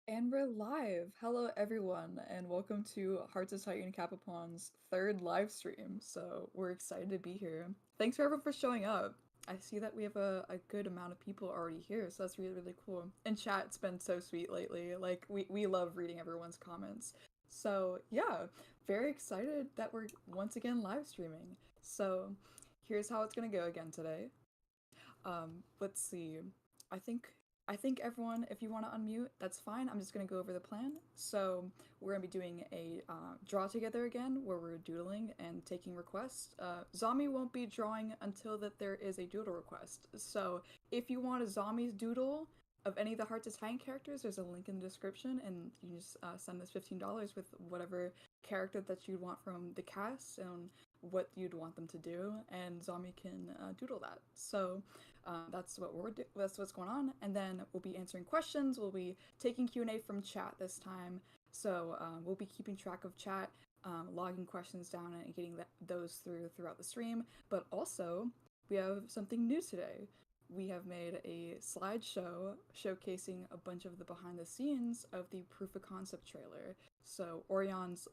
And we're live. Hello, everyone, and welcome to Hearts of Titan Kappapon's third live stream. So we're excited to be here. Thanks for everyone for showing up. I see that we have a good amount of people already here, so that's really cool. And chat's been so sweet lately. Like we love reading everyone's comments. So yeah, very excited that we're once again live streaming. So here's how it's gonna go again today. Let's see. I think I think everyone, if you want to unmute, that's fine. I'm just gonna go over the plan. So we're gonna be doing a draw together again, where we're doodling and taking requests. Zombie won't be drawing until that there is a doodle request. So if you want a Zombie's doodle of any of the Hearts of Titan characters, there's a link in the description, and you can just send us $15 with whatever character that you'd want from the cast and what you'd want them to do, and Zombie can doodle that. So that's what's going on, and then we'll be answering questions. We'll be taking Q&A from chat this time, so we'll be keeping track of chat, logging questions down, and getting those throughout the stream. But also, we have something new today. We have made a slideshow showcasing a bunch of the behind the scenes of the proof of concept trailer. So Orion's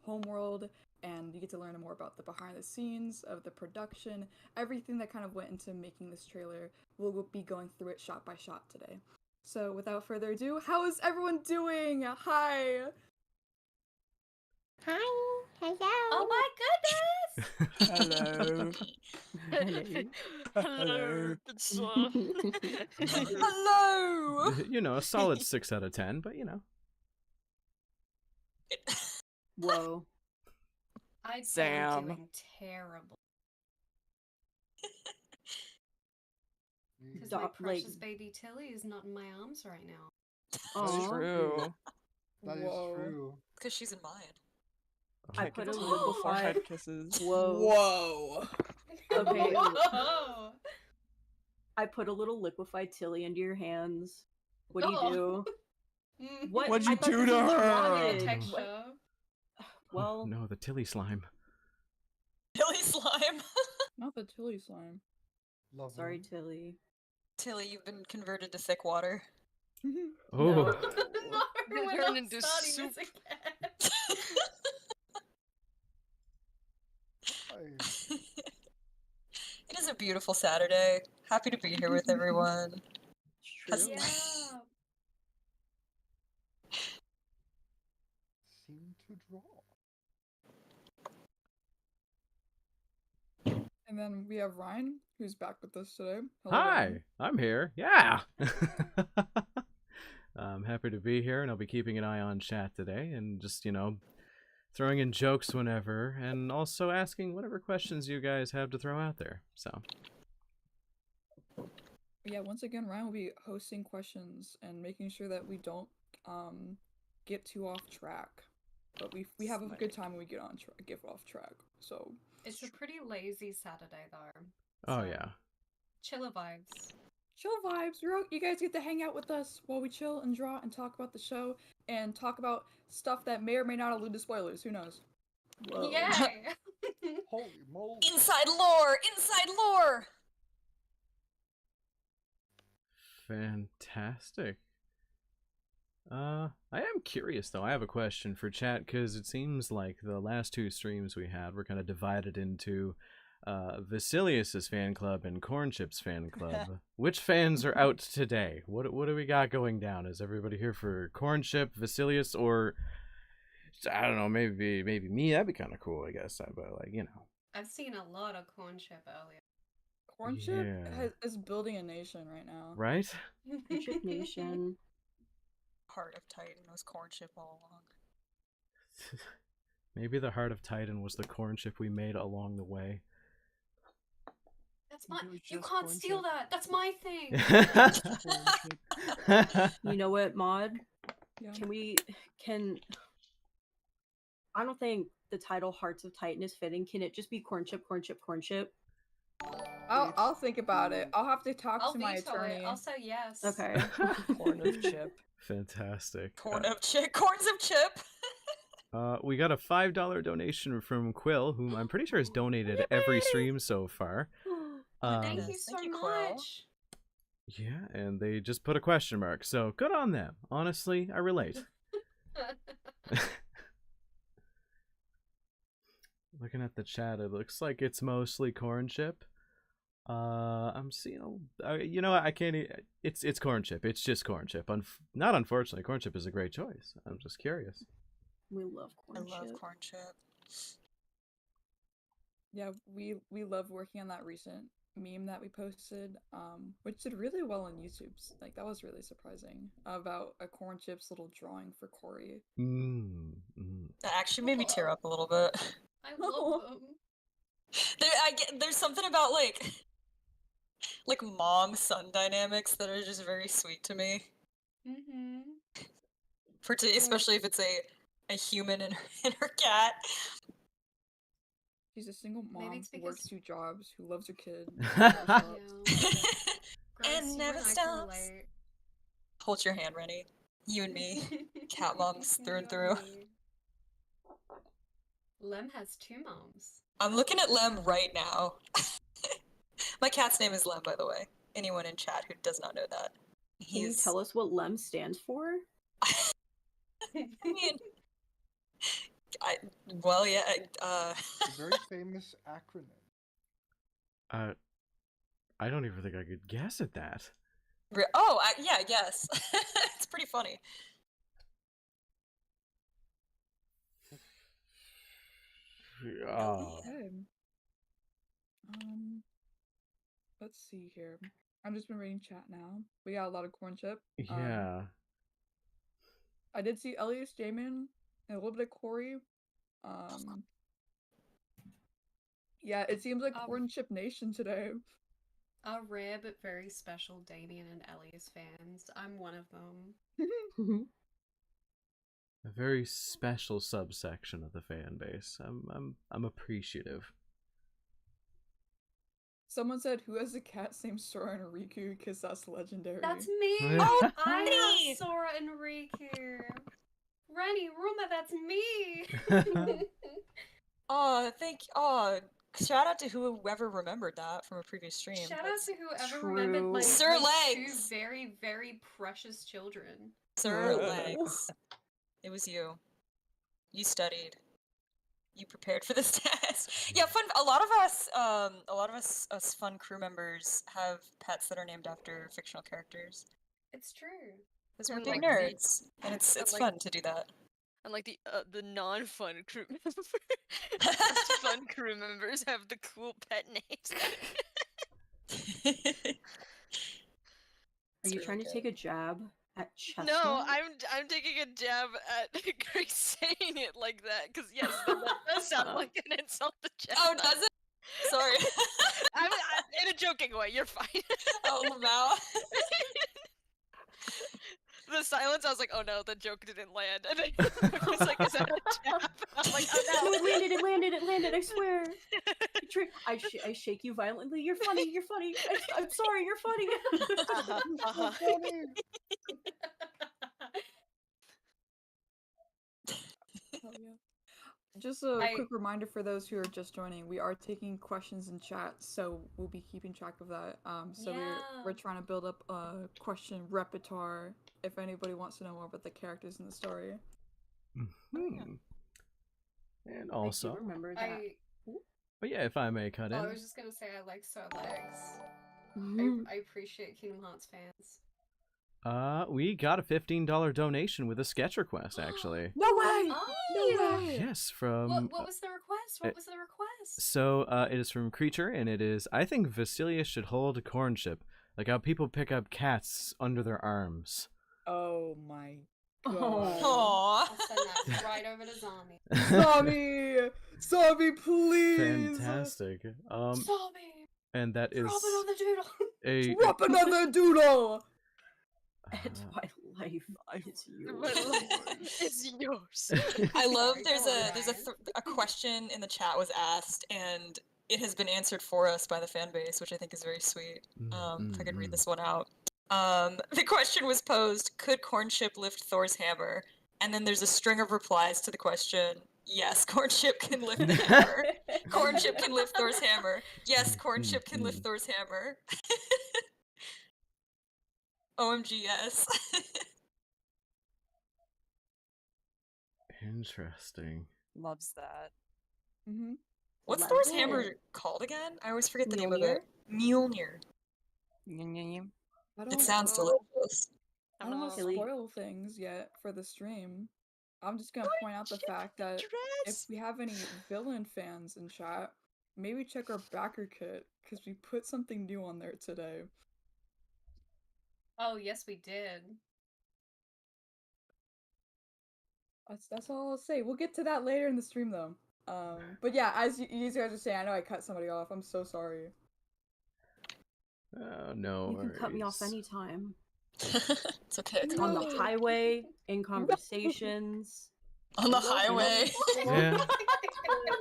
homeworld, and you get to learn more about the behind the scenes of the production, everything that kind of went into making this trailer. We'll be going through it shot by shot today. So without further ado, how is everyone doing? Hi! Hi. Hello. Oh my Hello. Hello. Hello! You know, a solid 6 out of 10, but you know. Whoa. I'd say Sam. I'm doing terrible. Because my precious baby Tilly is not in my arms right now. Aw. True. That is Whoa. true. Because she's in mine. I put a Little liquefied. forehead kisses. Whoa. Whoa! Okay. Whoa. I put a little liquefied Tilly into your hands. What do you do? What? What'd you I thought do this to was what you her? wanted. Texture. Well, No, the Tilly slime. Tilly slime. Not the Tilly slime. Love sorry, her. Tilly. Tilly, you've been converted to thick water. Oh. No. No, You we're turn not into starting soup. this again. Hi. It is a beautiful Saturday. Happy to be here with everyone. True. Has- Yeah. Seem to draw. And then we have Ryan, who's back with us today. Hello, Hi, Ryan. I'm here. Yeah. I'm happy to be here, and I'll be keeping an eye on chat today and just, you know, throwing in jokes whenever, and also asking whatever questions you guys have to throw out there. So. Yeah, once again, Ryan will be hosting questions and making sure that we don't get too off track. But we have a good time when we get off track. So It's a pretty lazy Saturday though. Oh So, yeah. Chiller vibes. chill vibes. You guys get to hang out with us while we chill and draw and talk about the show and talk about stuff that may or may not allude to spoilers. Who knows? Whoa. Yay! Holy moly. Inside lore! Inside lore! Fantastic. I am curious though. I have a question for chat because it seems like the last two streams we had were kind of divided into Vasilius's fan club and Cornchip's fan club. Which fans are out today? What do we got going down? Is everybody here for Cornchip, Vasilius, or I don't know, maybe me? That'd be kind of cool, I guess. But like, you know. I've seen a lot of corn chip earlier. Cornchip Yeah. is building a nation right now. Right? Chip Nation. Heart of Titan was corn chip all along. Maybe the Heart of Titan was the Cornchip we made along the way. That's my. It was You just can't corn steal chip. that. That's my thing. You know what, Maud? Yeah. I don't think the title Hearts of Titan is fitting. Can it just be Cornchip, Cornchip, Cornchip? I'll think about it. I'll have to talk I'll to my veto attorney. it. I'll say yes. Okay. Corn of chip. Fantastic. Corns of chip. We got a $5 donation from Quill, whom I'm pretty sure has donated every stream so far. Thank Yes, you so thank you, Quill. much. Yeah, and they just put a question mark. So good on them. Honestly, I relate. Looking at the chat, it looks like it's mostly corn chip. I'm seeing, you know, I can't. It's corn chip. It's just corn chip. Not unfortunately, corn chip is a great choice. I'm just curious. We love corn chip. I love corn chip. Yeah, we love working on that recent meme that we posted, which did really well on YouTube. Like that was really surprising about a corn chips little drawing for Corey. That actually made me tear up a little bit. I love them. There's something about like mom-son dynamics that are just very sweet to me. Mm-hmm. Especially if it's a human and her cat. She's a single Maybe mom it's who works because- 2 jobs, who loves her kid. Yeah. And Gross, you never and I can stops. relate. Hold your hand, Renny. You and me. Cat moms through and You through. me. Lem has 2 moms. I'm looking at Lem right now. My cat's name is Lem, by the way. Anyone in chat who does not know that. Can you tell us what LEM stands for? I mean, A very famous acronym. I don't even think I could guess at that. yeah, yes. It's pretty funny. Oh. Okay. Let's see here. I've just been reading chat now. We got a lot of corn chip. Yeah. I did see Elias Jamin and a little bit of Corey. Yeah, it seems like Corn Chip Nation today. A rare but very special Damien and Elias fans. I'm one of them. A very special subsection of the fan base. I'm appreciative. Someone said, "Who has a cat named Sora and Riku? Because that's legendary." That's me! Oh, I Renny! have Sora and Riku. RennyRoomba, that's me! Shout out to whoever remembered that from a previous stream. Shout out to whoever remembered True. like Sir those 2 Legs. very, very precious children. Sir Legs. It was you. You studied. You prepared for this test. Yeah, fun. A lot of us fun crew members have pets that are named after fictional characters. It's true. Because we're And, big like, nerds, and it's and, like- fun to do that. And like the non-fun crew the fun crew members have the cool pet names. Are you trying to take a jab at Chestnut? No, I'm taking a jab at Grace saying it like that because yes, that does sound like an insult to Oh, Chestnut. does it? Sorry. I'm in a joking way. You're fine. Oh, Lamau. The silence. I was like, oh no, the joke didn't land. And I was like, is that a jab? I'm like, No, oh it landed, it landed, it landed, I swear. I shake you violently. You're funny, you're funny. I'm sorry, you're funny. Uh-huh. Funny. Oh, yeah. Just a quick reminder for those who are just joining, we are taking questions in chat, so we'll be keeping track of that. So we're trying to build up a question repertoire if anybody wants to know more about the characters in the story. And I do also, remember that. but yeah, if I may cut in. I was just gonna say I like Sir Legs. Mhm. I appreciate Kingdom Hearts fans. We got a $15 donation with a sketch request, actually. No way! Oh, No way! Yes, from. What was the request? What was the request? So, it is from Creature, and it is, I think Vasilius should hold a corn chip, like how people pick up cats under their arms. Oh my god. Aww. I'll send that right over to Zombie. Zombie! Zombie, please! Fantastic. Zombie! And that is Drop it on the doodle! a. Drop another doodle! And my life is My yours. life is yours. I love Sorry, there's go on, a question in the chat was asked, and it has been answered for us by the fan base, which I think is very sweet. If I could read this one out. The question was posed, could corn chip lift Thor's hammer? And then there's a string of replies to the question. Yes, corn chip can lift the hammer. Corn chip can lift Thor's hammer. Yes, corn chip can lift Thor's hammer. OMG, yes. Interesting. Loves that. Mm-hmm. What's Love Thor's it. hammer called again? I always forget the name of Mjolnir? it. Mjolnir. I It don't, sounds know. delicious. I don't want to Silly. spoil things yet for the stream. I'm just gonna point out the fact that if we have any villain fans in chat, maybe check our backer kit, because we put something new on there today. Oh, yes, we did. That's all I'll say. We'll get to that later in the stream, though. But yeah, as you guys are saying, I know I cut somebody off. I'm so sorry. Oh, no You can cut me off worries. anytime. It's okay. It's On the okay. highway, in conversations. On the highway. Yeah.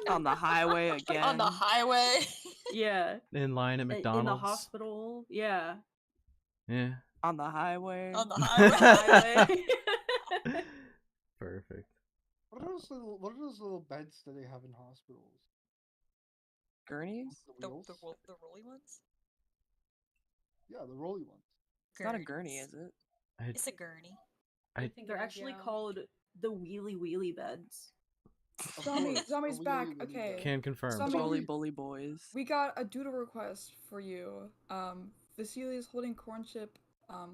On the highway again. On the highway. Yeah. In line at McDonald's. In the hospital. Yeah. Yeah. On the highway. On the highway. Highway. Perfect. What are those little beds that they have in hospitals? Gurneys? The wheels? rolly ones? Yeah, the rolly ones. It's not a gurney, is it? It's a gurney. They're actually called the wheelie beds. Zombie's back. Okay. Can confirm. Zombie, Bully bully boys. we got a doodle request for you. Vasily is holding corn chip,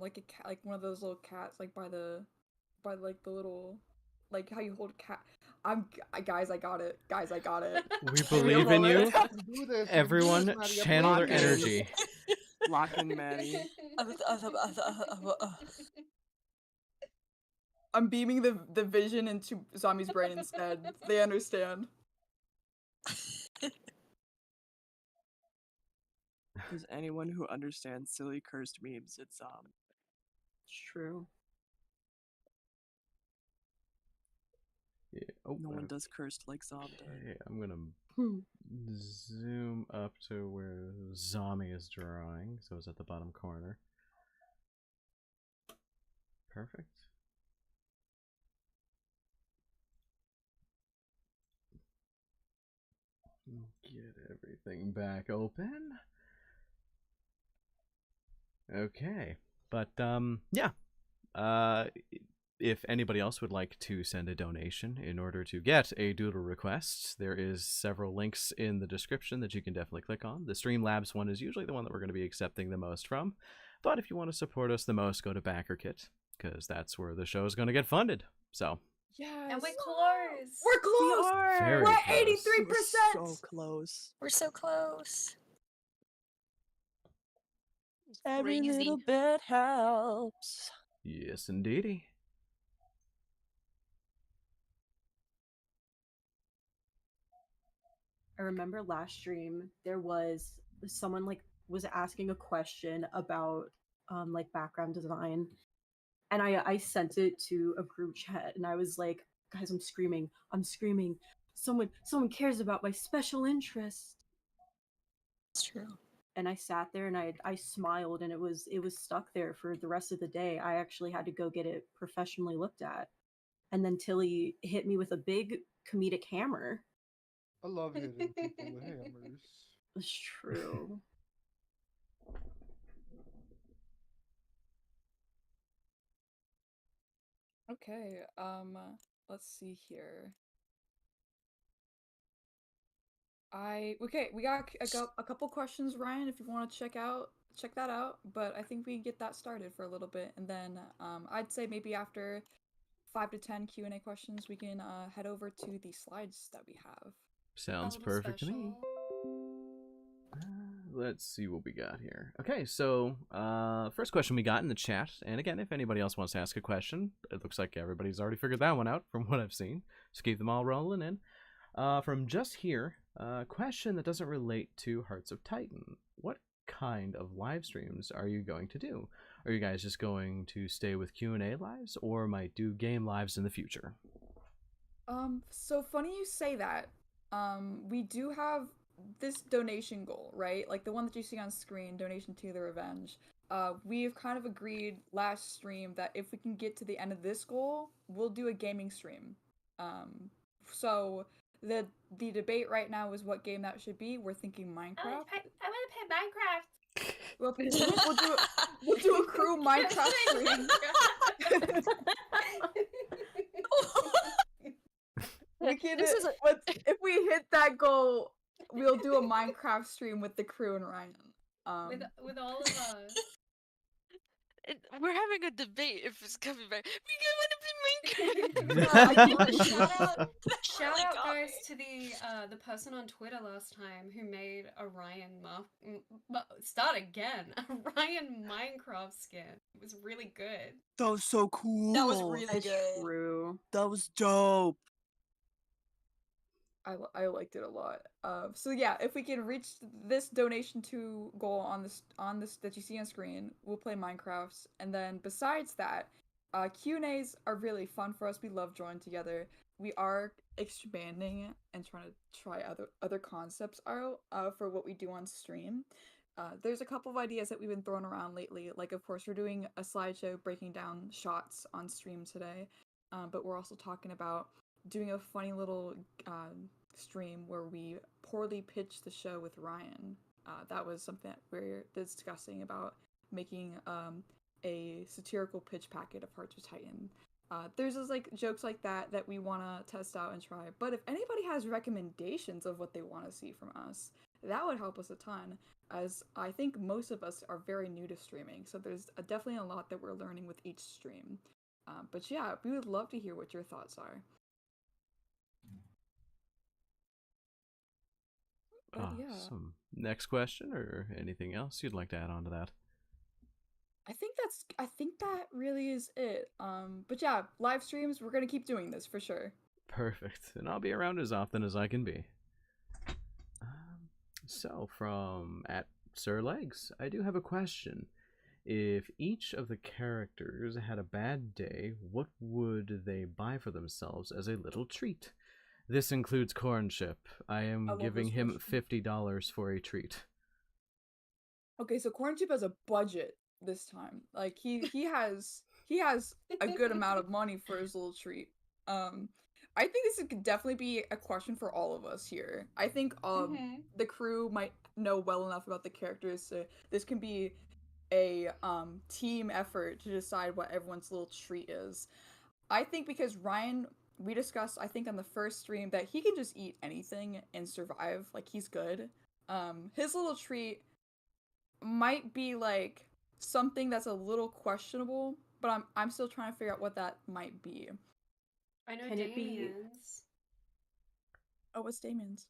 like a cat, like one of those little cats, like by the little, like how you hold a cat. Guys, I got it. Guys, I got it. We believe in you. Do this. Everyone, Do this, Maddie. channel their I'm blocking you. energy. Locking Maddie. I'm beaming the vision into Zombie's brain instead. They understand. There's anyone who understands silly cursed memes, it's It's true. Yeah. Oh, no one does cursed like Zob does. Okay, I'm gonna Hmm. zoom up to where Zombie is drawing, so it's at the bottom corner. Perfect. Get everything back open. Okay, but yeah. If anybody else would like to send a donation in order to get a doodle request, there is several links in the description that you can definitely click on. The Streamlabs one is usually the one that we're going to be accepting the most from, but if you want to support us the most, go to BackerKit, because that's where the show is going to get funded. So Yes. And we're close. We're close. Very We're close. 83%. We're so close. We're so close. Every Crazy. little bit helps. yes, indeedy. I remember last stream there was someone was asking a question about like background design, and I sent it to a group chat and I was like, guys, I'm screaming, someone cares about my special interest. It's true. And I sat there and I smiled, and it was stuck there for the rest of the day. I actually had to go get it professionally looked at, and then Tilly hit me with a big comedic hammer. I love hitting people with hammers. It's true. Okay, let's see here. We got a couple questions, Ryan, if you want to check that out, but I think we can get that started for a little bit, and then I'd say maybe after 5 to 10 Q&A questions, we can head over to the slides that we have. Sounds A little perfect to me. Let's see what we got here. Okay, so first question we got in the chat, and again, if anybody else wants to ask a question, it looks like everybody's already figured that one out from what I've seen. Just keep them all rolling in. From Just Here, a question that doesn't relate to Hearts of Titan. What kind of live streams are you going to do? Are you guys just going to stay with Q&A lives, or might do game lives in the future? So funny you say that. We do have this donation goal, right? Like the one that you see on screen, donation to the revenge. We've kind of agreed last stream that if we can get to the end of this goal, we'll do a gaming stream. So the debate right now is what game that should be. We're thinking Minecraft. I want to play Minecraft. We'll do a crew Minecraft stream. We can. If we hit that goal, we'll do a Minecraft stream with the crew and Ryan. With all of us. We're having a debate if it's coming back. We want to be Shout Really out, got guys, me. to the person on Twitter last time who made a Ryan start again. A Ryan Minecraft skin. It was really good. That was so cool. That was really That's good. true. That was dope. I liked it a lot. So yeah, if we can reach this donation to goal on this that you see on screen, we'll play Minecrafts. And then besides that, Q&As are really fun for us. We love drawing together. We are expanding and trying to try other concepts out for what we do on stream. There's a couple of ideas that we've been throwing around lately. Like, of course, we're doing a slideshow breaking down shots on stream today. But we're also talking about doing a funny little stream where we poorly pitch the show with Ryan. That was something that we're discussing about making a satirical pitch packet of Hearts of Titan. There's just like jokes like that we want to test out and try. But if anybody has recommendations of what they want to see from us, that would help us a ton, as I think most of us are very new to streaming. So there's definitely a lot that we're learning with each stream. But yeah, we would love to hear what your thoughts are. Awesome. Yeah. Next question, or anything else you'd like to add on to that? I think that really is it. But yeah, live streams, we're gonna keep doing this for sure. Perfect. And I'll be around as often as I can be. So from @SirLegs, I do have a question. If each of the characters had a bad day, what would they buy for themselves as a little treat? This includes Cornchip. I am giving him $50 for a treat. Okay, so Cornchip has a budget this time. Like he has a good amount of money for his little treat. I think this could definitely be a question for all of us here. I think the crew might know well enough about the characters, so this can be a team effort to decide what everyone's little treat is. I think because Ryan, we discussed, I think on the first stream, that he can just eat anything and survive. Like, he's good. His little treat might be like something that's a little questionable, but I'm still trying to figure out what that might be. I know Can it be- Damien's. Oh, what's Damien's?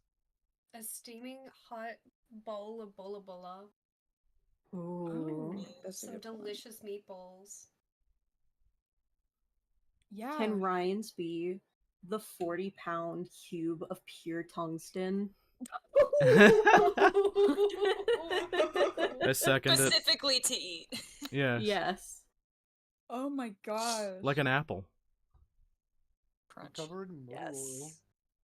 A steaming hot bowl of bola bola. Ooh. That's a Some good point. delicious meatballs. Yeah. Can Ryan's be the 40-pound cube of pure tungsten? I second it. Specifically to eat. Yes. Yes. Oh my gosh. Like an apple. Crunch. Covered in motor oil.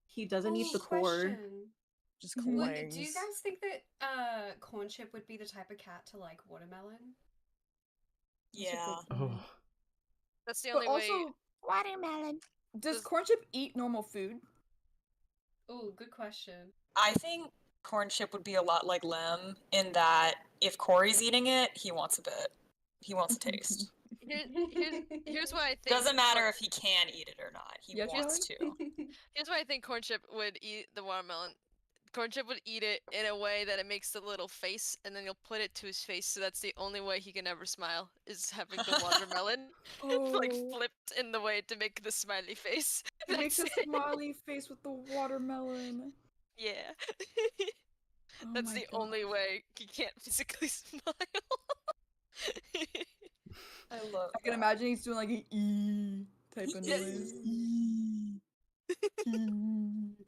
He doesn't eat the core. Question. Just Mhm. What, clangs. do you guys think that Cornchip would be the type of cat to like watermelon? Yeah. Oh. That's the But only way. also, Watermelon. does Cornchip eat normal food? Oh, good question. I think Cornchip would be a lot like Lem in that if Corey's eating it, he wants a bit. He wants a taste. Here's why I think. Doesn't matter if he can eat it or not. He Yeah, wants to. Here's why I think Cornchip would eat the watermelon. Cornchip would eat it in a way that it makes the little face, and then you'll put it to his face, so that's the only way he can ever smile, is having the watermelon like Oh. flipped in the way to make the smiley face. It makes a That's it. smiley face with the watermelon. Yeah. Oh That's my the gosh. only way he can't physically smile. I love I can imagine he's doing like an E type of noise. E.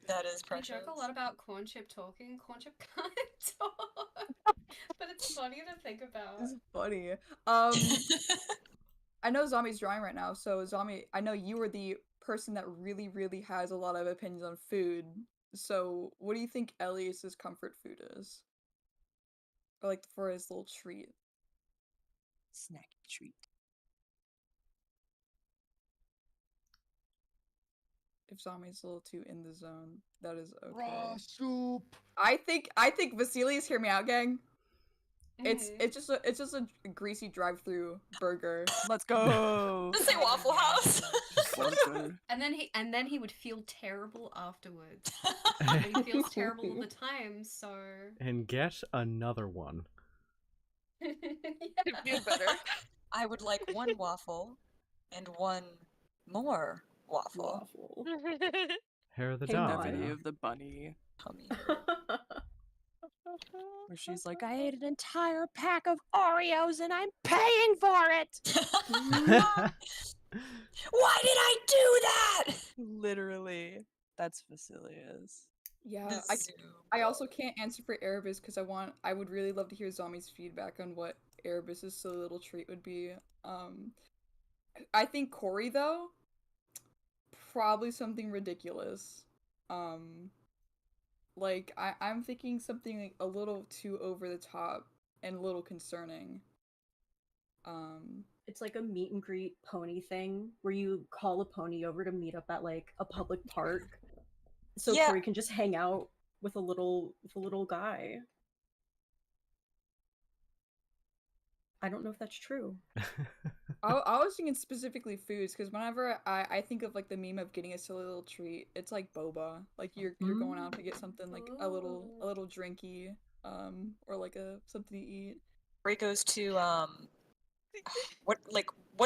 That is We precious. joke a lot about Cornchip talking. Cornchip can't talk, but it's funny to think about. This is funny. I know Zombie's drawing right now, so Zombie, I know you were the person that really, really has a lot of opinions on food. So, what do you think Elias's comfort food is? Or like for his little treat? Snacky treat. If Zombie's a little too in the zone, that is okay. Raw soup. I think Vasilius, hear me out, gang. It's just a greasy drive-through burger. Let's go. Let's say Waffle House. And then he would feel terrible afterwards. But he feels terrible all the time, so And get another one. It'd feel better. I would like one waffle and one more waffle. Hair of the Hey, dog. Maya. you Video know? of the bunny. Tummy. Where she's like, I ate an entire pack of Oreos and I'm paying for it! Why did I do that? Literally. That's Vasilius. Yeah, I also can't answer for Erebus because I would really love to hear Zombie's feedback on what Erebus's silly little treat would be. I think Corey though, probably something ridiculous. Like I'm thinking something like a little too over the top and a little concerning. It's like a meet and greet pony thing where you call a pony over to meet up at like a public park, so Yeah. Corey can just hang out with a little guy. I don't know if that's true. I was thinking specifically foods because whenever I think of like the meme of getting a silly little treat, it's like boba. Like you're going out to get something like a little drinky, or like something to eat. Ray goes to what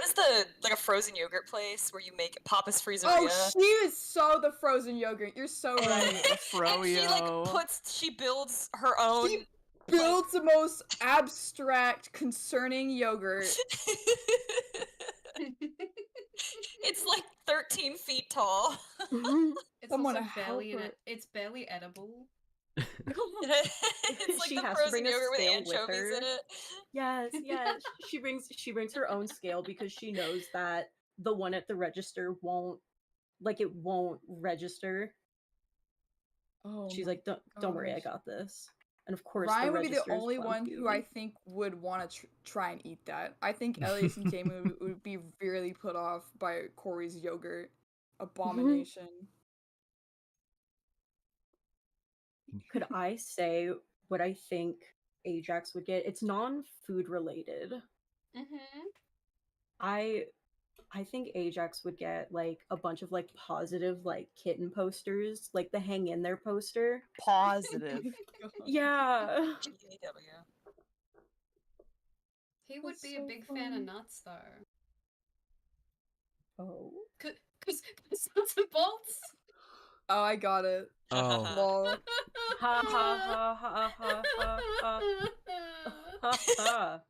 is the like a frozen yogurt place where you make Papa's Freezeria? Oh, she is so the frozen yogurt. You're so And- right. and she like she builds her own. She builds the most abstract, concerning yogurt. It's like 13 feet tall. it's Someone also help barely her. it's barely edible. It's like She the has to frozen bring a yogurt with scale with anchovies her. in it. Yes, yes. She brings her own scale because she knows that the one at the register won't register. Oh, She's my like, don't worry, I gosh. got this. And of course, Ryan the would be the register is only one who I clunky. think would want to try and eat that. I think Elias and Jamie would be really put off by Corey's yogurt abomination. Could I say what I think Ajax would get? It's non-food related. Mm-hmm. I think Ajax would get like a bunch of like positive like kitten posters, like the hang in there poster. Positive. Yeah. GAW. He would That's be so a big fan of fun. nuts though. Oh. Cause nuts and bolts. Oh, I got it. Oh, Lol. Ha ha ha ha ha ha ha ha ha.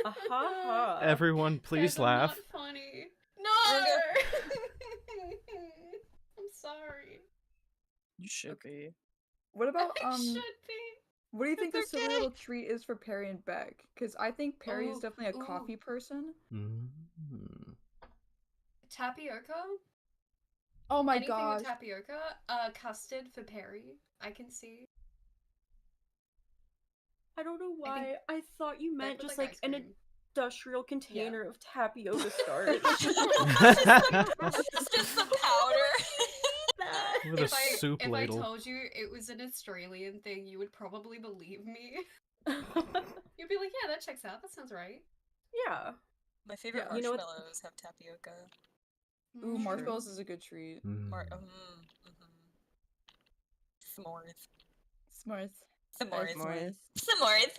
Ha ha. everyone, please Guys, I'm laugh. not funny. No. I'm sorry. You should be. What about I should be. what do you think the It's silly okay. little treat is for Perry and Beck? Because I think Perry is Ooh, definitely a ooh. coffee person. Mm. Tapioca. Oh my Anything gosh. with tapioca. Custard for Perry. I can see. I don't know I think why. I thought you meant Baked with, just like ice an cream. industrial container of tapioca starch. It's just the powder. With a If soup I ladle. told you it was an Australian thing, you would probably believe me. You'd be like, yeah, that checks out. That sounds right. Yeah. My favorite Yeah, you know what- marshmallows have tapioca. Ooh, Mm. marshmallows is a good treat. Mm. S'mores. Smart. S'mores. S'mores. S'mores.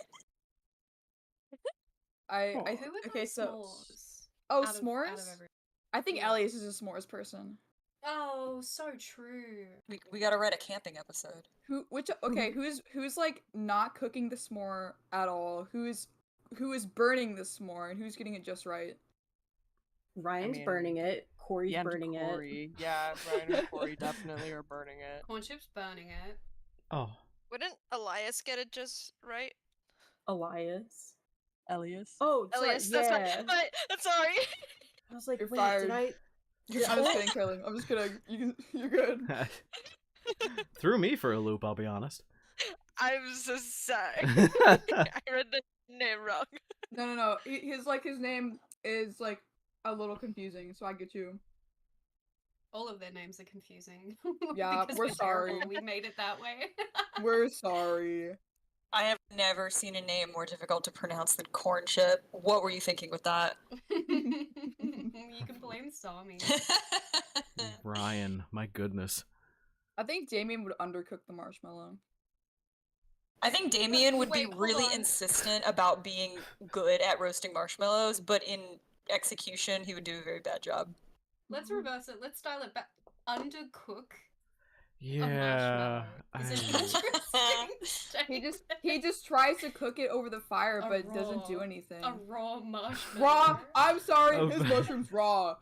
I Who would okay, like so s'mores? oh, Out of s'mores. every- I think Yeah. Elias is a s'mores person. Oh, so true. We gotta write a camping episode. Okay, who's like not cooking the s'more at all? Who is burning the s'more and who's getting it just right? Ryan's mean, burning it. Corey's Yeah, and burning it. Corey. Yeah, Ryan and Corey definitely are burning it. Corn chips burning it. Oh, Wouldn't Elias get it just right? Elias. Elias. Oh, sorry. Elias, Yeah. I'm sorry. I was like, You're wait, fired. did I? I'm just kidding, Carolyn. I'm just kidding. You're good. threw me for a loop, I'll be honest. I'm so sorry. I read the name wrong. No. His name is like a little confusing, so I get you. All of their names are confusing. Yeah, Because we're terrible, sorry. We made it that way. We're sorry. I have never seen a name more difficult to pronounce than corn chip. What were you thinking with that? You can blame Zombie. Ryan, my goodness. I think Damien would undercook the marshmallow. I think Damien would Wait, be hold really on. insistent about being good at roasting marshmallows, but in execution, he would do a very bad job. Let's reverse it. Let's style it back. Undercook a Yeah, marshmallow is an interesting He just tries to cook it over the fire, A but doesn't do raw- anything. a raw marshmallow. Raw. I'm sorry, Oh, his but- mushroom's raw.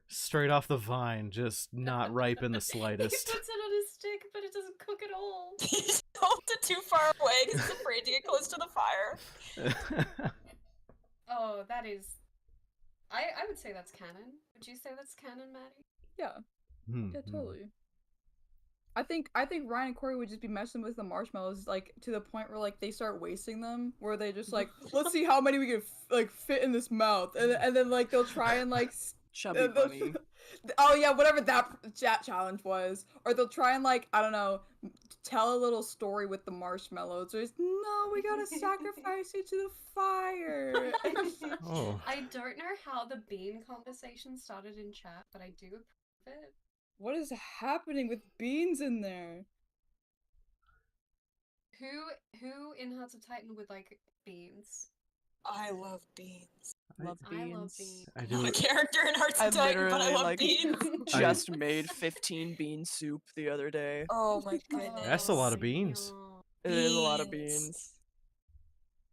straight off the vine, just not ripe in the He slightest. puts it on his stick, but it doesn't cook at all. He just holds it too far away because he's afraid to get close to the fire. Oh, that is. I would say that's canon. Would you say that's canon, Maddie? Yeah, Hmm, yeah, hmm. totally. I think Ryan and Corey would just be messing with the marshmallows, like to the point where like they start wasting them, where they just like, let's see how many we can like fit in this mouth, and then like they'll try and like Chubby bunny. oh yeah, whatever that challenge was, or they'll try and like, I don't know, tell a little story with the marshmallows. Or it's, no, we gotta sacrifice you to the fire. Oh. I don't know how the bean conversation started in chat, but I do approve it. What is happening with beans in there? Who in Hearts of Titan would like beans? I love beans. Love I love beans. beans. I I'm do. not a character in Hearts I of Titan, but I literally love like beans. just made 15 bean soup the other day. Oh my goodness. That's a lot of beans. It is a lot of Beans.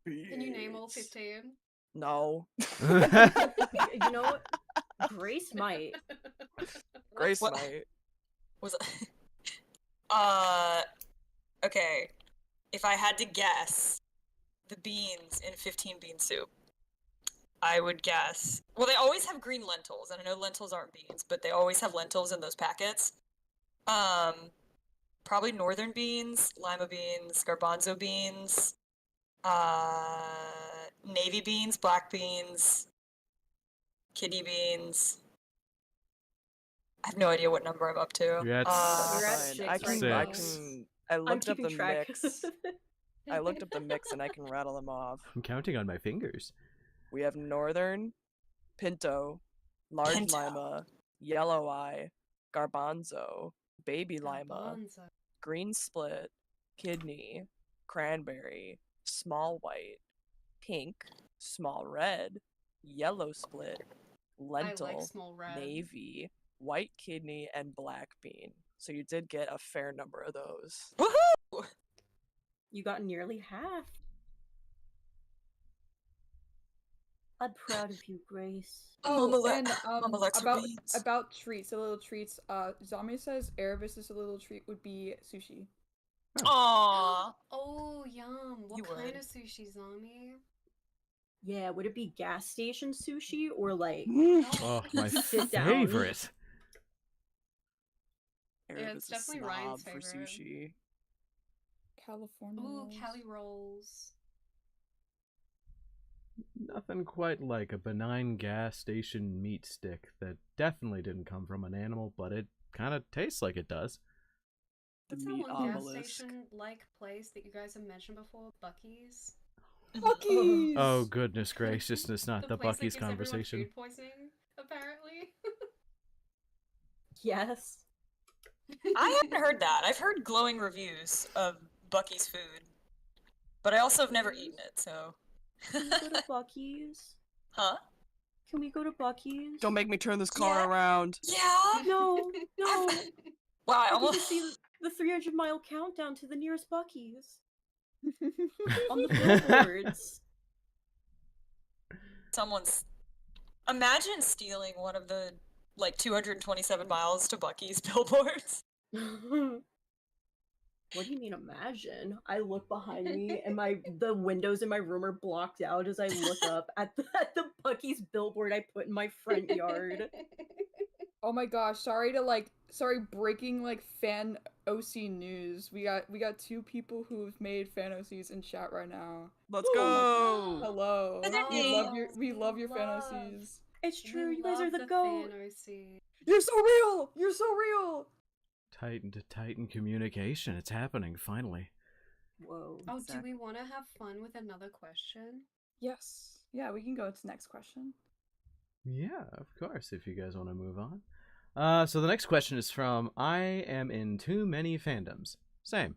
beans. Can you name all Beans. 15? No. You know what? Grace might. Grace What? might. Was okay. If I had to guess the beans in 15 bean soup, I would guess. Well, they always have green lentils, and I know lentils aren't beans, but they always have lentils in those packets. Probably northern beans, lima beans, garbanzo beans, navy beans, black beans, kidney beans. I have no idea what number I'm up to. You're at You're at Fine. 6 I can. right I now. Six. can. I I'm looked up keeping the track. mix. I looked up the mix and I can rattle them off. I'm counting on my fingers. We have northern, pinto, large Pinto. lima, yellow eye, garbanzo, baby lima, Garbanzo. green split, kidney, cranberry, small white, pink, small red, yellow split, I lentil, like small red. navy, white kidney, and black bean. So you did get a fair number of those. Woohoo! You got nearly half. I'm proud of you, Grace. Oh, Mama and Mama likes her beans. about treats, the little treats. Zombie says Erebus' a little treat would be sushi. Aww. Oh, yum. What You kind would. of sushi, Zombie? Yeah, would it be gas station sushi or like Oh, my Sit down. favorite. Yeah, Arab it's is a definitely Ryan's snob for favorite. sushi. California. Ooh, rolls. Cali rolls. Nothing quite like a benign gas station meat stick that definitely didn't come from an animal, but it kind of tastes like it does. The What's that meat one gas obelisk. station-like place that you guys have mentioned before? Buc-ee's? Buc-ee's! Oh, goodness gracious, it's not the place that Buc-ee's gives everyone conversation. food poisoning, apparently. yes? I haven't heard that. I've heard glowing reviews of Bucky's food, but I also have never eaten it, so. Can we go to Buc-ee's? Huh? Can we go to Buc-ee's? Don't make me turn this car Yeah. around. Yeah. No, no. Wow, I I need to almost. see the 300-mile countdown to the nearest Buc-ee's on the billboards. Someone's. Imagine stealing one of the like 227 miles to Bucky's billboards. What do you mean imagine? I look behind me and the windows in my room are blocked out as I look up at the Buc-ee's billboard I put in my front yard. Oh my gosh, sorry breaking like fan OC news. We got two people who've made fan OCs in chat right now. Let's Ooh. go. Hello. Hello. We love your fan Love. OCs. It's true, We you guys are love the goat. fan OC. You're so real! You're so real! Titan to Titan communication. It's happening, finally. Whoa. Oh, Exactly. do we want to have fun with another question? Yes. Yeah, we can go to the next question. Yeah, of course, if you guys want to move on. So the next question is from I am in too many fandoms. Same.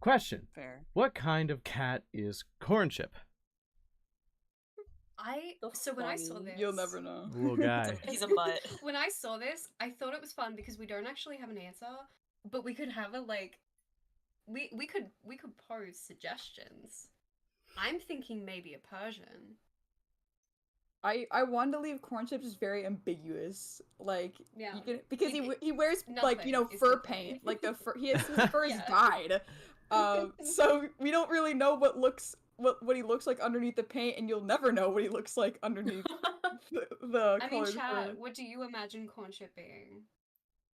Question. Fair. What kind of cat is Cornchip? So when I saw funny. this, You'll never know. Little guy. He's a mutt. when I saw this, I thought it was fun because we don't actually have an answer, but we could have a we could pose suggestions. I'm thinking maybe a Persian. I wanted to leave corn chips is very ambiguous. Like Yeah. you can, because It- he wears like nothing is fur the paint, thing. like the fur his fur is Yeah. dyed. So we don't really know what he looks like underneath the paint, and you'll never know what he looks like underneath the I mean, colored chat, fur. what do you imagine Cornchip being?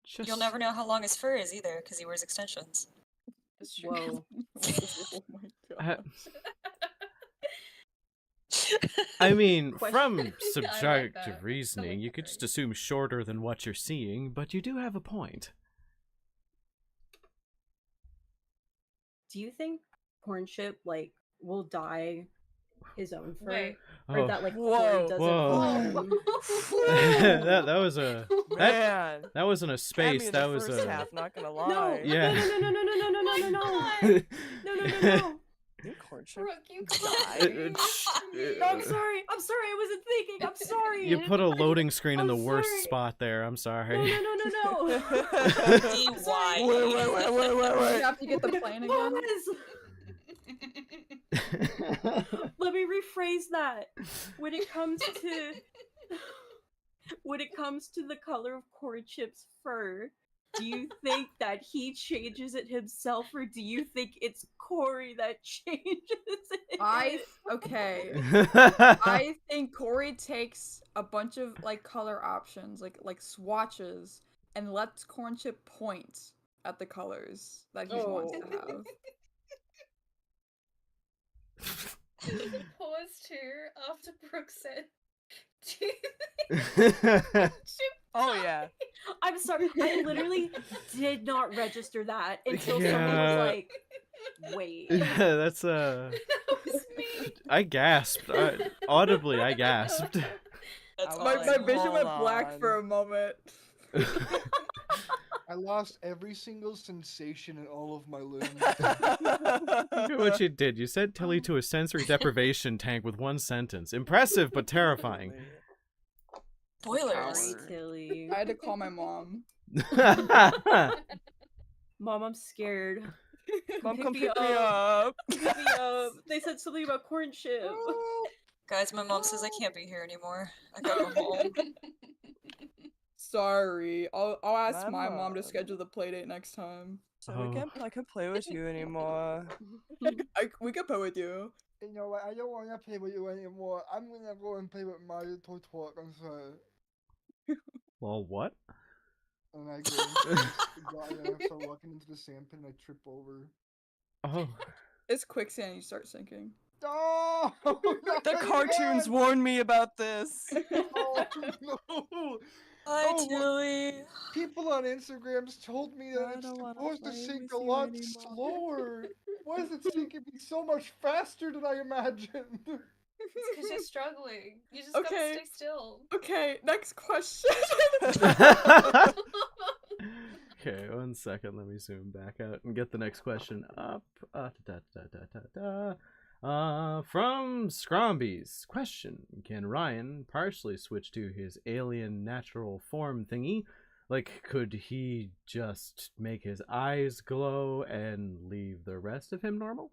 Just... You'll never know how long his fur is either, because he wears extensions. That's true. Whoa. Oh my god. I mean, Question. from I like subjective that. reasoning, I you like could that just phrase. assume shorter than what you're seeing, but you do have a point. Do you think Cornchip like will dye his own fur? Wait. Or Oh. that like Whoa. Corey doesn't Whoa. want him? that was a Man. that wasn't a Had me space. in That the was first a half, not gonna No, lie. Yeah. no. No. You Cornchip. Brooke, you Uh, can't. No, I'm sorry. I wasn't thinking. I'm sorry. You put a loading screen in I'm the worst sorry. spot there. I'm sorry. No. DY. Wait. You have to get the plane again. Pause. Let me rephrase that. When it comes to the color of Cornchip's fur, do you think that he changes it himself, or do you think it's Corey that changes it? Okay. I think Corey takes a bunch of like color options, like swatches, and lets Cornchip point at the colors that he wants to have. Pause too after Brooke said, "Do you think Oh yeah. I'm sorry. I literally did not register that until someone Yeah. was like, "Wait." Yeah, that's that was me?" I gasped. Audibly, I gasped. That's I My was awesome. vision hold went black on. for a moment. I lost every single sensation in all of my limbs. Look at what you did. You sent Tilly to a sensory deprivation tank with one sentence. Impressive, but terrifying. Spoilers. Sorry, Tilly. I had to call my mom. Mom, I'm scared. Mom, Pick come me pick me up. Pick me up. They said something about Cornchip. Guys, my mom says I can't be here anymore. I gotta go home. Sorry. I'll ask my Mama. mom to schedule the playdate next time. So I can't play with you anymore. We could play with you. You know what? I don't want to play with you anymore. I'm gonna go and play with Mario Totoro instead. Well, what? And I go into I start walking into the sand pit and I trip over. Oh. It's quicksand, you start sinking. Oh, The cartoons warned me about this. Oh, no. Hi, Oh, Tilly. People on Instagrams told me that I it's don't wanna supposed to play sink with a you lot anymore. slower. Why is it sinking me so much faster than I imagined? It's because you're struggling. You just Okay. gotta stay still. Okay, next question. Okay, 1 second. Let me zoom back out and get the next question up. From Scrombies. Question: can Ryan partially switch to his alien natural form thingy? Like, could he just make his eyes glow and leave the rest of him normal?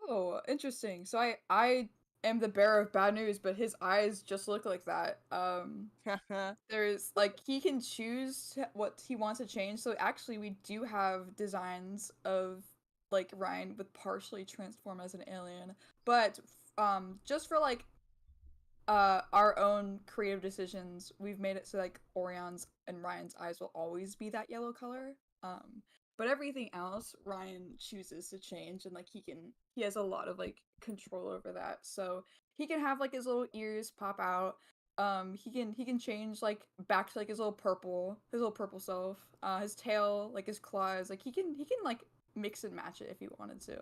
Oh, interesting. So I am the bearer of bad news, but his eyes just look like that. There's like he can choose what he wants to change. So actually we do have designs of like Ryan with partially transform as an alien. But just for like our own creative decisions, we've made it so like Orion's and Ryan's eyes will always be that yellow color. But everything else Ryan chooses to change, and like he has a lot of like control over that. So he can have like his little ears pop out. He can change like back to like his little purple self. His tail, like his claws, like he can like mix and match it if he wanted to.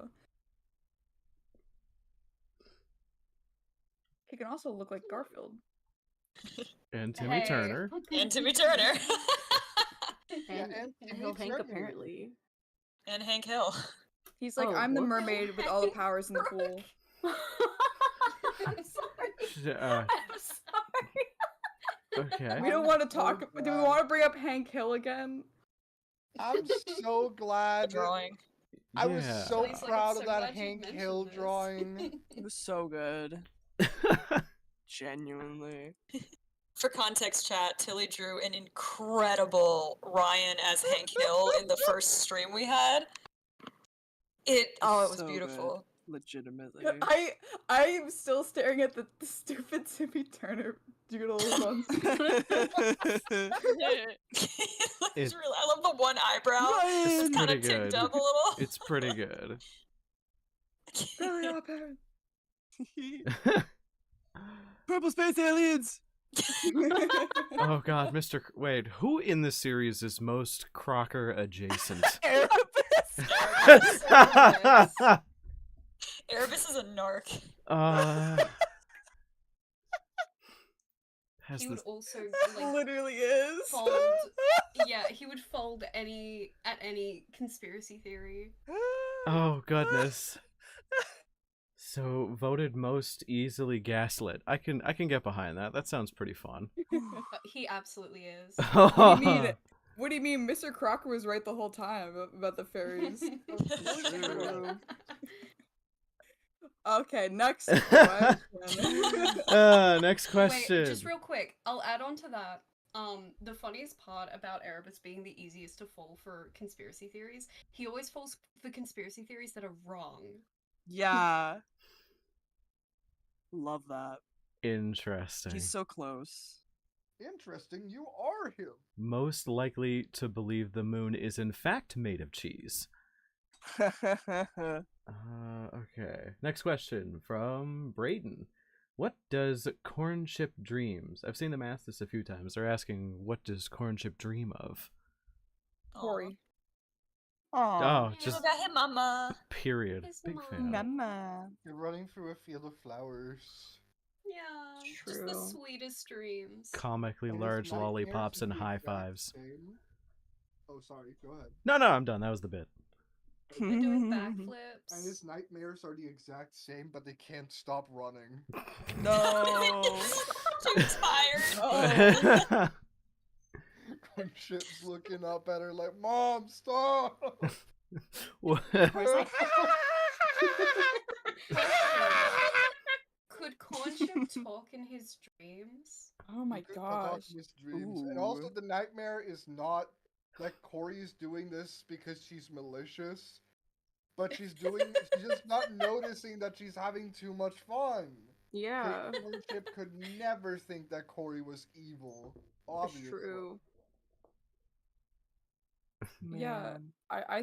He can also look like Garfield. And Timmy Turner. And Timmy Turner. And Hill Hank, apparently. And Hank Hill. He's like, I'm the mermaid with all the powers in the pool. I'm sorry. Uh, I'm sorry. okay. We don't want to talk. Do we want to bring up Hank Hill again? I'm so glad. Drawing. I was Yeah. so Please, like, proud I'm of so that glad you Hank mentioned Hill this. drawing. It was so good. Genuinely. For context, chat, Tilly drew an incredible Ryan as Hank Hill in the first stream we had. It was So beautiful. good. Legitimately. I am still staring at the stupid Timmy Turner doodles on It's really, I love the one eyebrow. It's It's kind pretty of ticked good. up a little. It's pretty good. Really up here. Purple space aliens! Oh god, Mr. Wait, who in this series is most Crocker adjacent? Erebus! Erebus is a narc. Has He would this... also like Literally is. fold. Yeah, he would fold at any conspiracy theory. Oh goodness. So voted most easily gaslit. I can get behind that. That sounds pretty fun. He absolutely is. What do you mean? What do you mean? Mr. Crocker was right the whole time about the fairies. Okay, next question. Next question. Wait, just real quick, I'll add on to that. The funniest part about Erebus being the easiest to fall for conspiracy theories, he always falls for conspiracy theories that are wrong. Yeah. Love that. Interesting. He's so close. Interesting, you are him. Most likely to believe the moon is in fact made of cheese. Okay. Next question from Brayden. What does Cornchip dreams? I've seen them ask this a few times. They're asking, what does Cornchip dream of? Corey. Oh, just got him, mama. period. His Big mom. fan. Mama. You're running through a field of flowers. Yeah, just True. the sweetest dreams. Comically And his large nightmares lollipops are and the high exact fives. same. Oh, sorry, go ahead. No, I'm done. That was the bit. They're doing backflips. And his nightmares are the exact same, but they can't stop running. No. She's tired. Oh. Chip's looking up at her like, Mom, stop! What? Could Cornchip talk in his dreams? Oh my Good about gosh. his dreams. And also, Ooh. the nightmare is not that Corey's doing this because she's malicious, but she's just not noticing that she's having too much fun. Yeah. Chip could never think that Corey was evil. It's Obviously. true. Yeah. Man. I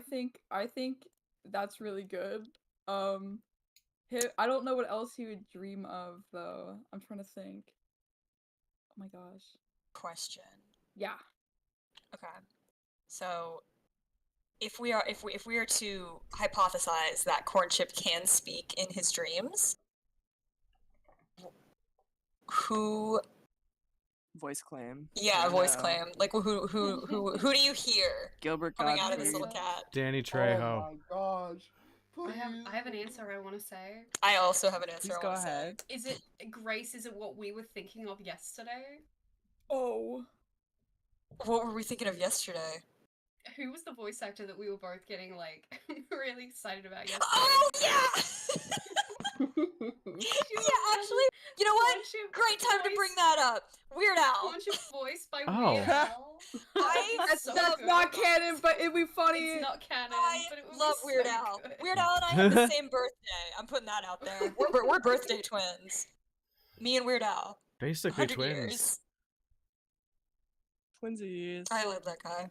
think that's really good. I don't know what else he would dream of though. I'm trying to think. Oh my gosh. Question. Yeah. Okay. So, if we are to hypothesize that Cornchip can speak in his dreams, who? Voice claim. Yeah, I voice know. claim. Like who do you hear Gilbert coming out of this Gottfried. little cat? Danny Oh Trejo. my gosh. I have an answer I want to say. I also have an answer. Please I go wanna say. ahead. Is it Grace? Is it what we were thinking of yesterday? Oh. What were we thinking of yesterday? Who was the voice actor that we were both getting like really excited about yesterday? Oh yeah! Yeah, actually, you know what? Cornchip Great time to voice- bring that up. Weird Al. Cornchip voiced by Oh. Weird Al. That's That's not canon, but it'd be funny. It's not canon, I but it would love be Weird so Al. good. Weird Al and I have the same birthday. I'm putting that out there. We're birthday twins. Me and Weird Al. Basically 100 twins. years. Twinsies. I love that guy.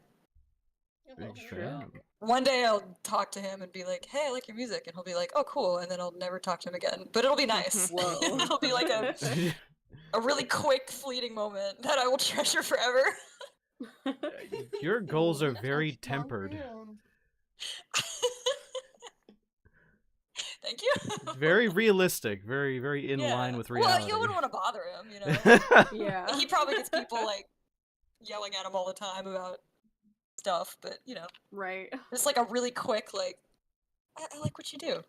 Big Weird Al. fan. One day I'll talk to him and be like, "Hey, I like your music," and he'll be like, "Oh, cool," and then I'll never talk to him again. But it'll be nice. Whoa. It'll be like a really quick, fleeting moment that I will treasure forever. Your goals are very tempered. Thank you. Very realistic, very in line with reality. Well, you wouldn't want to bother him, you know. Yeah. He probably gets people like yelling at him all the time about stuff, but you know, Right. just like a really quick like, I like what you do.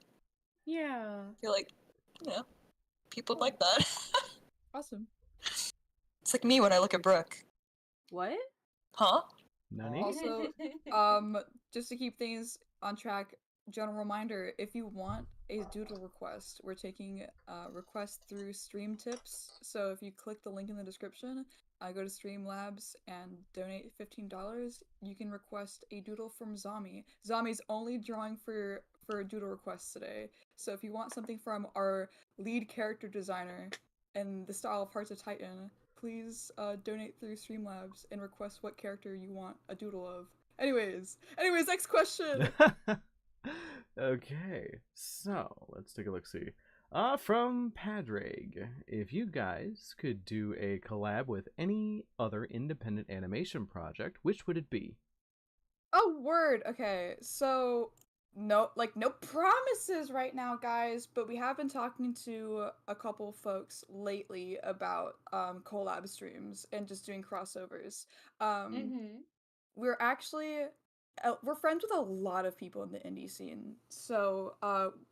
Yeah. I feel like, you know, people like that. Awesome. It's like me when I look at Brooke. What? Huh? Nani? Also, just to keep things on track, general reminder, if you want a doodle request, we're taking requests through Stream Tips. So if you click the link in the description, go to Streamlabs and donate $15, you can request a doodle from Zombie. Zombie's only drawing for doodle requests today. So if you want something from our lead character designer in the style of Hearts of Titan, please donate through Streamlabs and request what character you want a doodle of. Anyways, next question. Okay, so let's take a look-see. From Padraig, if you guys could do a collab with any other independent animation project, which would it be? Oh, word. Okay, so no promises right now, guys, but we have been talking to a couple folks lately about collab streams and just doing crossovers. We're actually we're friends with a lot of people in the indie scene, so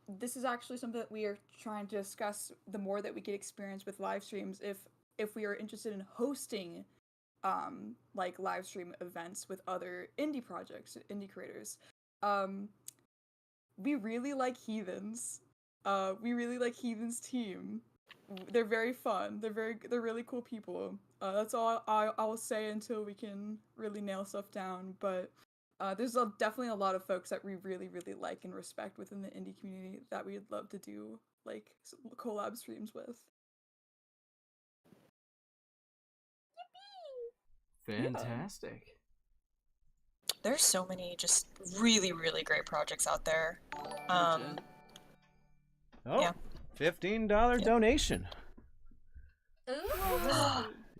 this is actually something that we are trying to discuss. The more that we get experience with live streams, if we are interested in hosting like live stream events with other indie projects, indie creators. We really like Heathens. We really like Heathens team. They're very fun. They're really cool people. That's all I will say until we can really nail stuff down. But there's definitely a lot of folks that we really like and respect within the indie community that we'd love to do like collab streams with. Fantastic. Yeah. There's so many just really great projects out there. Yeah. $15 donation. Ooh.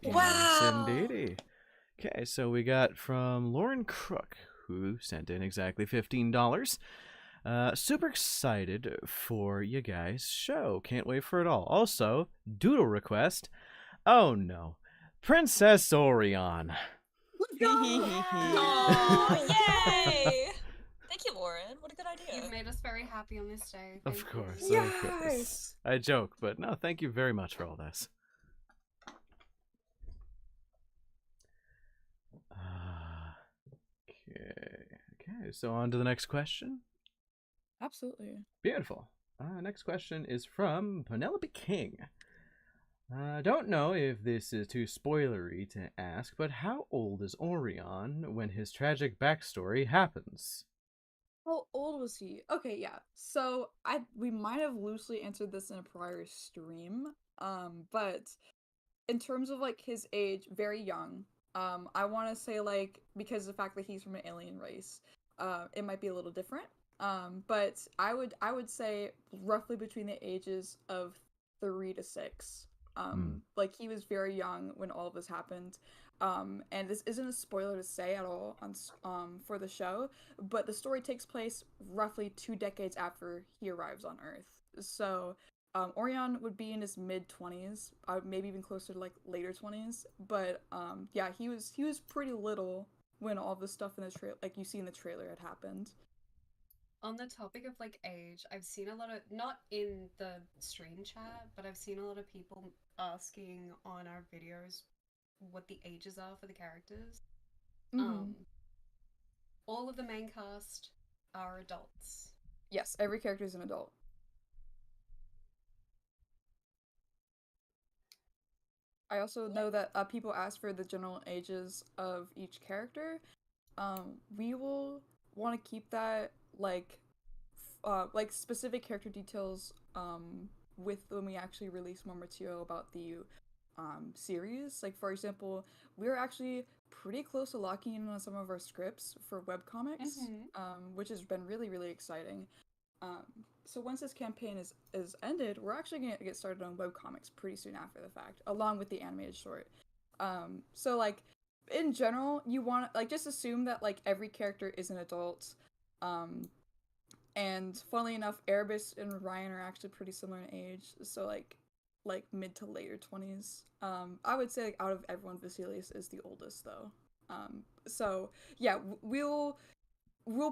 Yes, indeedy. Okay, so we got from Lauren Crook, who sent in exactly $15. Super excited for you guys' show. Can't wait for it all. Also, doodle request. Oh no, Princess Orion. Oh, yay! Thank you, Lauren. What a good idea. You've made us very happy on this day. Of Thank course, you. of course. I joke, but no, thank you very much for all this. Okay, so on to the next question. Absolutely. Beautiful. Next question is from Penelope King. Don't know if this is too spoilery to ask, but how old is Orion when his tragic backstory happens? How old was he? Okay, yeah. So we might have loosely answered this in a prior stream, but in terms of like his age, very young. I want to say like because of the fact that he's from an alien race, it might be a little different. But I would say roughly between the ages of 3 to 6. Like he was very young when all of this happened. And this isn't a spoiler to say at all on for the show, but the story takes place roughly 2 decades after he arrives on Earth. So Orion would be in his mid-20s, maybe even closer to like later 20s. But yeah, he was pretty little when all this stuff in the trailer, like you see in the trailer, had happened. On the topic of like age, I've seen a lot of, not in the stream chat, but I've seen a lot of people asking on our videos what the ages are for the characters. All of the main cast are adults. Yes, every character is an adult. I also know that people ask for the general ages of each character. We will want to keep that like specific character details with when we actually release more material about the series. Like for example, we're actually pretty close to locking in on some of our scripts for webcomics, which has been really exciting. So once this campaign is ended, we're actually gonna get started on webcomics pretty soon after the fact, along with the animated short. So like in general, you want like just assume that like every character is an adult. And funnily enough, Erebus and Ryan are actually pretty similar in age, so like mid to later 20s. I would say like, out of everyone, Vasilius is the oldest though. So yeah, we'll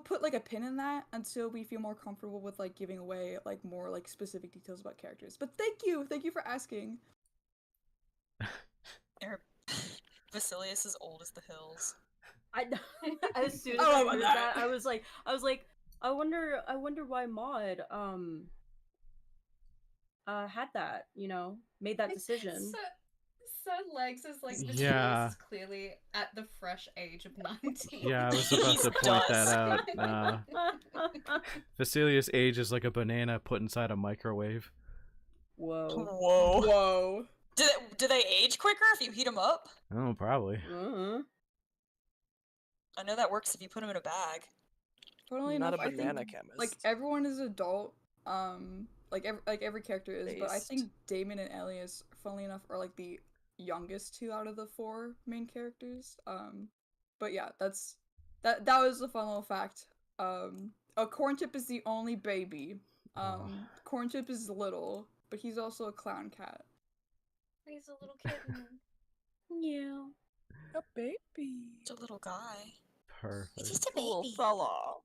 put like a pin in that until we feel more comfortable with like giving away like more like specific details about characters. But thank you for asking. Vasilius is old as the hills. As soon as I heard that, I was like, I wonder why Maud had that, made that decision. So Legs is like, Vasilius Yeah. is clearly at the fresh age of 19. Yeah, I was about to point that out. Vasilius ages like a banana put inside a microwave. Whoa. Do they age quicker if you heat them up? Oh, probably. I know that works if you put them in a bag. Totally Not enough, a banana I think, chemist. like everyone is adult. Like every character is, but I Based. think Damon and Elias, funnily enough, are like the youngest 2 out of the 4 main characters. But yeah, that was a fun little fact. Cornchip is the only baby. Cornchip is little, but he's also a clown cat. He's a little kitten. Yeah. A baby. It's a little guy. Perfect. It's just a Little baby. fella.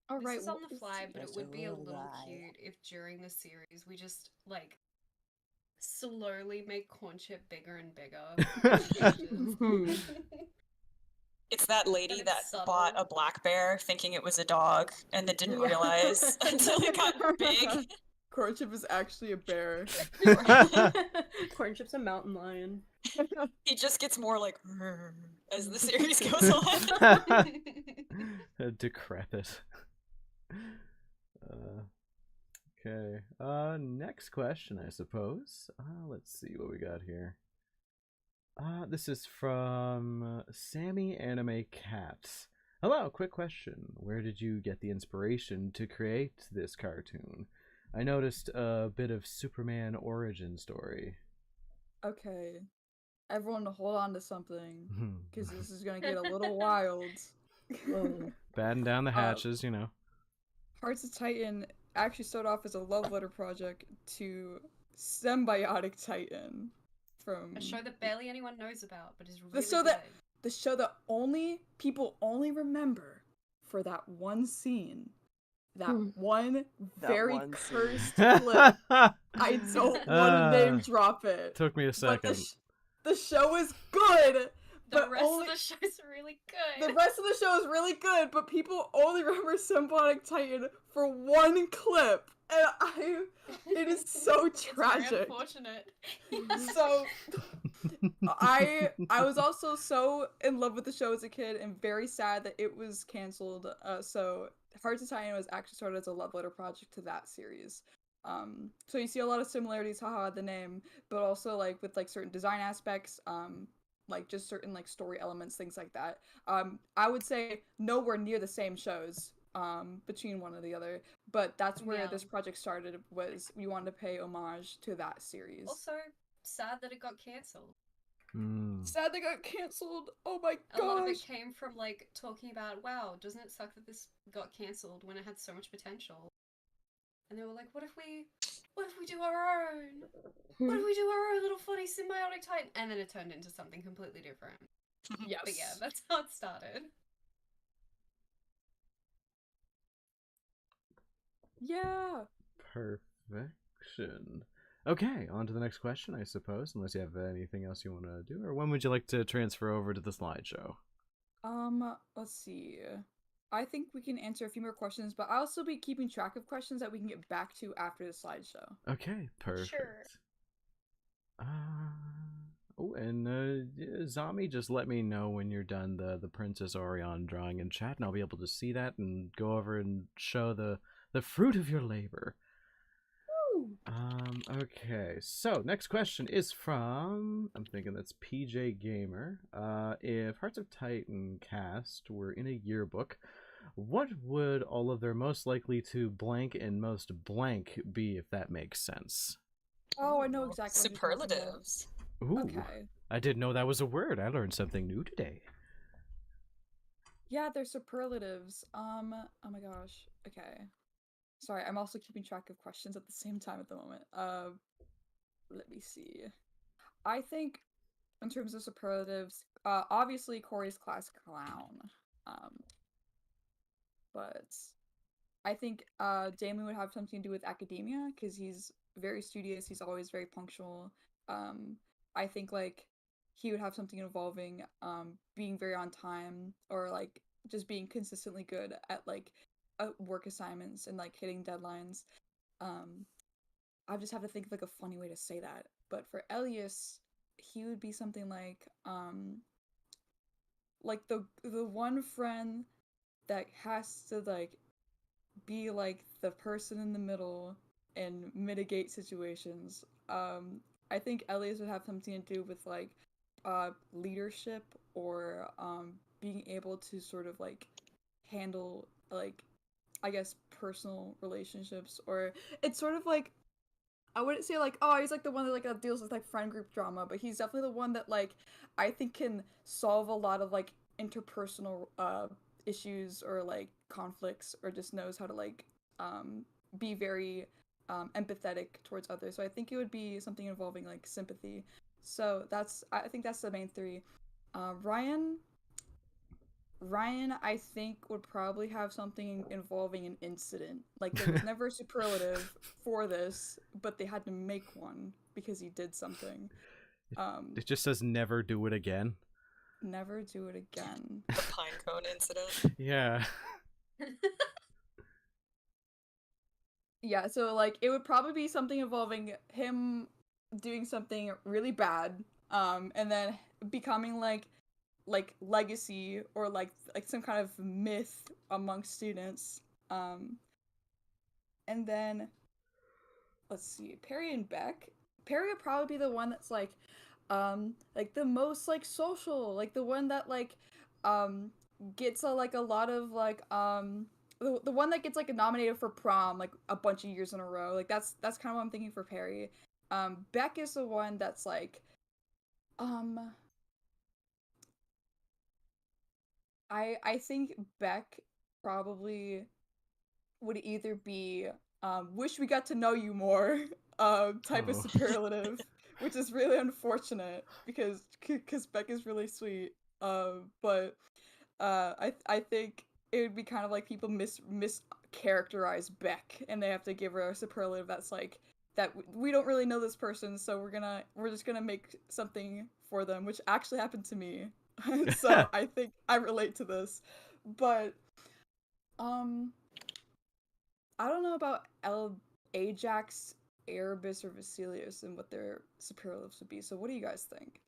All right, This is on what the fly, but it Just a would be a little little guy. cute if during the series we just like slowly make Cornchip bigger and bigger. It's that lady And that it's subtle. bought a black bear thinking it was a dog and then didn't realize until it got big. Cornchip is actually a bear. Cornchip's a mountain lion. He just gets more like as the series goes on. Decrepit. Okay. Next question, I suppose. Let's see what we got here. This is from Sammy Anime Cats. Hello, quick question. Where did you get the inspiration to create this cartoon? I noticed a bit of Superman origin story. Okay, everyone hold on to something, because this is gonna get a little wild. Batten down the hatches, you know. Hearts of Titan actually started off as a love letter project to Symbiotic Titan from A show that barely anyone knows about, but is really the show that people only remember for that one scene. That one very one scene. cursed clip. I don't want to name drop it. Took me a But second. the show is good. The But rest only, of the show is really good. the rest of the show is really good, but people only remember Symbiotic Titan for one clip. And it is so tragic. It's very unfortunate. So I was also so in love with the show as a kid and very sad that it was canceled. So Hearts of Titan was actually started as a love letter project to that series. So you see a lot of similarities, haha, the name, but also like with like certain design aspects, like just certain like story elements, things like that. I would say nowhere near the same shows between one or the other, but that's where this project started. Was we wanted to pay homage to that series. Also, sad that it got cancelled. Sad they got cancelled. Oh my gosh. A lot of it came from like talking about, wow, doesn't it suck that this got cancelled when it had so much potential? And they were like, what if we do our own? What if we do our own little funny Symbiotic Titan? And then it turned into something completely different. Yes. But yeah, that's how it started. Yeah. Perfection. Okay, on to the next question, I suppose, unless you have anything else you want to do, or when would you like to transfer over to the slideshow? Let's see. I think we can answer a few more questions, but I'll also be keeping track of questions that we can get back to after the slideshow. Okay, perfect. Sure. Oh, and Zombie, just let me know when you're done the Princess Orion drawing in chat, and I'll be able to see that and go over and show the fruit of your labor. Okay, so next question is from, I'm thinking that's PJ Gamer. If Hearts of Titan cast were in a yearbook, what would all of their most likely to blank and most blank be, if that makes sense? Oh, I know exactly. Superlatives. Ooh, Okay. I didn't know that was a word. I learned something new today. Yeah, they're superlatives. Oh my gosh. Okay. Sorry, I'm also keeping track of questions at the same time at the moment. Let me see. I think in terms of superlatives, obviously Corey's class clown. Um, but I think Damon would have something to do with academia because he's very studious. He's always very punctual. I think like he would have something involving being very on time or like just being consistently good at like work assignments and like hitting deadlines. I just have to think of like a funny way to say that. But for Elias, he would be something like the one friend that has to like be like the person in the middle and mitigate situations. I think Elias would have something to do with like leadership or being able to sort of like handle like I guess personal relationships or it's sort of like I wouldn't say like oh he's like the one that like deals with like friend group drama, but he's definitely the one that like I think can solve a lot of like interpersonal issues or like conflicts or just knows how to like be very empathetic towards others. So I think it would be something involving like sympathy. So I think that's the main three. Ryan I think would probably have something involving an incident. Like there was never a superlative for this, but they had to make one because he did something. It just says never do it again. Never do it again. The pinecone incident. Yeah. Yeah, so like it would probably be something involving him doing something really bad, and then becoming like legacy or like some kind of myth amongst students. And then let's see, Perry and Beck. Perry would probably be the one that's like the most like social, like the one that like gets like a lot of like the one that gets like nominated for prom like a bunch of years in a row. Like that's kind of what I'm thinking for Perry. Beck is the one that's like I think Beck probably would either be wish we got to know you more type of superlative, which is really unfortunate because Beck is really sweet. But I think it would be kind of like people mischaracterize Beck and they have to give her a superlative that's like that we don't really know this person, so we're just gonna make something for them, which actually happened to me. So I think I relate to this. But I don't know about Ajax, Erebus, or Vasilius and what their superlatives would be. So what do you guys think?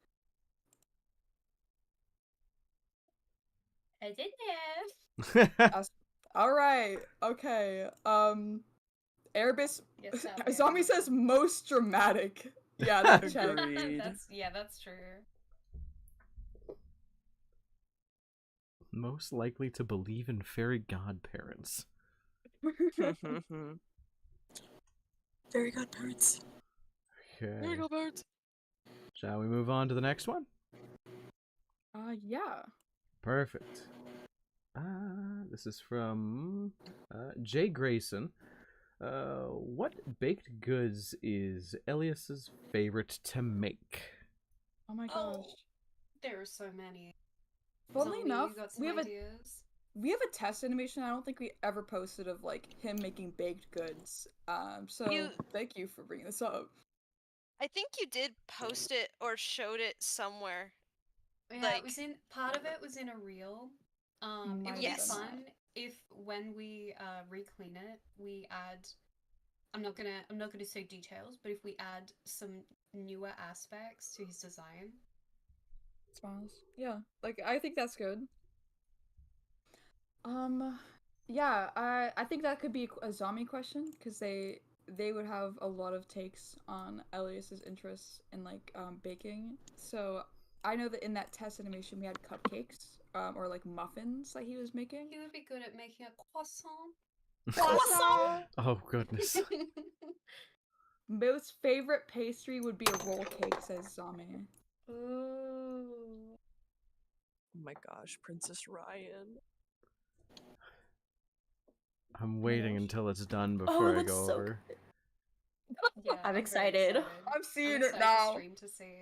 I didn't know. Alright, okay. Erebus Yes, Zombie says most dramatic. Yeah, that check. That's true. Most likely to believe in fairy godparents. Fairy godparents. Okay. Fairy godparents. Shall we move on to the next one? Yeah. Perfect. This is from Jay Grayson. What baked goods is Elias's favorite to make? Oh my gosh. Oh, there are so many. Funnily enough, we have ideas. We have a test animation I don't think we ever posted of like him making baked goods. So thank you for bringing this up. I think you did post it or showed it somewhere. Yeah, like... it was in part of it was in a reel. It would be fun if when we re-clean it, we add. I'm not gonna say details, but if we add some newer aspects to his design. Smiles. Yeah, like I think that's good. Yeah, I think that could be a zombie question because they would have a lot of takes on Elias's interests in like baking. So I know that in that test animation we had cupcakes or like muffins that he was making. He would be good at making a croissant. Croissant. Oh goodness. Most favorite pastry would be a roll cake, says Zombie. Ooh. Oh my gosh, Princess Ryan. I'm waiting until it's done Oh, before it I looks go so over. Yeah, I'm very excited. I'm seeing I'm it excited now. to stream to see.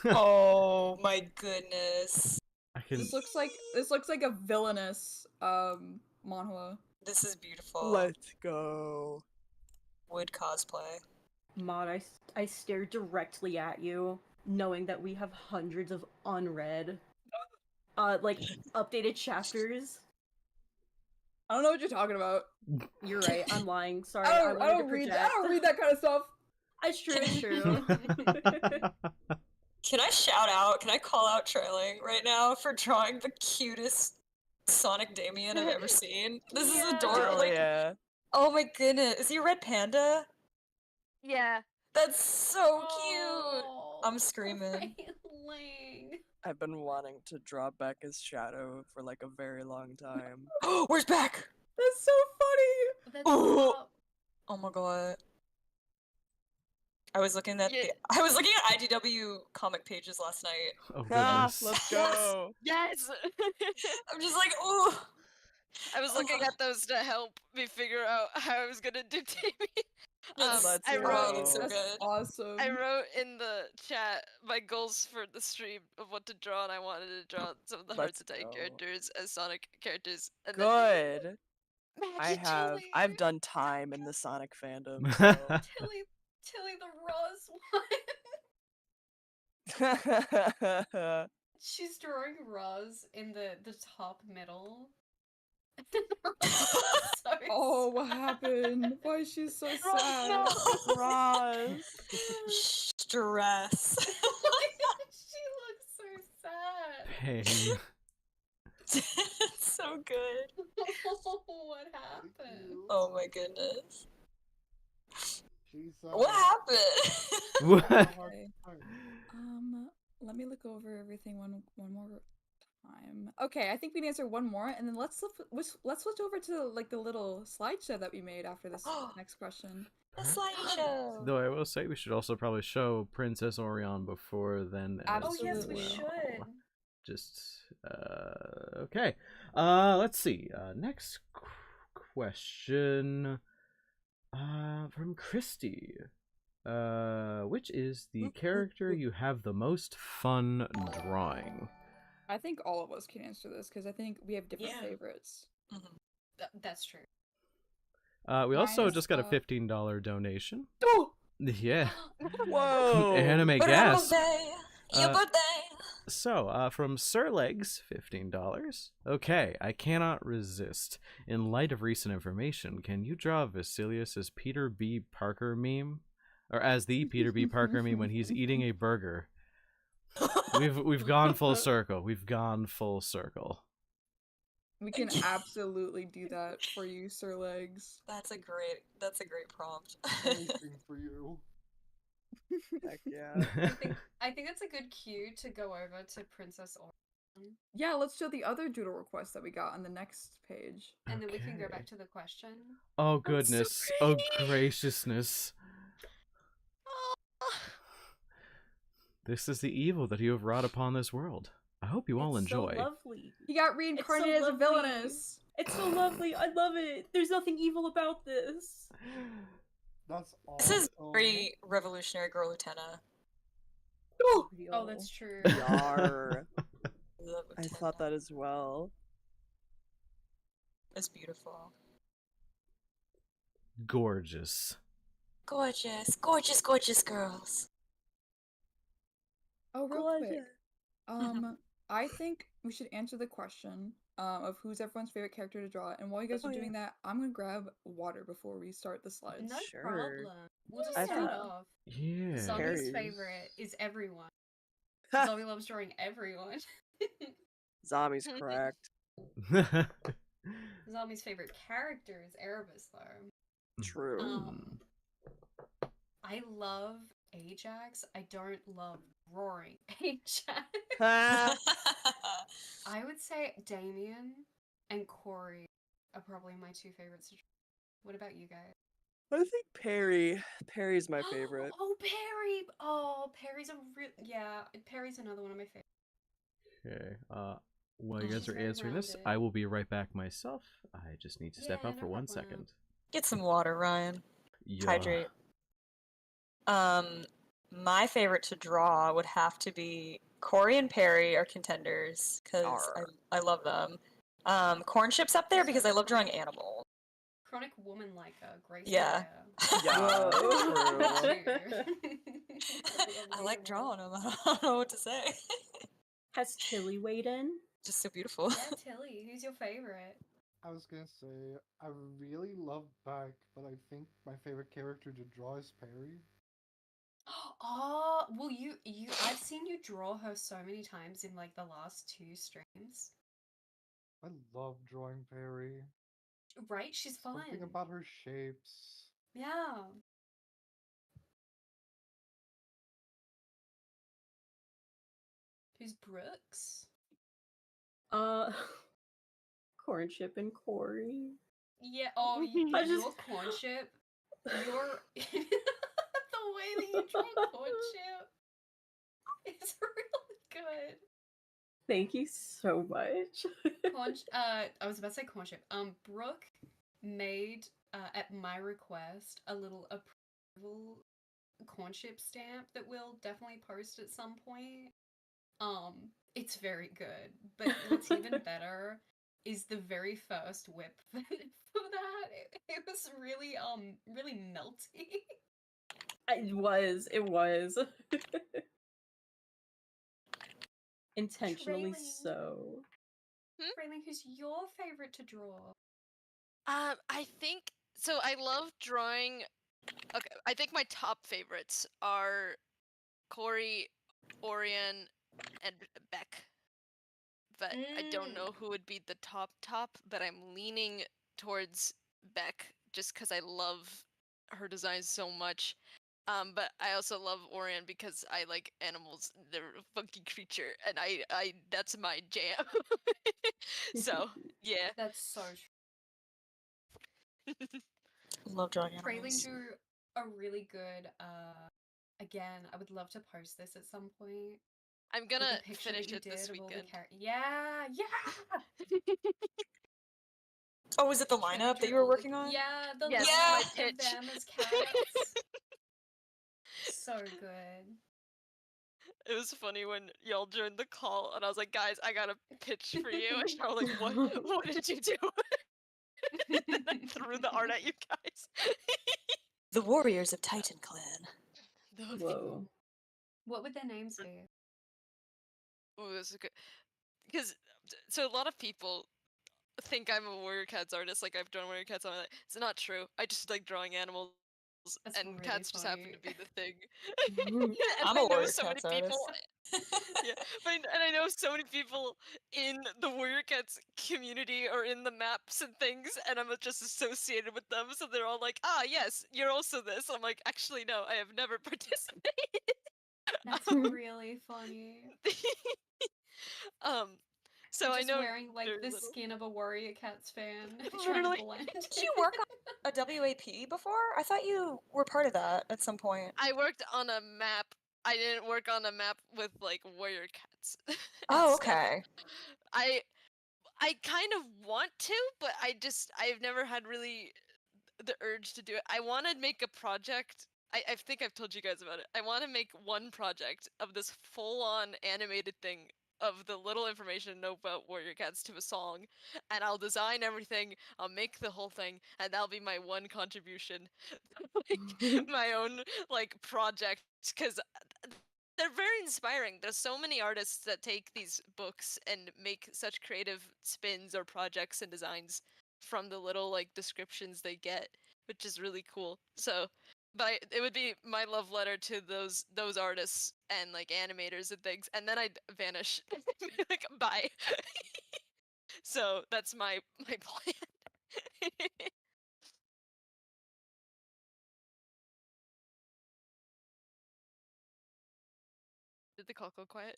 Oh my goodness. I can. This looks like a villainous manhwa. This is beautiful. Let's go. Would cosplay. Maud, I stare directly at you, knowing that we have hundreds of unread, like, updated chapters. I don't know what you're talking about. You're right, I'm lying. Sorry, I wanted to don't read. project. I don't read that kind of stuff. It's true, it's true. Can I shout out? Can I call out Trailing right now for drawing the cutest Sonic Damien I've ever seen? This is adorable. Oh Like, yeah. oh my goodness. Is he a red panda? Yeah. That's so cute. Oh, I'm screaming. Trailing. I've been wanting to draw back his shadow for like a very long time. Where's back? That's so funny. That's Oh. up. Oh my god. I was looking at Yeah. I was looking at IDW comic pages last night. Oh Ah, goodness. let's Yes. go. Yes. I'm just like, ooh. I was looking at those to help me figure out how I was gonna do Damien. That's Let's I go. wrote so That's good. awesome. I wrote in the chat my goals for the stream of what to draw, and I wanted to draw some of the Hearts of Let's Titan go. characters as Sonic characters. And Good. Then I've done time in the Sonic fandom. Tilly the Roz one. So. She's drawing Roz in the top middle. So Oh, what happened? Why is she so sad? Roz. Stress. she looks so sad. Pain. It's so good. What happened? Oh my goodness. She's What happened? What? Okay. Let me look over everything one more time. Okay, I think we can answer one more, and then let's switch over to like the little slideshow that we made after this next question. The slideshow. Though I will say we should also probably show Princess Orion before then. As Oh yes, we well. should. Just okay. Let's see. Next question. From Christy. Which is the character you have the most fun drawing? I think all of us can answer this because I think we have different favorites. That's true. We also Mine's, just got a $15 donation. Oh! Yeah. Whoa. Anime gas. Your birthday. So, from Sir Legs, $15. Okay, I cannot resist. In light of recent information, can you draw Vasilius as Peter B. Parker meme? Or as the Peter B. Parker meme when he's eating a burger? We've gone full circle. We've gone full circle. We can absolutely do that for you, Sir Legs. That's a great prompt. Anything for you. Heck yeah. I think that's a good cue to go over to Princess Orion. Yeah, let's show the other doodle request that we got on the next page. And then we can go Okay. back to the question. Oh goodness. Oh graciousness. This is the evil that you have wrought upon this world. I hope you all enjoy. So lovely. He got reincarnated as a lovely. villainous. It's so lovely. I love it. There's nothing evil about this. That's all. This is very revolutionary girl Lieutenant. Oh, that's true. Yar. Love I Lieutenant. thought that as well. It's beautiful. Gorgeous. Gorgeous, gorgeous, gorgeous girls. Oh, real quick. Gorgeous. I think we should answer the question of who's everyone's favorite character to draw. And while you guys are doing that, I'm gonna grab water before we start the slides. No Sure. problem. We'll just I start think- off. Yeah. Zombie's Harry's. favorite is everyone. Ha! Zombie loves drawing everyone. Zombie's correct. Zombie's favorite character is Erebus, though. True. I love Ajax. I don't love roaring Ajax. Ha! I would say Damien and Corey are probably my two favorites. What about you guys? I think Perry. Perry's my favorite. Oh, Perry! Oh, Perry's a real... Yeah, Perry's another one of my favorites. Okay. While you guys She's are very answering this, rounded. I will be right back myself. I just need to step Yeah, out no for one problem. second. Get some water, Ryan. Yeah. Hydrate. My favorite to draw would have to be Corey and Perry are contenders because I love them. Cornship's up there because I love drawing animals. Chronic woman like Grace. Yeah. Yeah, Whoa. true. I like drawing them. I don't know what to say. Has Tilly weighed in? Just so beautiful. Yeah, Tilly, who's your favorite? I was gonna say I really love Beck, but I think my favorite character to draw is Perry. Oh, well, I've seen you draw her so many times in like the last 2 streams. I love drawing Perry. Right? She's fun. Something about her shapes. Yeah. Who's Brooks? Cornship and Corey. Yeah. Oh, your Cornship. Your the way that you draw Cornship is really good. Thank you so much. I was about to say Cornship. Brooke made at my request a little approval Cornship stamp that we'll definitely post at some point. It's very good, but what's even better is the very first whip for that. It was really really melty. It was. Intentionally Trailing. so. Rayling, who's your favorite to draw? I think so. I love drawing. Okay, I think my top favorites are Corey, Orion, and Beck. But I don't know who would be the top, but I'm leaning towards Beck just because I love her designs so much. But I also love Orion because I like animals. They're a funky creature, and I that's my jam. So, yeah. That's so true. Love drawing Trailing animals. drew a really good again, I would love to post this at some point. I'm gonna the picture finish that you it this did of all the weekend. yeah. Oh, is it the lineup that you were working on? Yeah, the Yes, lineup my of pitch. them as cats. So good. It was funny when y'all joined the call, and I was like, "Guys, I got a pitch for you." And y'all were like, "What? What did you do?" And then I threw the art at you guys. The Warriors of Titan Clan. Whoa. What would their names be? Oh, this is good. Because so a lot of people think I'm a Warrior Cats artist. Like I've drawn Warrior Cats. Like, it's not true. I just like drawing animals. That's and really cats just happen to funny. be the thing. And I'm I a know Warrior so many Cats people. artist. Yeah, and I know so many people in the Warrior Cats community or in the maps and things, and I'm just associated with them. So they're all like, "Ah, yes, you're also this." I'm like, "Actually, no, I have never participated." That's really funny. So You're I just know wearing like very the little. skin of a Warrior Cats fan. Literally. Blend. Did you work on a WAP before? I thought you were part of that at some point. I worked on a map. I didn't work on a map with like Warrior Cats. Oh, stuff. okay. I kind of want to, but I've never had really the urge to do it. I want to make a project. I think I've told you guys about it. I want to make one project of this full-on animated thing of the little information I know about Warrior Cats to a song, and I'll design everything. I'll make the whole thing, and that'll be my one contribution, like my own like project, because they're very inspiring. There's so many artists that take these books and make such creative spins or projects and designs from the little like descriptions they get, which is really cool. So, it would be my love letter to those artists and like animators and things, and then I'd vanish. Like bye. So that's my plan. Did the call go quiet?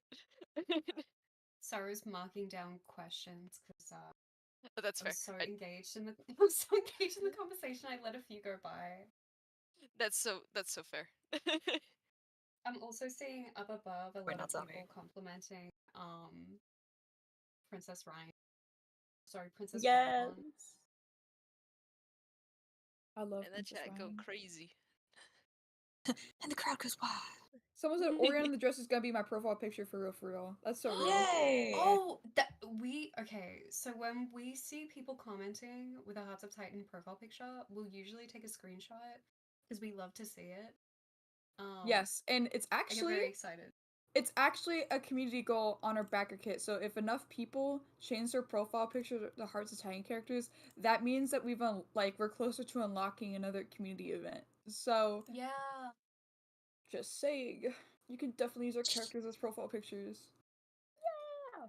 Sorry, I was marking down questions because Oh, that's I fair. was so engaged in the I was so engaged in the conversation. I let a few go by. That's so fair. I'm also seeing up above a Wait, lot not of zombie. people complimenting Princess Ryan. Sorry, Princess Yes. Kappapon. I love And the Princess chat go Ryan. crazy. And the crowd goes wild. Someone said Orion in the dress is gonna be my profile picture for real, for real. That's so real. Yay! Oh, okay. So when we see people commenting with a Hearts of Titan profile picture, we'll usually take a screenshot because we love to see it. Yes, and it's I get very actually excited. it's actually a community goal on our backer kit. So if enough people change their profile picture to the Hearts of Titan characters, that means that we're closer to unlocking another community event. So Yeah. just saying, you can definitely use our characters as profile pictures. Yeah.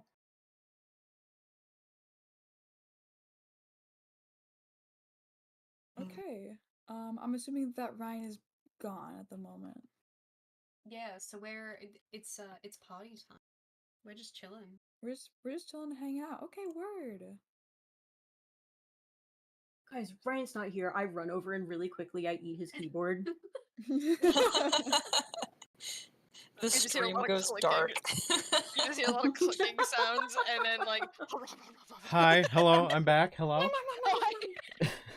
Okay. I'm assuming that Ryan is gone at the moment. Yeah. So it's party time. We're just chilling. We're just chilling to hang out. Okay, word. Guys, Ryan's not here. I run over and really quickly I eat his keyboard. The You just hear a stream lot of goes clicking. dark. You just hear a lot of clicking sounds, and then like. Hi, hello, I'm back. Hello.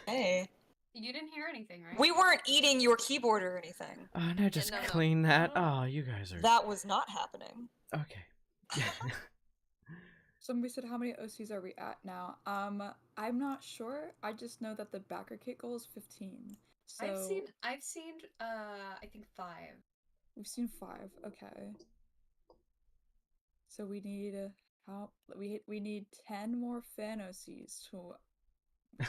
Hey. You didn't hear anything, right? We weren't eating your keyboard or anything. No, just No. clean that. Oh, you guys are That was not happening. okay. Somebody said, how many OCs are we at now? I'm not sure. I just know that the backer kit goal is 15. So I've seen I think 5. we've seen 5. Okay. So we need we need 10 more fan OCs to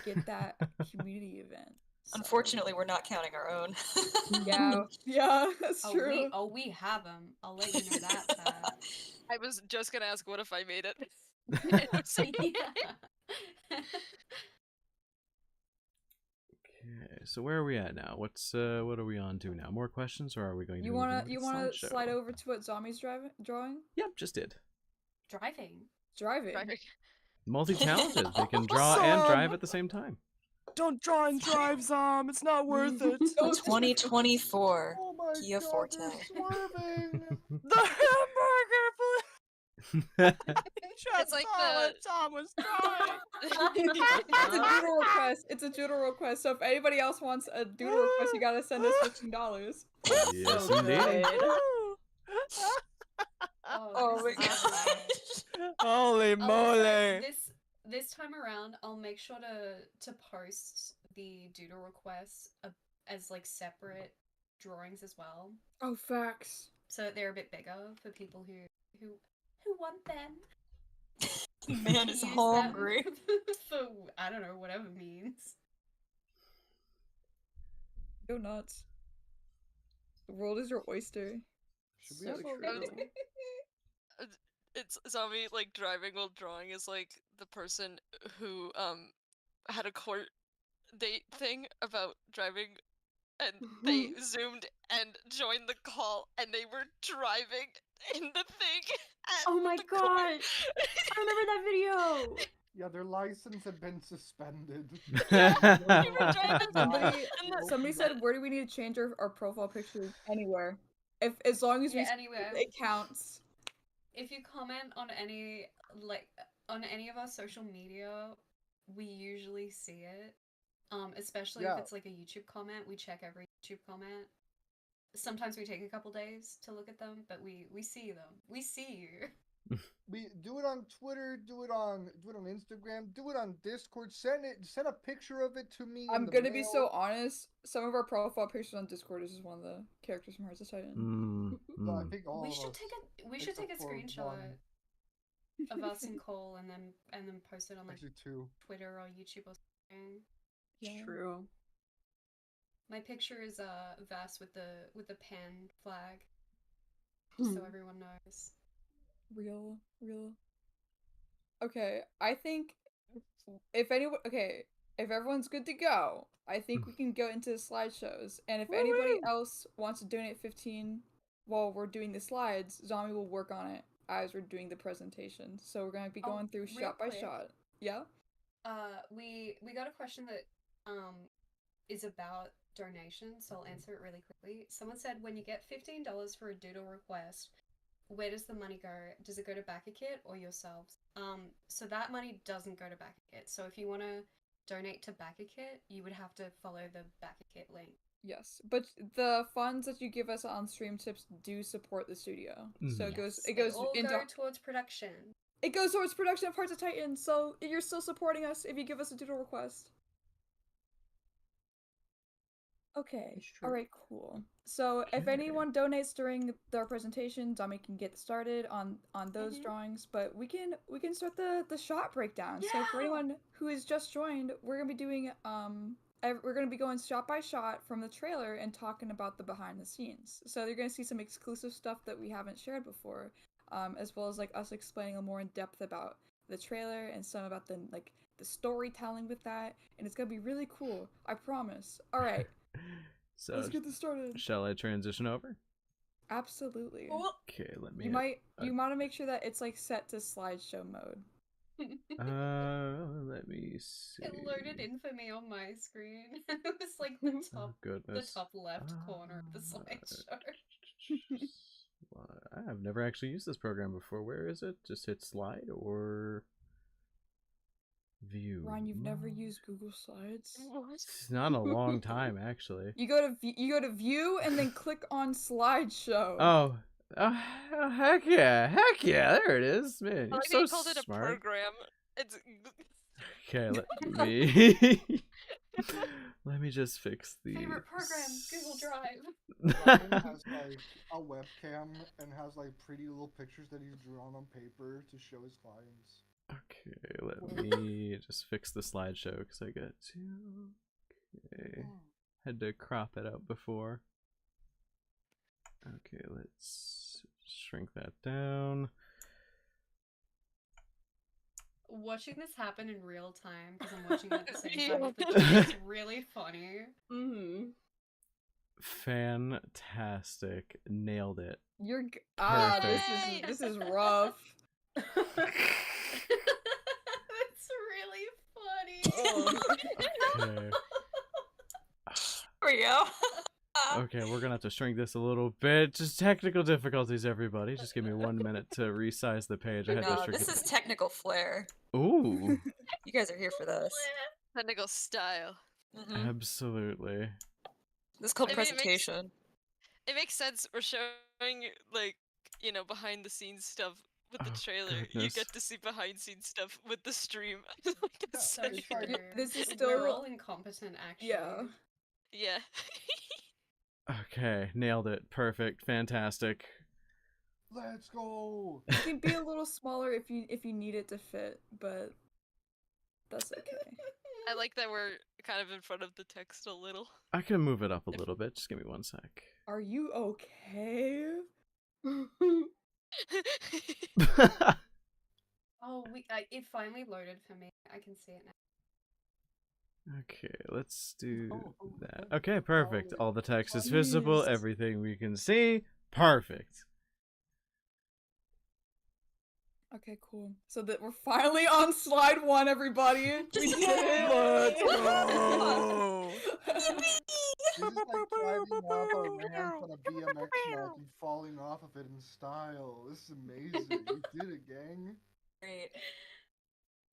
get that community event. So. Unfortunately, we're not counting our own. Yeah, that's true. We have them. I'll let you know that. I was just gonna ask, what if I made it? Okay, so where are we at now? What are we on to now? More questions, or are we going to? You wanna slide over to what Zombie's drawing? Yep, just did. Driving. Multi-talented. They can draw and drive at the same time. Don't draw and drive, Zom. It's not worth it. 2024 Oh my Kia God, Forte. they're swerving. The hamburger, please. It's like what Tom was trying. It's a doodle request. It's a doodle request. So if anybody else wants a doodle request, you gotta send us $15. Yes, indeed. Oh my gosh. Holy moly. This time around, I'll make sure to post the doodle requests as like separate drawings as well. Oh, facts. So they're a bit bigger for people who want them. Man is hungry. For I don't know, whatever means. Go nuts. The world is your oyster. Should be true. It's zombie like driving while drawing is like the person who had a court date thing about driving, and they zoomed and joined the call, and they were driving in the thing. Oh my God! I remember that video. Yeah, their license had been suspended. Somebody said, where do we need to change our profile pictures? Anywhere. As long as anywhere. It counts. If you comment on any of our social media, we usually see it. Especially if it's like a YouTube comment, we check every YouTube comment. Sometimes we take a couple days to look at them, but we see them. We see you. We do it on Twitter, do it on Instagram, do it on Discord. Send a picture of it to me. I'm gonna be so honest. Some of our profile pictures on Discord is just one of the characters from Hearts of Titan. No, I think all we of should us, take a screenshot of us in Cole and then post it on like Twitter or YouTube or something. Yeah. True. My picture is Vass with the pan flag, just so everyone knows. Real. Okay, I think if everyone's good to go, I think we can go into the slideshows. And if anybody else wants to donate 15 while we're doing the slides, Zombie will work on it as we're doing the presentation. So we're gonna be going through shot by shot. Yeah. We got a question that is about donations, so I'll answer it really quickly. Someone said, when you get $15 for a doodle request, where does the money go? Does it go to BackerKit or yourselves? So that money doesn't go to BackerKit. So if you want to donate to BackerKit, you would have to follow the BackerKit link. Yes, but the funds that you give us on stream tips do support the studio. So it goes They all go towards production. It goes towards production of Hearts of Titan. So you're still supporting us if you give us a doodle request. Okay. All right. Cool. So if anyone donates during the presentation, Dummy can get started on those drawings. But we can start the shot breakdown. Yeah! So for anyone who has just joined, we're gonna be doing we're gonna be going shot by shot from the trailer and talking about the behind the scenes. So you're gonna see some exclusive stuff that we haven't shared before, as well as like us explaining more in depth about the trailer and some about the storytelling with that, and it's gonna be really cool. I promise. All right. So let's get this started. Shall I transition over? Absolutely. Okay, let me. You want to make sure that it's like set to slideshow mode. Let me see. It loaded in for me on my screen. It was like the top left corner of the slideshow. I've never actually used this program before. Where is it? Just hit slide or view. Ron, you've never used Google Slides? It's not in a long time, actually. You go to view and then click on slideshow. Oh, heck yeah, there it is, man. You're so called it a smart. program. It's Okay, let me just fix the favorite program, Google Drive. Ryan has like a webcam and has like pretty little pictures that he's drawn on paper to show his clients. Okay, let me just fix the slideshow because I got to. Okay, had to crop it out before. Okay, let's shrink that down. Watching this happen in real time because I'm watching it at the same time with the chat is really funny. Fantastic, nailed it. You're this is rough. That's really funny. Okay. There we go. Okay, we're gonna have to shrink this a little bit. Just technical difficulties, everybody. Just give me 1 minute to resize the page. I had to shrink this is technical flair. Ooh. You guys are here for this. Technical style. Absolutely. This is called I mean, presentation. It makes sense. We're showing like behind the scenes stuff with the trailer. You goodness. get to see behind scenes stuff with the stream. That's so true. This is We're still all incompetent, actually. Yeah. Yeah. Okay, nailed it. Perfect. Fantastic. Let's go. It can be a little smaller if you need it to fit, but that's okay. I like that we're kind of in front of the text a little. I can move it up a little bit. Just give me 1 sec. Are you okay? Oh, it finally loaded for me. I can see it now. Okay, let's do that. Okay, perfect. All the text is visible. Everything we can see. Perfect. Okay, cool. So that we're finally on slide 1, everybody. We did it. Let's go. This is like driving off a ramp on a BMX track and falling off of it in style. This is amazing. You did it, gang. Great.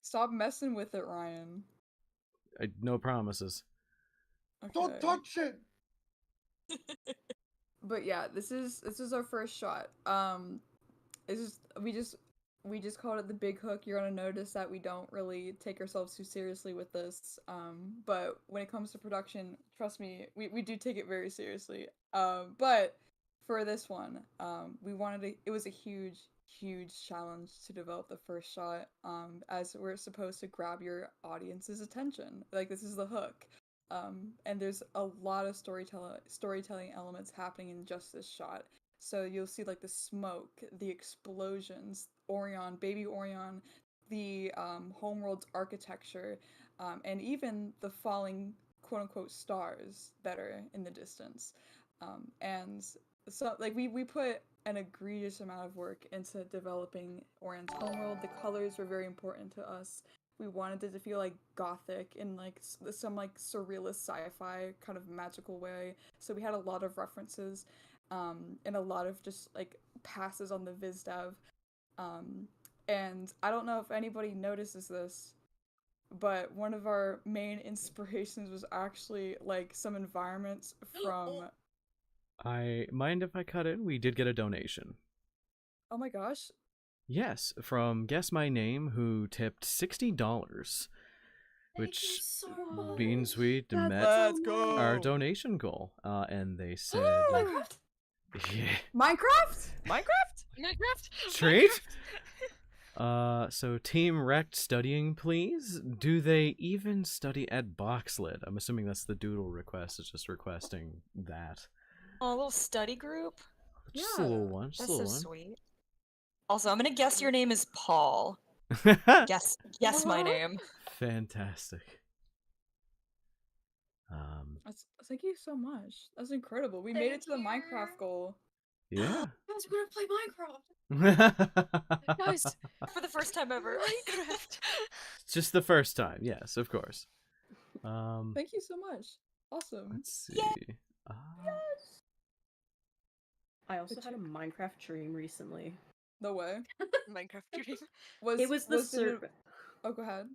Stop messing with it, Ryan. No promises. Okay. Don't touch it. But yeah, this is our first shot. We just called it the big hook. You're gonna notice that we don't really take ourselves too seriously with this. But when it comes to production, trust me, we do take it very seriously. But for this one, it was a huge challenge to develop the first shot, as we're supposed to grab your audience's attention. Like, this is the hook. And there's a lot of storytelling elements happening in just this shot. So you'll see like the smoke, the explosions, Orion, baby Orion, the homeworld's architecture, and even the falling quote-unquote stars that are in the distance. And so like we put an egregious amount of work into developing Orion's homeworld. The colors were very important to us. We wanted it to feel like gothic in like some like surrealist sci-fi kind of magical way. So we had a lot of references. and a lot of just like passes on the VizDev. And I don't know if anybody notices this, but one of our main inspirations was actually like some environments from. I mind if I cut in? We did get a donation. Oh my gosh. Yes, from Guess My Name, who tipped $60, which so much. means we That's met Let's go. our donation goal. And they said, Minecraft? yeah, Minecraft? Minecraft? Minecraft. treat. So Team Rect studying, please. Do they even study at Boxlit? I'm assuming that's the doodle request. It's just requesting that. Oh, a little study group. Just a little one. Just That's a so little sweet. Also, I'm gonna guess your name is Paul. one. Guess my name. Fantastic. Thank you so much. That's incredible. We made it to the Minecraft goal. Yeah. Guys, we're gonna play Minecraft. Guys, for the first time ever. Minecraft. Just the first time, yes, of course. Thank you so much. Awesome. Let's see. I also had a Minecraft dream recently. No way. Minecraft dream. It was the it a- server. Oh, go ahead.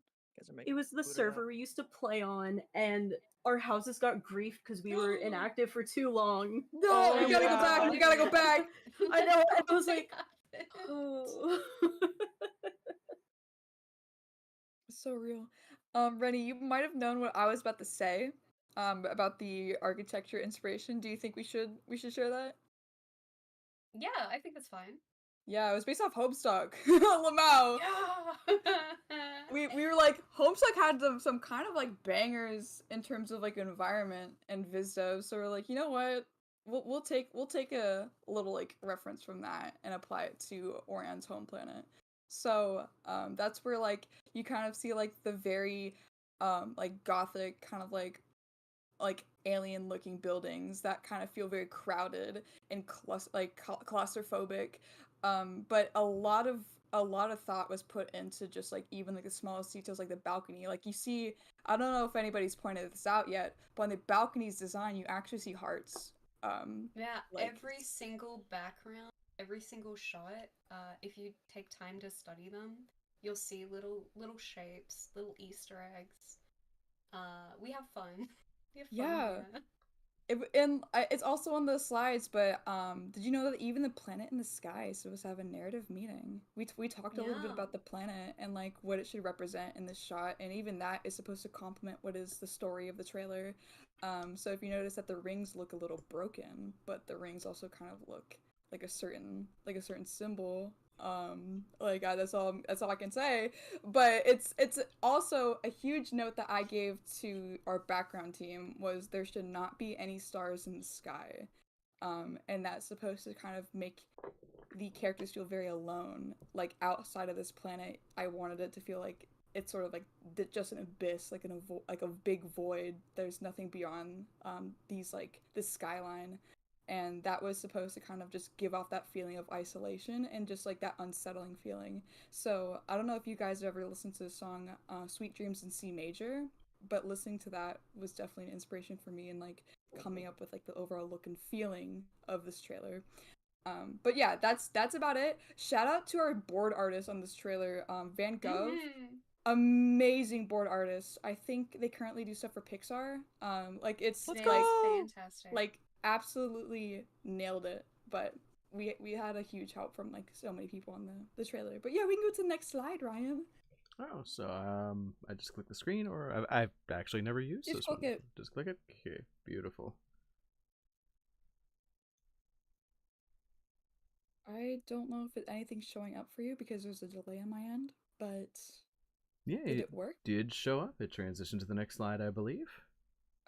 It was the server we used to play on, and our houses got grief because we were inactive for too long. No, we gotta go back. We gotta go back. I know. And I was like, oh. So real. Renny, you might have known what I was about to say. About the architecture inspiration. Do you think we should share that? Yeah, I think that's fine. Yeah, it was based off Homestuck. Lamau. Yeah. We were like, Homestuck had some kind of like bangers in terms of like environment and VizDev, so we're like, you know what? We'll take a little like reference from that and apply it to Orion's home planet. So that's where like you kind of see like the very like gothic kind of like alien looking buildings that kind of feel very crowded and claustrophobic. But a lot of thought was put into just like even like the smallest details, like the balcony. Like you see, I don't know if anybody's pointed this out yet, but on the balcony's design you actually see hearts. Yeah, like- every single background, every single shot, if you take time to study them, you'll see little shapes, little Easter eggs. We have fun. We have fun. Yeah. It's also on the slides, but did you know that even the planet in the sky is supposed to have a narrative meaning? We talked a little bit Yeah. about the planet and like what it should represent in this shot, and even that is supposed to complement what is the story of the trailer. So if you notice that the rings look a little broken, but the rings also kind of look like a certain symbol. That's all I can say. But it's also a huge note that I gave to our background team was there should not be any stars in the sky. And that's supposed to kind of make the characters feel very alone. Like outside of this planet, I wanted it to feel like it's sort of like just an abyss, like like a big void. There's nothing beyond this skyline. And that was supposed to kind of just give off that feeling of isolation and just like that unsettling feeling. So I don't know if you guys have ever listened to the song Sweet Dreams in C Major, but listening to that was definitely an inspiration for me and like coming up with like the overall look and feeling of this trailer. But yeah, that's about it. Shout out to our board artist on this trailer, Van Gogh. Amazing board artist. I think they currently do stuff for Pixar. It's Let's like fantastic. like absolutely nailed it. But we had a huge help from like so many people on the trailer. But yeah, we can go to the next slide, Ryan. Oh, so I just click the screen, or I've actually never used Just this click one. it. Just click it. Okay, beautiful. I don't know if anything's showing up for you because there's a delay on my end, but Yeah, did it work? did show up. It transitioned to the next slide, I believe.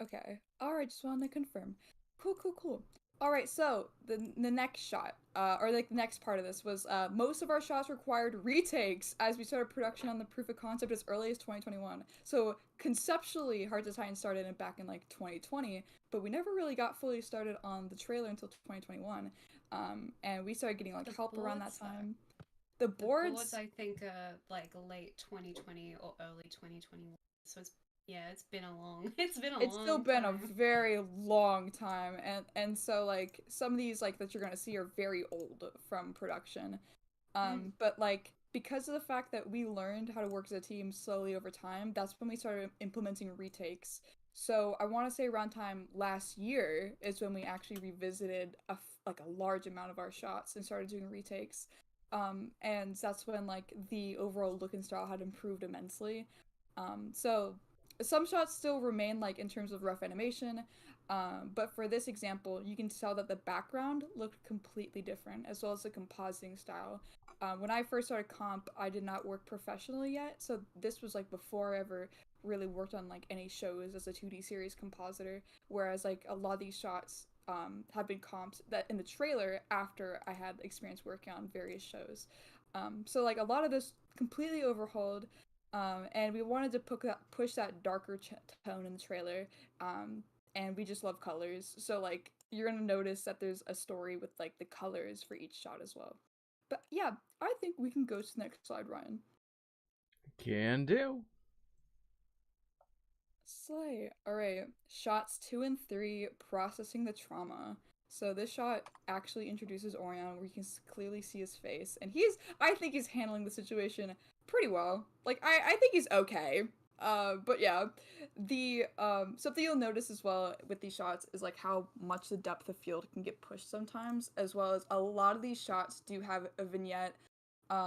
Okay. Alright, just wanted to confirm. Cool. Alright, so the next shot, or like the next part of this was most of our shots required retakes as we started production on the proof of concept as early as 2021. So conceptually, Hearts of Titan started back in like 2020, but we never really got fully started on the trailer until 2021. And we started getting like The help around that boards, though. time. The boards, I think, like late 2020 or early 2021. So it's Yeah, it's been a long it's been a It's long still been a time. very long time, and so like some of these like that you're gonna see are very old from production. But like because of the fact that we learned how to work as a team slowly over time, that's when we started implementing retakes. So I want to say around time last year is when we actually revisited like a large amount of our shots and started doing retakes. And that's when like the overall look and style had improved immensely. So some shots still remain like in terms of rough animation, but for this example, you can tell that the background looked completely different, as well as the compositing style. When I first started comp, I did not work professionally yet, so this was like before I ever really worked on like any shows as a 2D series compositor. Whereas like a lot of these shots have been comped that in the trailer after I had experience working on various shows. So like a lot of this completely overhauled, and we wanted to push that darker tone in the trailer. And we just love colors, so like you're gonna notice that there's a story with like the colors for each shot as well. But yeah, I think we can go to the next slide, Ryan. Can do. Slay. Alright, shots 2 and 3, processing the trauma. So this shot actually introduces Orion where you can clearly see his face. And I think he's handling the situation pretty well. Like, I think he's okay. But yeah, the, something you'll notice as well with these shots is like how much the depth of field can get pushed sometimes, as well as a lot of these shots do have a vignette,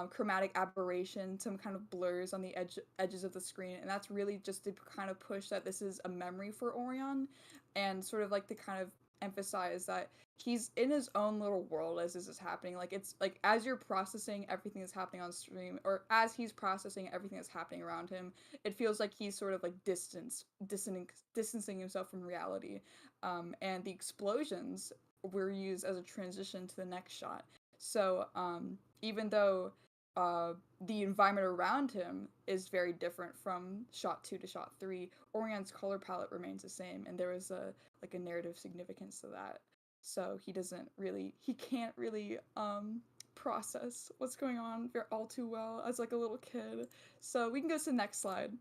chromatic aberration, some kind of blurs on the edges of the screen, and that's really just to kind of push that this is a memory for Orion, and sort of like to kind of emphasize that he's in his own little world as this is happening. Like it's like as you're processing everything that's happening on stream, or as he's processing everything that's happening around him, it feels like he's sort of like distancing himself from reality. And the explosions were used as a transition to the next shot. So even though the environment around him is very different from shot 2 to shot 3, Orion's color palette remains the same, and there is a like a narrative significance to that. So he can't really process what's going on all too well as like a little kid. So we can go to the next slide.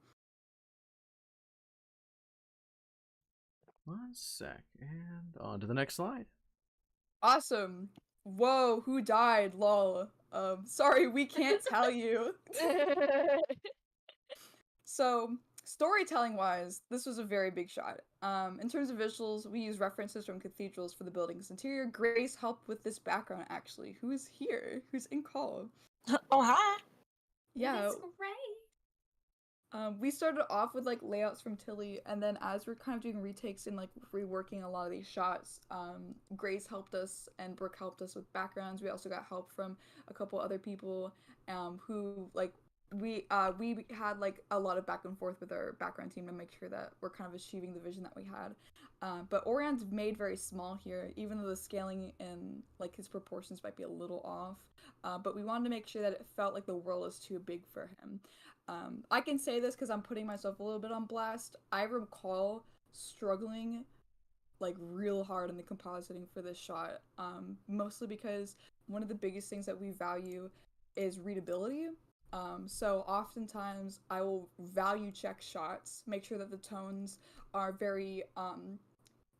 One sec, and on to the next slide. Awesome. Whoa, who died? Lol. Sorry, we can't tell you. So, storytelling wise, this was a very big shot. In terms of visuals, we use references from cathedrals for the building's interior. Grace helped with this background, actually. Who is here? Who's in call? Oh, hi. Yeah. That's great. We started off with like layouts from Tilly, and then as we're kind of doing retakes and like reworking a lot of these shots, Grace helped us and Brooke helped us with backgrounds. We also got help from a couple other people, who like we had like a lot of back and forth with our background team to make sure that we're kind of achieving the vision that we had. But Orion's made very small here, even though the scaling and like his proportions might be a little off. But we wanted to make sure that it felt like the world is too big for him. I can say this because I'm putting myself a little bit on blast. I recall struggling like real hard in the compositing for this shot, mostly because one of the biggest things that we value is readability. So oftentimes I will value check shots, make sure that the tones are very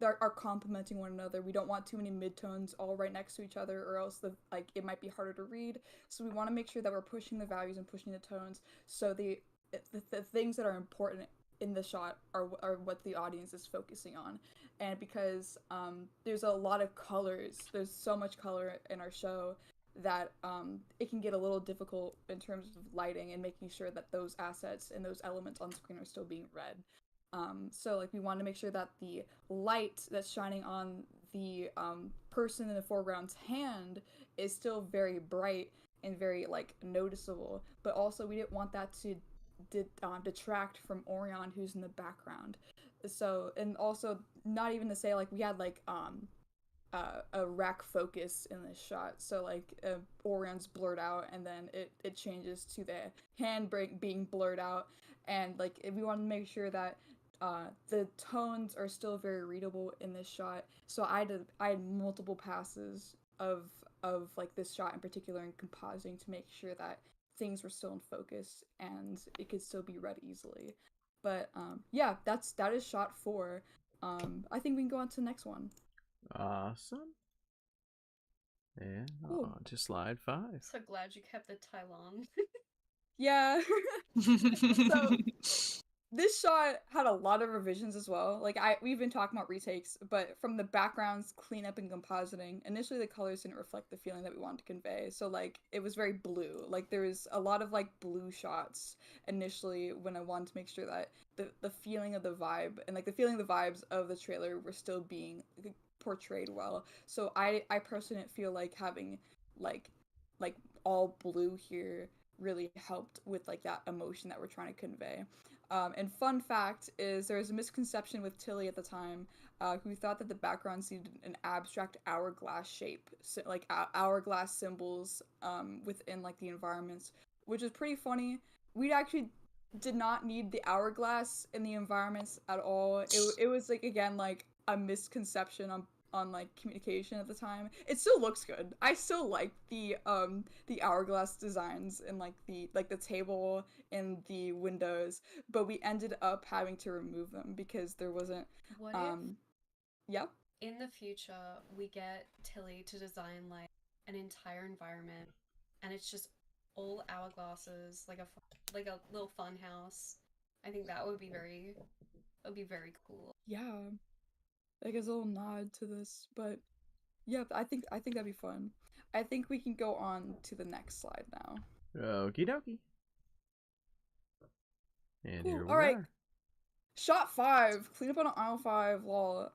are complementing one another. We don't want too many midtones all right next to each other, or else it might be harder to read. So we want to make sure that we're pushing the values and pushing the tones, so the things that are important in the shot are what the audience is focusing on. And because there's a lot of colors, there's so much color in our show that it can get a little difficult in terms of lighting and making sure that those assets and those elements on screen are still being read. So like we want to make sure that the light that's shining on the person in the foreground's hand is still very bright and very like noticeable, but also we didn't want that to detract from Orion, who's in the background. So, and also not even to say like we had like a rack focus in this shot, so like Orion's blurred out and then it changes to the hand being blurred out, and like we want to make sure that the tones are still very readable in this shot. So I had multiple passes of like this shot in particular and compositing to make sure that things were still in focus and it could still be read easily. But yeah, that is shot 4. I think we can go on to the next one. Awesome. And Cool. on to slide 5. So glad you kept the Tylon. Yeah. So this shot had a lot of revisions as well. Like we've been talking about retakes, but from the backgrounds, cleanup, and compositing, initially the colors didn't reflect the feeling that we wanted to convey. So like it was very blue. Like there was a lot of like blue shots initially when I wanted to make sure that the feeling of the vibe and like the feeling of the vibes of the trailer were still being portrayed well. So I personally didn't feel like having like all blue here really helped with like that emotion that we're trying to convey. And fun fact is there was a misconception with Tilly at the time, who thought that the background needed an abstract hourglass shape, so, like hourglass symbols within like the environments, which is pretty funny. We actually did not need the hourglass in the environments at all. It was like again like a misconception on like communication at the time. It still looks good. I still like the hourglass designs and like the table and the windows, but we ended up having to remove them because there wasn't What if yep. in the future we get Tilly to design like an entire environment and it's just all hourglasses, like a little fun house? I think that would be very cool. Yeah. Like as a little nod to this, but yeah, I think that'd be fun. I think we can go on to the next slide now. Okie dokie. And Cool. here we All right. are. Shot 5. Clean up on aisle 5. Lol.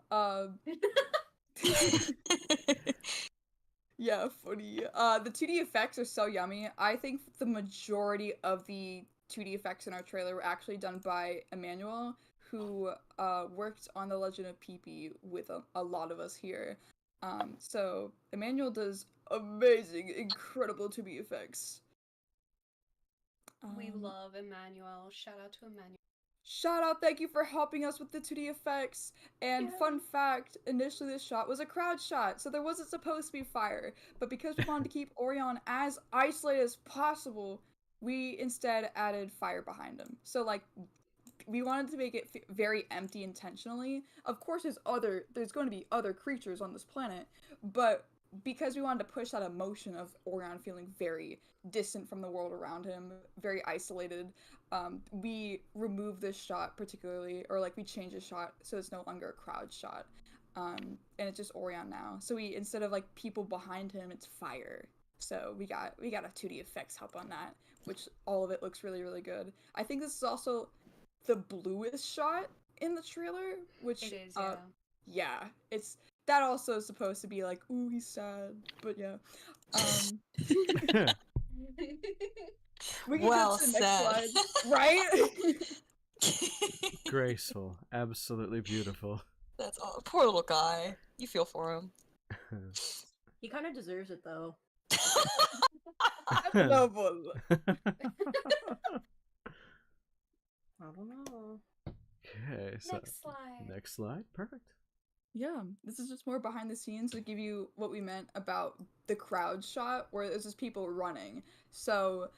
Yeah, funny. The 2D effects are so yummy. I think the majority of the 2D effects in our trailer were actually done by Emmanuel, who worked on The Legend of Pee-Pee with a lot of us here. So Emmanuel does amazing, incredible 2D effects. We love Emmanuel. Shout out to Emmanuel. Shout out, thank you for helping us with the 2D effects. And fun fact, initially this shot was a crowd shot, so there wasn't supposed to be fire. But because we wanted to keep Orion as isolated as possible, we instead added fire behind him. So like, we wanted to make it very empty intentionally. Of course, there's going to be other creatures on this planet, but because we wanted to push that emotion of Orion feeling very distant from the world around him, very isolated, we removed this shot particularly, or like we changed the shot so it's no longer a crowd shot, and it's just Orion now. So we, instead of like people behind him, it's fire. So we got a 2D effects help on that, which all of it looks really, really good. I think this is also the bluest shot in the trailer, which It is, yeah, it's that also is supposed to be like, ooh, he's sad, but yeah. We can Well go to the next said. slide, right? Graceful, absolutely beautiful. That's all. Poor little guy. You feel for him. He kind of deserves it though. I don't know, but I don't know. Okay, so next slide. Perfect. yeah, this is just more behind the scenes to give you what we meant about the crowd shot, where there's just people running. So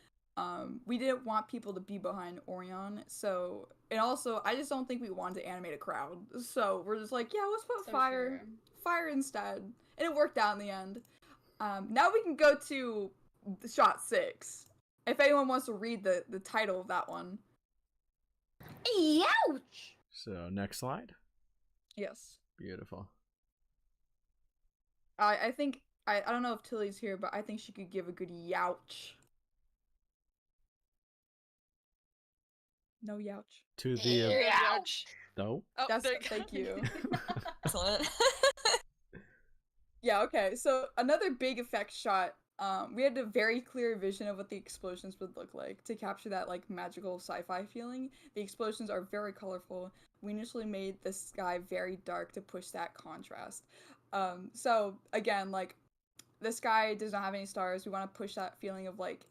we didn't want people to be behind Orion. So, and also, I just don't think we wanted to animate a crowd. So we're just like, yeah, let's put fire instead, and it worked out in the end. Now we can go to shot 6. If anyone wants to read the title of that one. Ouch! So next slide. Yes. Beautiful. I think I don't know if Tilly's here, but I think she could give a good youch. No youch. To the Ouch. no. Oh, That's there you go. thank you. Excellent. Yeah, okay. So another big effect shot. We had a very clear vision of what the explosions would look like to capture that like magical sci-fi feeling. The explosions are very colorful. We initially made the sky very dark to push that contrast. So again, like the sky does not have any stars. We want to push that feeling of like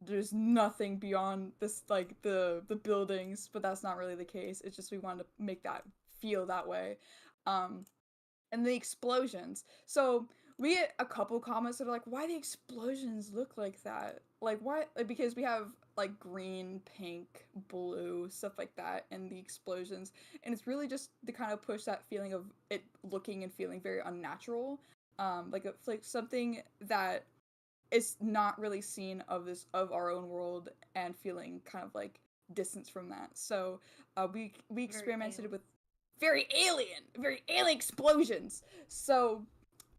there's nothing beyond this, like the buildings, but that's not really the case. It's just we wanted to make that feel that way. And the explosions. So we get a couple comments that are like, why the explosions look like that? Like, why? Like, because we have like green, pink, blue, stuff like that in the explosions, and it's really just to kind of push that feeling of it looking and feeling very unnatural. Like it's like something that is not really seen of our own world, and feeling kind of like distance from that. So we experimented with very alien explosions. So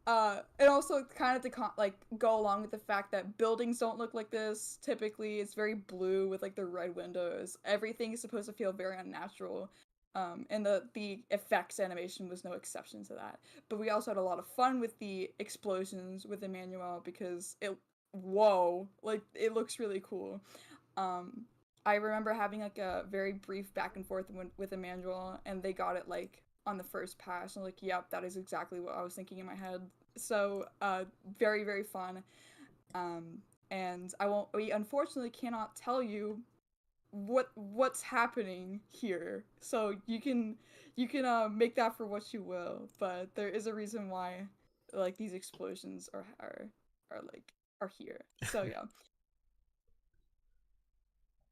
and also kind of to like go along with the fact that buildings don't look like this typically. It's very blue with like the red windows. Everything is supposed to feel very unnatural. And the effects animation was no exception to that. But we also had a lot of fun with the explosions with Emmanuel because it looks really cool. I remember having like a very brief back and forth with Emmanuel, and they got it like on the first pass. And like, yep, that is exactly what I was thinking in my head. So, very, very fun. And we unfortunately cannot tell you what's happening here. So you can make that for what you will, but there is a reason why like these explosions are here. So yeah.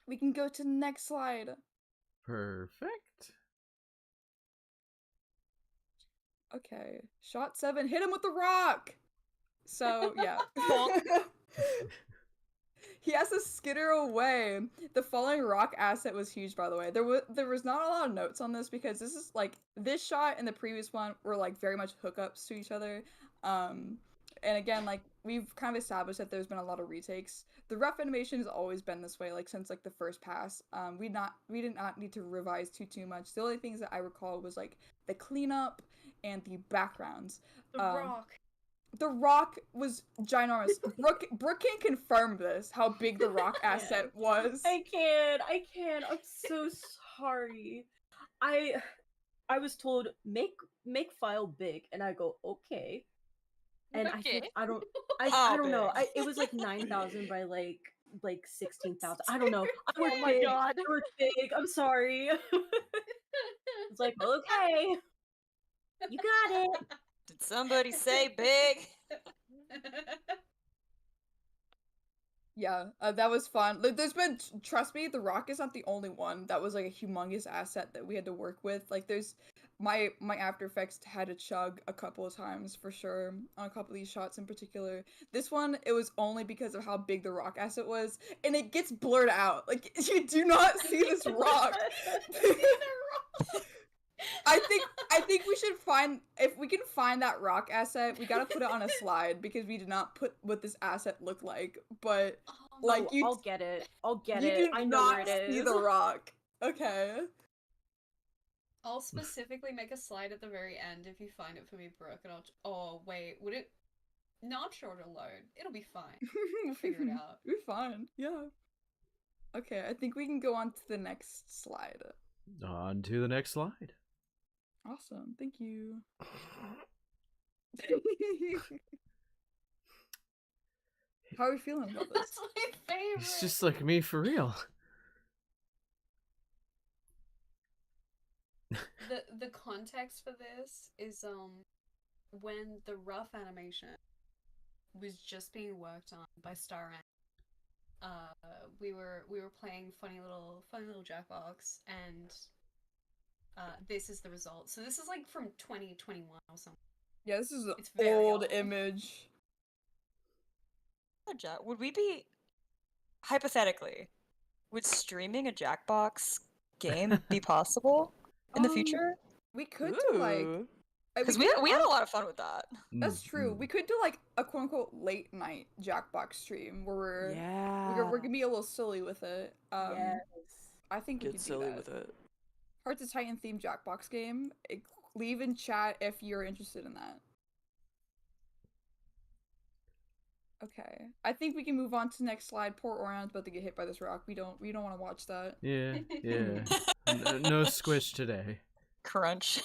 We can go to the next slide. Perfect. Okay. Shot 7, hit him with the rock! So, yeah. He has to skitter away. The falling rock asset was huge, by the way. There was not a lot of notes on this because this is, like, this shot and the previous one were, like, very much hookups to each other. And again, like, we've kind of established that there's been a lot of retakes. The rough animation has always been this way, like, since, like, the first pass. We did not need to revise too much. The only things that I recall was, like, the cleanup and the backgrounds. The rock. The rock was ginormous. Brooke can confirm this, how big the rock asset was. I can't. I'm so sorry. I was told make file big, and I go okay. And Okay. I don't know. It was like 9,000 by like 16,000. I don't know. I worked my big. God. I worked big. I'm sorry. It's like okay, you got it. Did somebody say big? Yeah, that was fun. Like, trust me, the rock is not the only one that was like a humongous asset that we had to work with. Like, there's my After Effects had to chug a couple of times for sure on a couple of these shots in particular. This one, it was only because of how big the rock asset was, and it gets blurred out. Like, you do not see this rock. I think we should if we can find that rock asset, we gotta put it on a slide because we did not put what this asset looked like. But like, I'll get it. I know where it is. See the rock. Okay. I'll specifically make a slide at the very end if you find it for me, Brooke, and I'll. Oh wait, would it? No, I'm sure it'll load. It'll be fine. We'll figure it out. We're fine. Yeah. Okay, I think we can go on to the next slide. On to the next slide. Awesome, thank you. How are we feeling about this? That's my favorite. It's just like me for real. The context for this is when the rough animation was just being worked on by Starran. We were playing funny little Jackbox, and this is the result. So this is like from 2021 or something. Yeah, this is an very old image. Would we be, hypothetically, would streaming a Jackbox game be possible in the future? We could do like, because we had a lot of fun with that. That's true. We could do like a quote unquote late night Jackbox stream where we're gonna be a little silly with it. Yes. I think we Get could silly do that. with it. Hearts of Titan themed Jackbox game. Leave in chat if you're interested in that. Okay, I think we can move on to the next slide. Poor Orion's about to get hit by this rock. We don't want to watch that. Yeah. No squish today. Crunch.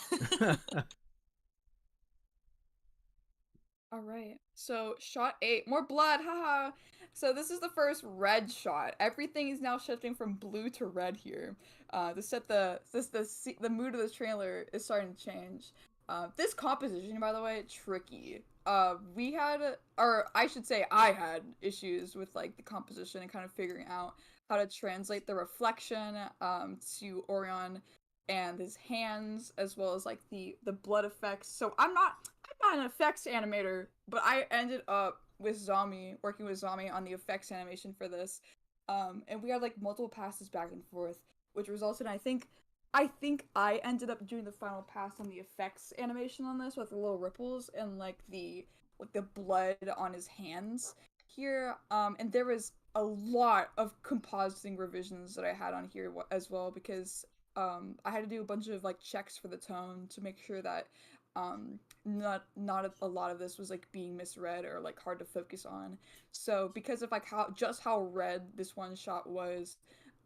All right, so shot 8, more blood, haha. So this is the first red shot. Everything is now shifting from blue to red here. The mood of the trailer is starting to change. This composition, by the way, tricky. we had, or I should say I had issues with like the composition and kind of figuring out how to translate the reflection to Orion and his hands, as well as like the blood effects. So I'm not an effects animator, but I ended up working with Zombie on the effects animation for this. And we had like multiple passes back and forth, which resulted in I think I ended up doing the final pass on the effects animation on this with the little ripples and like the blood on his hands here. And there was a lot of compositing revisions that I had on here as well, because I had to do a bunch of like checks for the tone to make sure that not a lot of this was like being misread or like hard to focus on. So because of like how red this one shot was,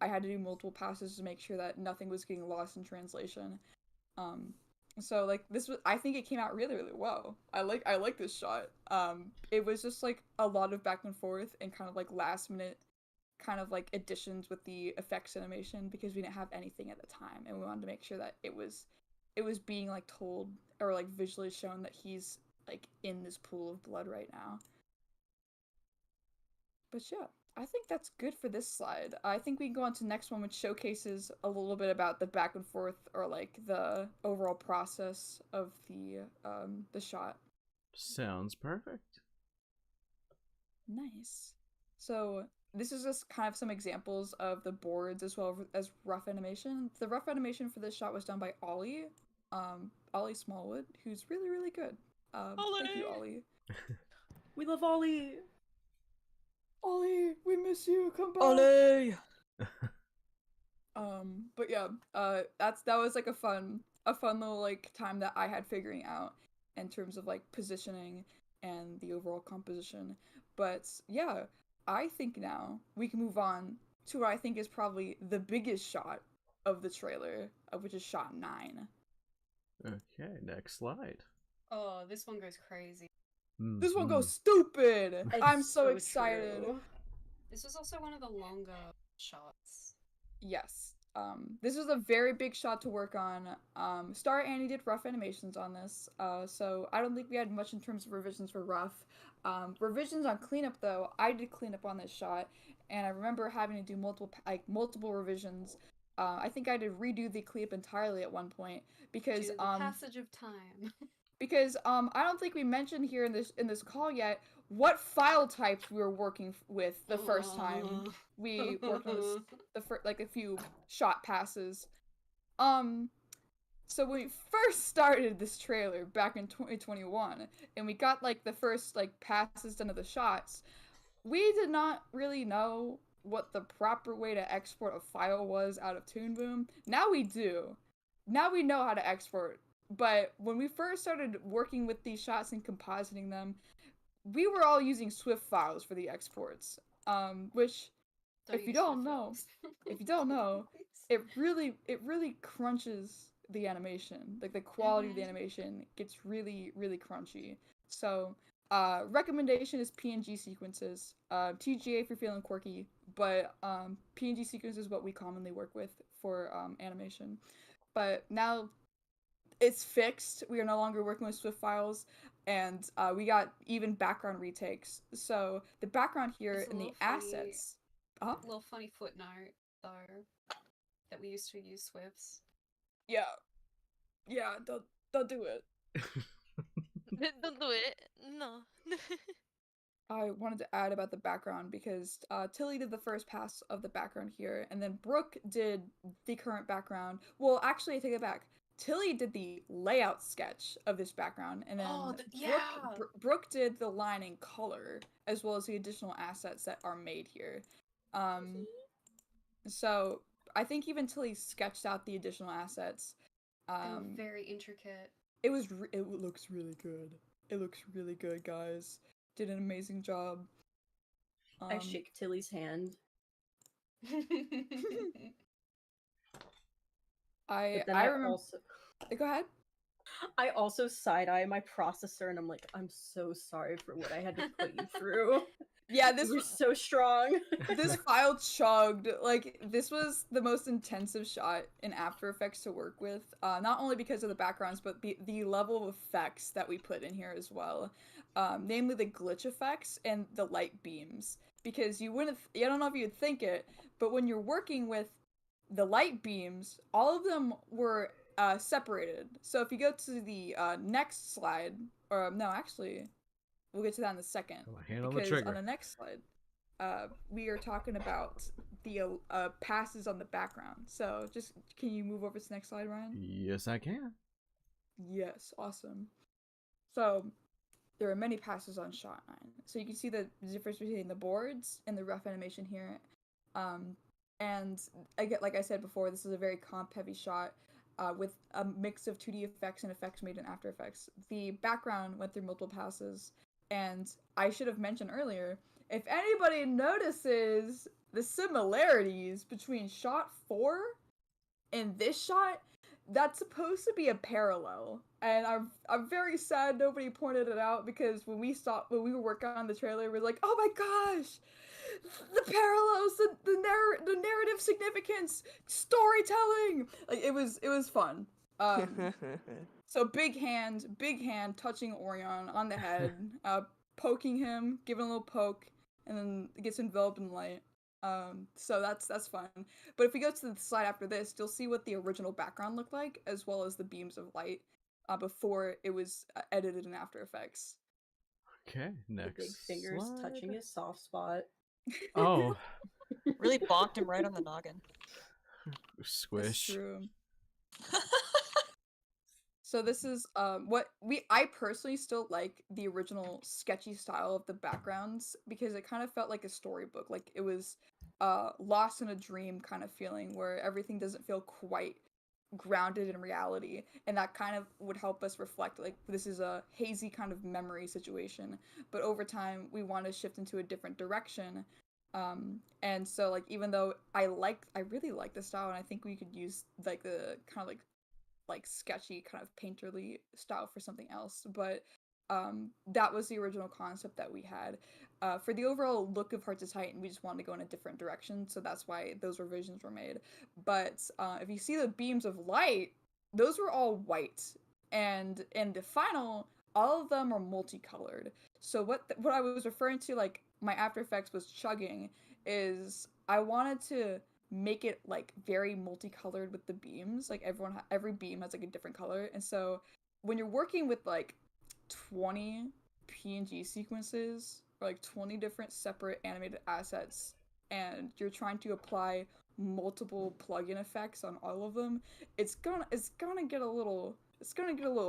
I had to do multiple passes to make sure that nothing was getting lost in translation. So like I think it came out really, really well. I like this shot. It was just like a lot of back and forth and kind of like last minute kind of like additions with the effects animation, because we didn't have anything at the time and we wanted to make sure that it was being like told or like visually shown that he's like in this pool of blood right now. But yeah, I think that's good for this slide. I think we can go on to the next one, which showcases a little bit about the back and forth or like the overall process of the shot. Sounds perfect. Nice. So this is just kind of some examples of the boards as well as rough animation. The rough animation for this shot was done by Ollie, Ollie Smallwood, who's really, really good. Thank you, Ollie. We love Ollie. Ollie, we miss you. Come back. Ollie. But yeah, that was like a fun little like time that I had figuring out in terms of like positioning and the overall composition. But yeah, I think now we can move on to what I think is probably the biggest shot of the trailer, which is shot 9. Okay, next slide. Oh, this one goes crazy. This one goes stupid! I'm so excited. True. This was also one of the longer shots. Yes. This was a very big shot to work on. Star Annie did rough animations on this, so I don't think we had much in terms of revisions for rough. Revisions on cleanup though, I did cleanup on this shot, and I remember having to do multiple revisions. I think I did redo the cleanup entirely at one point because Due to the passage of time. because I don't think we mentioned here in this call yet what file types we were working with the first time we worked on this, like a few shot passes. So when we first started this trailer back in 2021 and we got like the first like passes done of the shots, we did not really know what the proper way to export a file was out of Toon Boom. Now we do. Now we know how to export. But when we first started working with these shots and compositing them, we were all using Swift files for the exports. Which, if you don't know, it really crunches the animation. Like the quality of the animation gets really, really crunchy. So, recommendation is PNG sequences. TGA if you're feeling quirky, but PNG sequences is what we commonly work with for animation. But now it's fixed. We are no longer working with Swift files, and we got even background retakes. So the background here in the assets. A little funny footnote though, that we used to use Swifts. Yeah, don't do it. Don't do it. No. I wanted to add about the background because Tilly did the first pass of the background here, and then Brooke did the current background. Well, actually, I take it back. Tilly did the layout sketch of this background, and then Brooke did the line and color, as well as the additional assets that are made here. So I think even Tilly sketched out the additional assets. Very intricate. It looks really good. It looks really good, guys. Did an amazing job. I shake Tilly's hand. I remember. Also... Go ahead. I also side-eye my processor, and I'm like, I'm so sorry for what I had to put you through. Yeah, This this was so strong. this file chugged. Like, this was the most intensive shot in After Effects to work with. Not only because of the backgrounds, but the level of effects that we put in here as well. Namely the glitch effects and the light beams. Because I don't know if you'd think it, but when you're working with the light beams, all of them were separated. So if you go to the next slide, or no, actually, we'll get to that in a second. Hand on the Because trigger. on the next slide, we are talking about the passes on the background. So just, can you move over to the next slide, Ryan? Yes, I can. Yes, awesome. So there are many passes on shot 9. So you can see the difference between the boards and the rough animation here. And like I said before, this is a very comp-heavy shot with a mix of 2D effects and effects made in After Effects. The background went through multiple passes, and I should have mentioned earlier, if anybody notices the similarities between shot 4 and this shot, that's supposed to be a parallel. And I'm very sad nobody pointed it out, because when we were working on the trailer, we were like, oh my gosh, the parallels, the narrative significance, storytelling. Like, it was fun. So big hand touching Orion on the head, poking him, giving a little poke, and then it gets enveloped in light. So that's fun. But if we go to the slide after this, you'll see what the original background looked like, as well as the beams of light before it was edited in After Effects. Okay, next The big fingers slide. touching his soft spot. Oh. Really bonked him right on the noggin. Squish. That's true. So this is I personally still like the original sketchy style of the backgrounds, because it kind of felt like a storybook. Like, it was lost in a dream kind of feeling, where everything doesn't feel quite grounded in reality, and that kind of would help us reflect, like, this is a hazy kind of memory situation, but over time we want to shift into a different direction. And so, like, even though I really like the style, and I think we could use like the kind of like sketchy kind of painterly style for something else, but that was the original concept that we had. For the overall look of Hearts of Titan, we just wanted to go in a different direction, so that's why those revisions were made. But if you see the beams of light, those were all white, and in the final, all of them are multicolored. So what I was referring to, like, my After Effects was chugging, is I wanted to make it like very multicolored with the beams. Like, every beam has like a different color, and so when you're working with like 20 PNG sequences, or like 20 different separate animated assets, and you're trying to apply multiple plugin effects on all of them, it's gonna get a little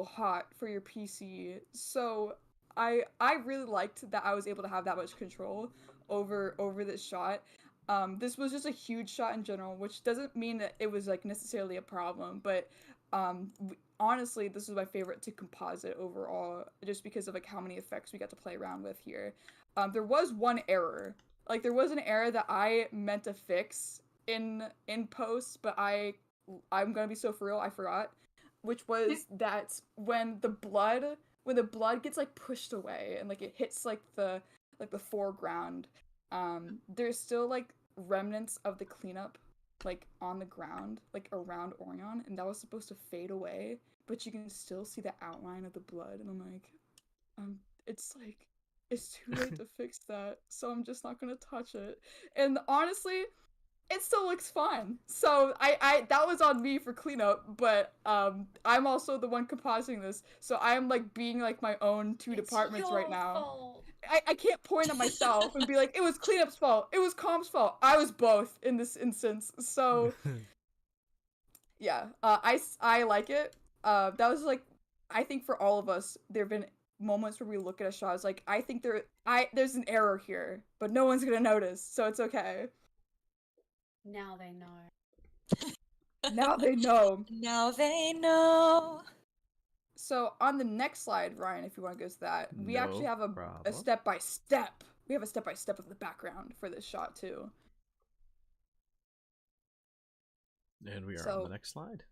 hot for your PC. So I really liked that I was able to have that much control over this shot. This was just a huge shot in general, which doesn't mean that it was like necessarily a problem, but honestly, this is my favorite to composite overall, just because of like how many effects we got to play around with here. There was one error. Like, there was an error that I meant to fix in post, but I'm gonna be so for real, I forgot. Which was that when the blood gets like pushed away and like it hits like the foreground, there's still like remnants of the cleanup like on the ground, like around Orion, and that was supposed to fade away, but you can still see the outline of the blood, and I'm like, it's too late to fix that, so I'm just not gonna touch it. And honestly, it still looks fine. So I that was on me for cleanup, but I'm also the one compositing this, so I'm like being like my own two departments right now. Fault. I can't point at myself and be like, it was cleanup's fault, it was comp's fault. I was both in this instance. So yeah, I like it. That was like, I think for all of us, there have been moments where we look at a shot, it's like, I think there's an error here, but no one's gonna notice, so it's okay. Now they know. Now they know. Now they know. So on the next slide, Ryan, if you want to go to that, we actually have a step-by-step. We have a step-by-step of the background for this shot too. And we are on the next slide.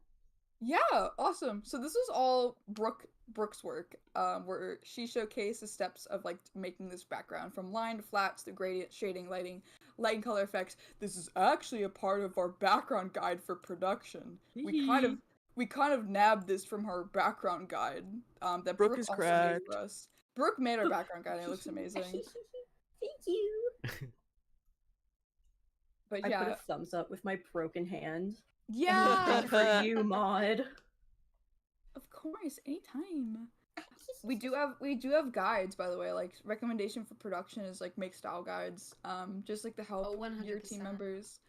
Yeah, awesome. So this is all Brooke's work, where she showcased the steps of like making this background from line to flats to gradient, shading, lighting, color effects. This is actually a part of our background guide for production. We kind of nabbed this from her background guide, that Brooke Brooke is also made cracked. for us. Brooke made our background guide and it looks amazing. Thank you. But I put yeah, a thumbs up with my broken hand. yeah, For you, Maud. of course, anytime. We do have guides, by the way. Like recommendation for production is like make style guides, just like to help Oh, 100%. your team members.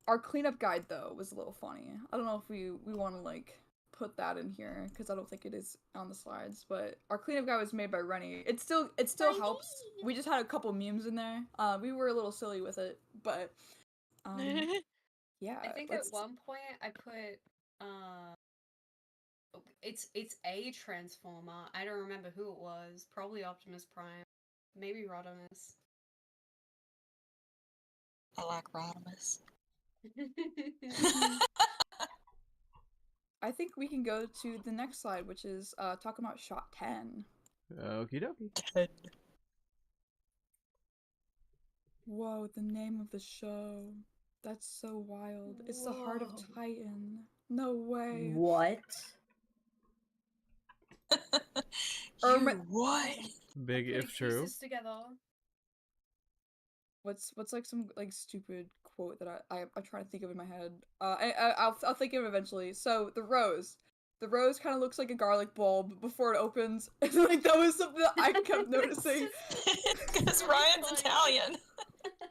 Our cleanup guide though was a little funny. I don't know if we want to like put that in here because I don't think it is on the slides. But our cleanup guide was made by Renny. It still helps. We just had a couple memes in there. We were a little silly with it, but yeah. I think at one point I put it's a transformer. I don't remember who it was. Probably Optimus Prime. Maybe Rodimus. I like Rodimus. I think we can go to the next slide, which is talking about shot 10. Okie dokie. 10. Whoa, the name of the show. That's so wild. It's the Heart of Titan. No way. What? What? Big Putting if true. pieces together. What's like some like stupid quote that I'm trying to think of in my head. I'll think of it eventually. So the rose kind of looks like a garlic bulb before it opens. Like that was something that I kept noticing. Because Ryan's Italian.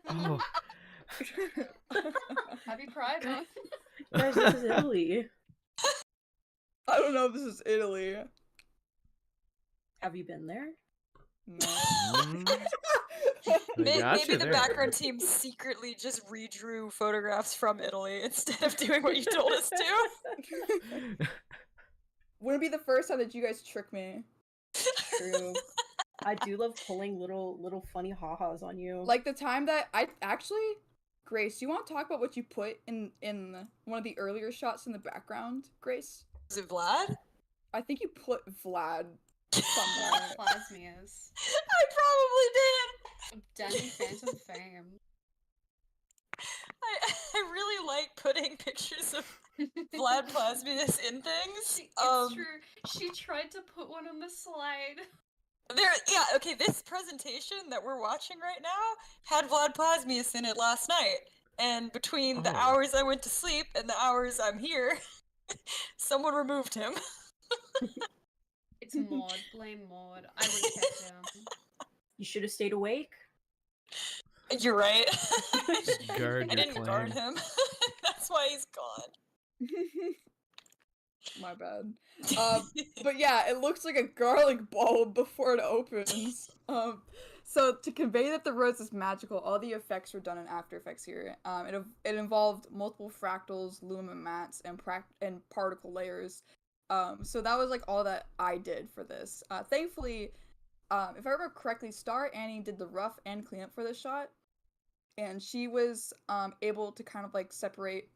Oh. Happy Pride Month. Guys, this is Italy. I don't know if this is Italy. Have you been there? No. Maybe the background team secretly just redrew photographs from Italy instead of doing what you told us to. Wouldn't be the first time that you guys trick me. True. I do love pulling little funny ha-has on you. Like the time that I actually, Grace, you want to talk about what you put in one of the earlier shots in the background, Grace? Is it Vlad? I think you put Vlad somewhere. Plasmius. I probably did. Danny Phantom Fame. I really like putting pictures of Vlad Plasmius in things. It's true. She tried to put one on the slide. Okay, this presentation that we're watching right now had Vlad Plasmius in it last night. And between the hours I went to sleep and the hours I'm here, someone removed him. It's Maud. Blame Maud. I would have kept him. You should have stayed awake. You're right. Guard I your didn't guard him. That's why he's gone. My bad. But yeah, it looks like a garlic bulb before it opens. So to convey that the rose is magical, all the effects were done in After Effects here. It involved multiple fractals, luma mats, and particle layers. So that was like all that I did for this. Thankfully, if I remember correctly, Star Annie did the rough and cleanup for this shot, and she was able to kind of like separate,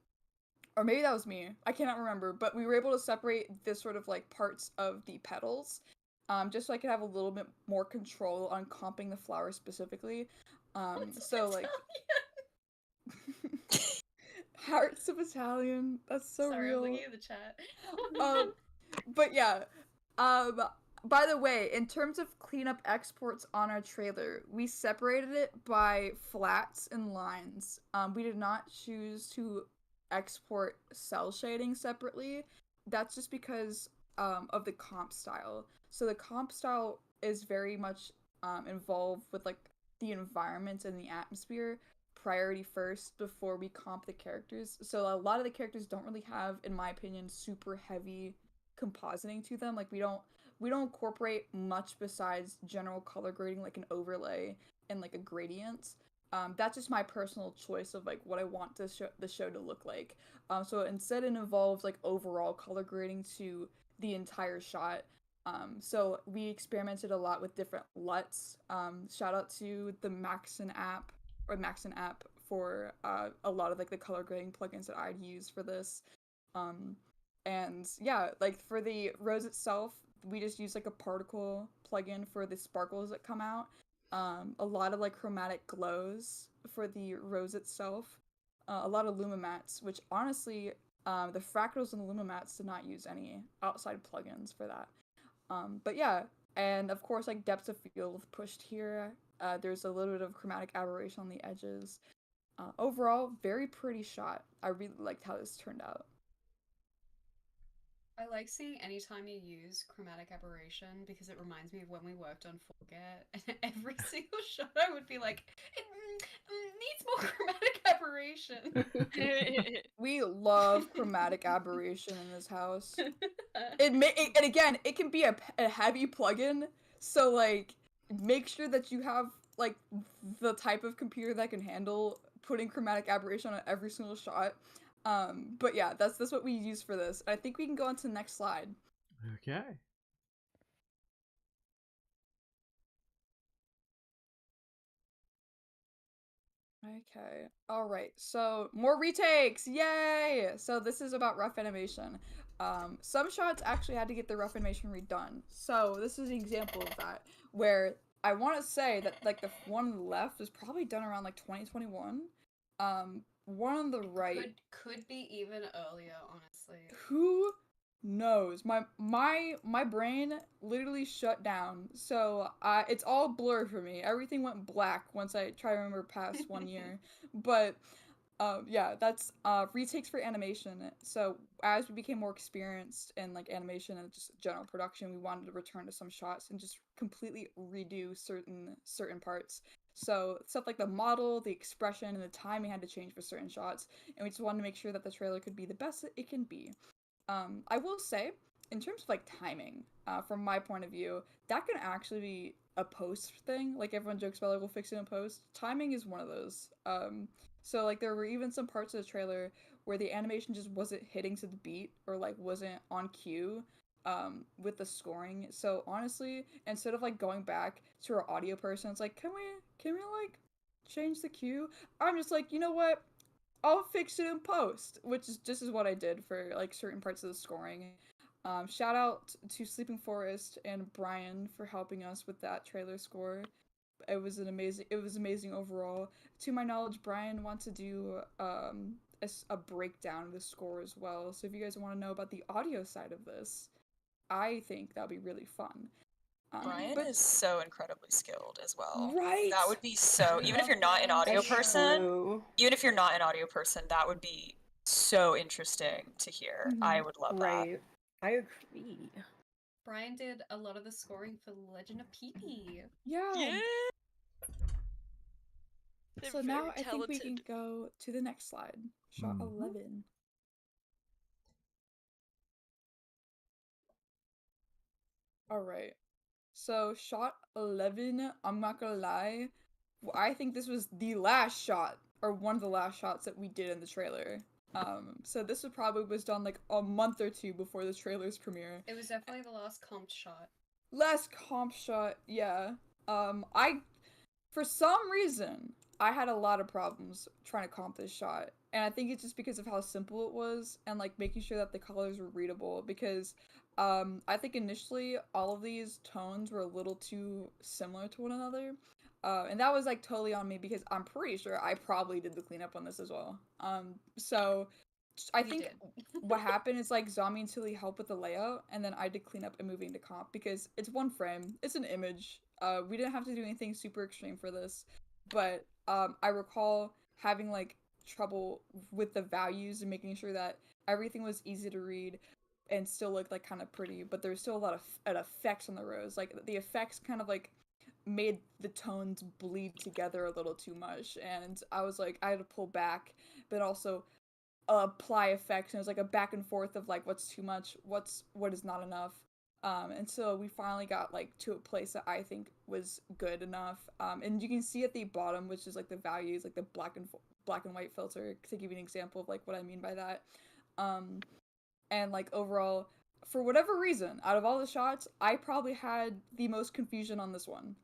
or maybe that was me, I cannot remember, but we were able to separate this sort of like parts of the petals, just so I could have a little bit more control on comping the flower specifically. So like Hearts of Italian, that's so Sorry, real. I'm looking at the chat. But yeah, by the way, in terms of cleanup exports on our trailer, we separated it by flats and lines. We did not choose to export cell shading separately. That's just because of the comp style. So the comp style is very much involved with like the environment and the atmosphere priority first before we comp the characters. So a lot of the characters don't really have, in my opinion, super heavy compositing to them. Like we don't incorporate much besides general color grading, like an overlay and like a gradient. That's just my personal choice of like what I want the show to look like. So instead it involves like overall color grading to the entire shot. So we experimented a lot with different LUTs. Shout out to the Maxon app for a lot of like the color grading plugins that I'd use for this. And yeah, like for the rose itself, we just use like a particle plugin for the sparkles that come out. A lot of like chromatic glows for the rose itself. A lot of Lumamats, which honestly, the fractals and the Lumamats did not use any outside plugins for that. But yeah, and of course, like depth of field pushed here. There's a little bit of chromatic aberration on the edges. Overall, very pretty shot. I really liked how this turned out. I like seeing anytime you use chromatic aberration because it reminds me of when we worked on Forget, and every single shot I would be like, it needs more chromatic aberration. We love chromatic aberration in this house. And again, it can be a heavy plugin, so like make sure that you have like the type of computer that can handle putting chromatic aberration on every single shot. But yeah, that's what we use for this. I think we can go on to the next slide. Okay. Okay. All right. So more retakes. Yay! So this is about rough animation. Some shots actually had to get the rough animation redone. So this is an example of that, where I want to say that like the one on the left was probably done around like 2021. One on the right Could be even earlier, honestly. Who knows? My brain literally shut down. So it's all blur for me. Everything went black once I try to remember past 1 year. But yeah, that's retakes for animation. So as we became more experienced in like animation and just general production, we wanted to return to some shots and just completely redo certain parts. So stuff like the model, the expression, and the timing had to change for certain shots, and we just wanted to make sure that the trailer could be the best that it can be. I will say, in terms of like timing, from my point of view, that can actually be a post thing. Like everyone jokes about, like, we'll fix it in post. Timing is one of those. So like there were even some parts of the trailer where the animation just wasn't hitting to the beat or like wasn't on cue. With the scoring. So honestly, instead of like going back to our audio person, it's like, can we like change the cue? I'm just like, you know what? I'll fix it in post, which is just what I did for like certain parts of the scoring. Shout out to Sleeping Forest and Brian for helping us with that trailer score. It was amazing overall. To my knowledge, Brian wants to do a breakdown of the score as well. So if you guys want to know about the audio side of this, I think that'll be really fun. Brian is so incredibly skilled as well. Right? That would be so, even if you're not an audio That's person, true. even if you're not an audio person, that would be so interesting to hear. I would love that. Right. I agree. Brian did a lot of the scoring for Legend of Pee-Pee. Yeah. They're So now very I think we can talented. go to the next slide. Shot 11. Alright. So shot 11, I'm not gonna lie, I think this was the last shot, or one of the last shots that we did in the trailer. So this was done like a month or two before the trailer's premiere. It was definitely the last comp shot. Last comp shot, yeah. For some reason, I had a lot of problems trying to comp this shot. And I think it's just because of how simple it was and like making sure that the colors were readable, because I think initially all of these tones were a little too similar to one another. And that was like totally on me because I'm pretty sure I probably did the cleanup on this as well. So I think what happened is like Zombie and Tilly helped with the layout, and then I did clean up and moving to comp because it's one frame, it's an image. We didn't have to do anything super extreme for this, but I recall having like trouble with the values and making sure that everything was easy to read and still looked like kind of pretty, but there's still a lot of effects on the rows. Like the effects kind of like made the tones bleed together a little too much, and I was like, I had to pull back, but also apply effects, and it was like a back and forth of like what's too much, what is not enough. And so we finally got like to a place that I think was good enough. And you can see at the bottom, which is like the values, like the black and white filter, to give you an example of like what I mean by that. And like overall, for whatever reason, out of all the shots, I probably had the most confusion on this one.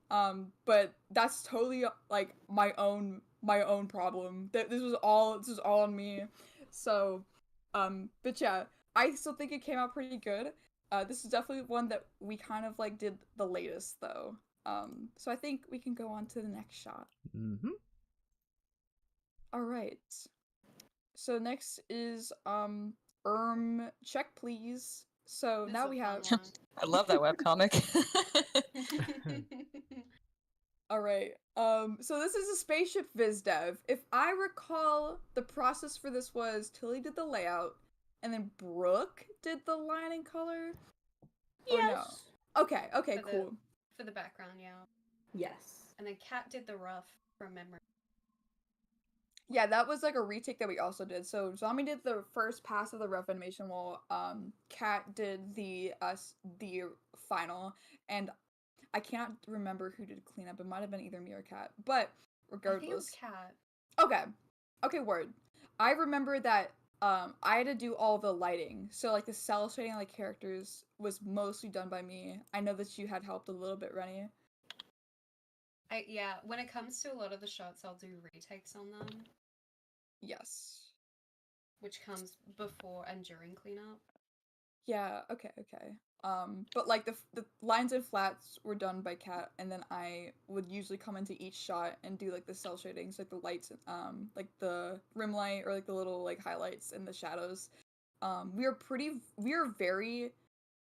But that's totally like my own my own problem. This was all on me. So, but yeah, I still think it came out pretty good. This is definitely one that we kind of like did the latest though. So I think we can go on to the next shot. Mm-hmm. All right. So next is check please. So This now is we a have fun I love that webcomic. one. all right. So this is a spaceship viz dev. If I recall, the process for this was Tilly did the layout, and then Brooke did the line and color. Or no? Yes. Okay. Okay. For the- Cool. For the background, yeah. Yes. And then Kat did the rough from memory. Yeah, that was like a retake that we also did. So Zombie did the first pass of the rough animation, while Kat did the final, and I can't remember who did cleanup. It might have been either me or Kat, but I think it was regardless. Kat. Okay, word. I remember that I had to do all the lighting, so like the cell shading like characters was mostly done by me. I know that you had helped a little bit, Renny. Yeah, when it comes to a lot of the shots, I'll do retakes on them, Yes. which comes before and during cleanup. Yeah, okay. But like the lines and flats were done by Kat, and then I would usually come into each shot and do like the cell shadings, like the lights, like the rim light or like the little like highlights and the shadows. We are very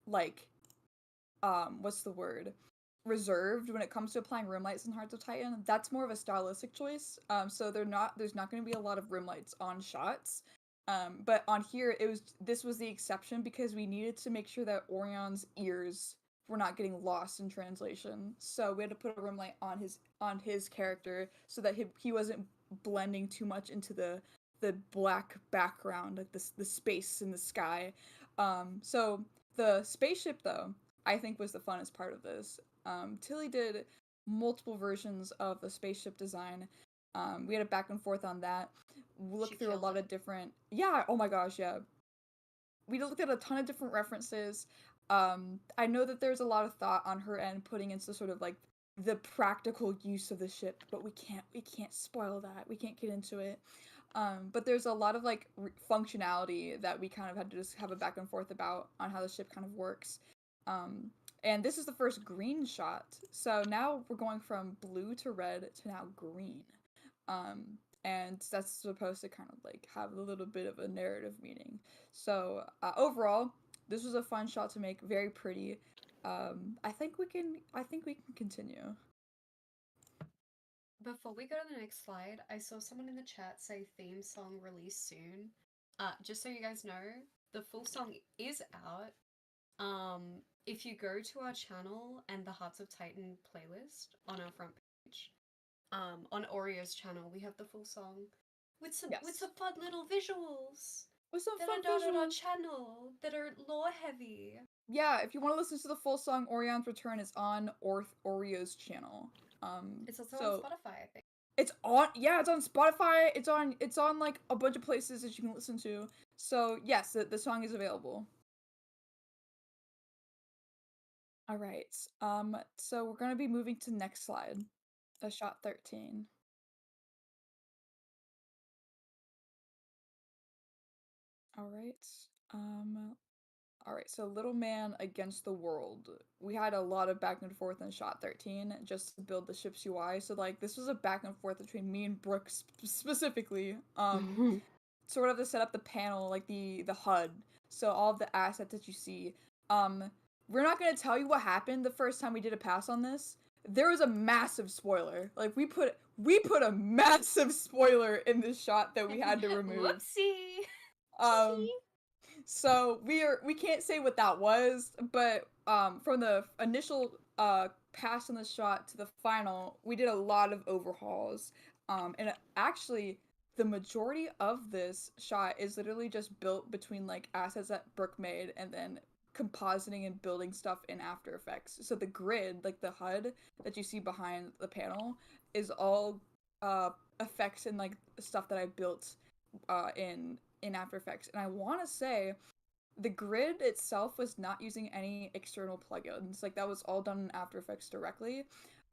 like what's the word? Reserved when it comes to applying rim lights in Hearts of Titan. That's more of a stylistic choice. So there's not going to be a lot of rim lights on shots. But on here, this was the exception because we needed to make sure that Orion's ears were not getting lost in translation. So we had to put a rim light on his character so that he wasn't blending too much into the black background, like the space in the sky. So the spaceship though, I think was the funnest part of this. Tilly did multiple versions of the spaceship design. We had a back and forth on that. We looked through a lot of different. Yeah. Oh my gosh. Yeah. We looked at a ton of different references. I know that there's a lot of thought on her end putting into sort of like the practical use of the ship, but we can't spoil that. We can't get into it. But there's a lot of like functionality that we kind of had to just have a back and forth about on how the ship kind of works. And this is the first green shot. So now we're going from blue to red to now green. And that's supposed to kind of like have a little bit of a narrative meaning. So overall, this was a fun shot to make, very pretty. I think we can continue. Before we go to the next slide, I saw someone in the chat say theme song release soon. Just so you guys know, the full song is out. If you go to our channel and the Hearts of Titan playlist on our front page, on Oreo's channel, we have the full song with some fun little visuals. With some that fun are down on our visuals. channel that are lore heavy. Yeah, if you want to listen to the full song, Orion's Return is on Oreo's channel. It's also on Spotify, I think. It's on Spotify. It's on like a bunch of places that you can listen to. So yes, the song is available. All right. So we're gonna be moving to the next slide. Shot 13. All right. So Little Man Against the World. We had a lot of back and forth in shot 13 just to build the ship's UI. So like this was a back and forth between me and Brooke specifically. Sort of to set up the panel, like the HUD. So all of the assets that you see. We're not gonna tell you what happened the first time we did a pass on this. There was a massive spoiler. Like we put a massive spoiler in this shot that we had to remove. Whoopsie. So we can't say what that was, but from the initial pass on the shot to the final, we did a lot of overhauls. And actually the majority of this shot is literally just built between like assets that Brooke made and then compositing and building stuff in After Effects. So the grid, like the HUD that you see behind the panel, is all effects and like stuff that I built in After Effects. And I want to say the grid itself was not using any external plugins. Like that was all done in After Effects directly.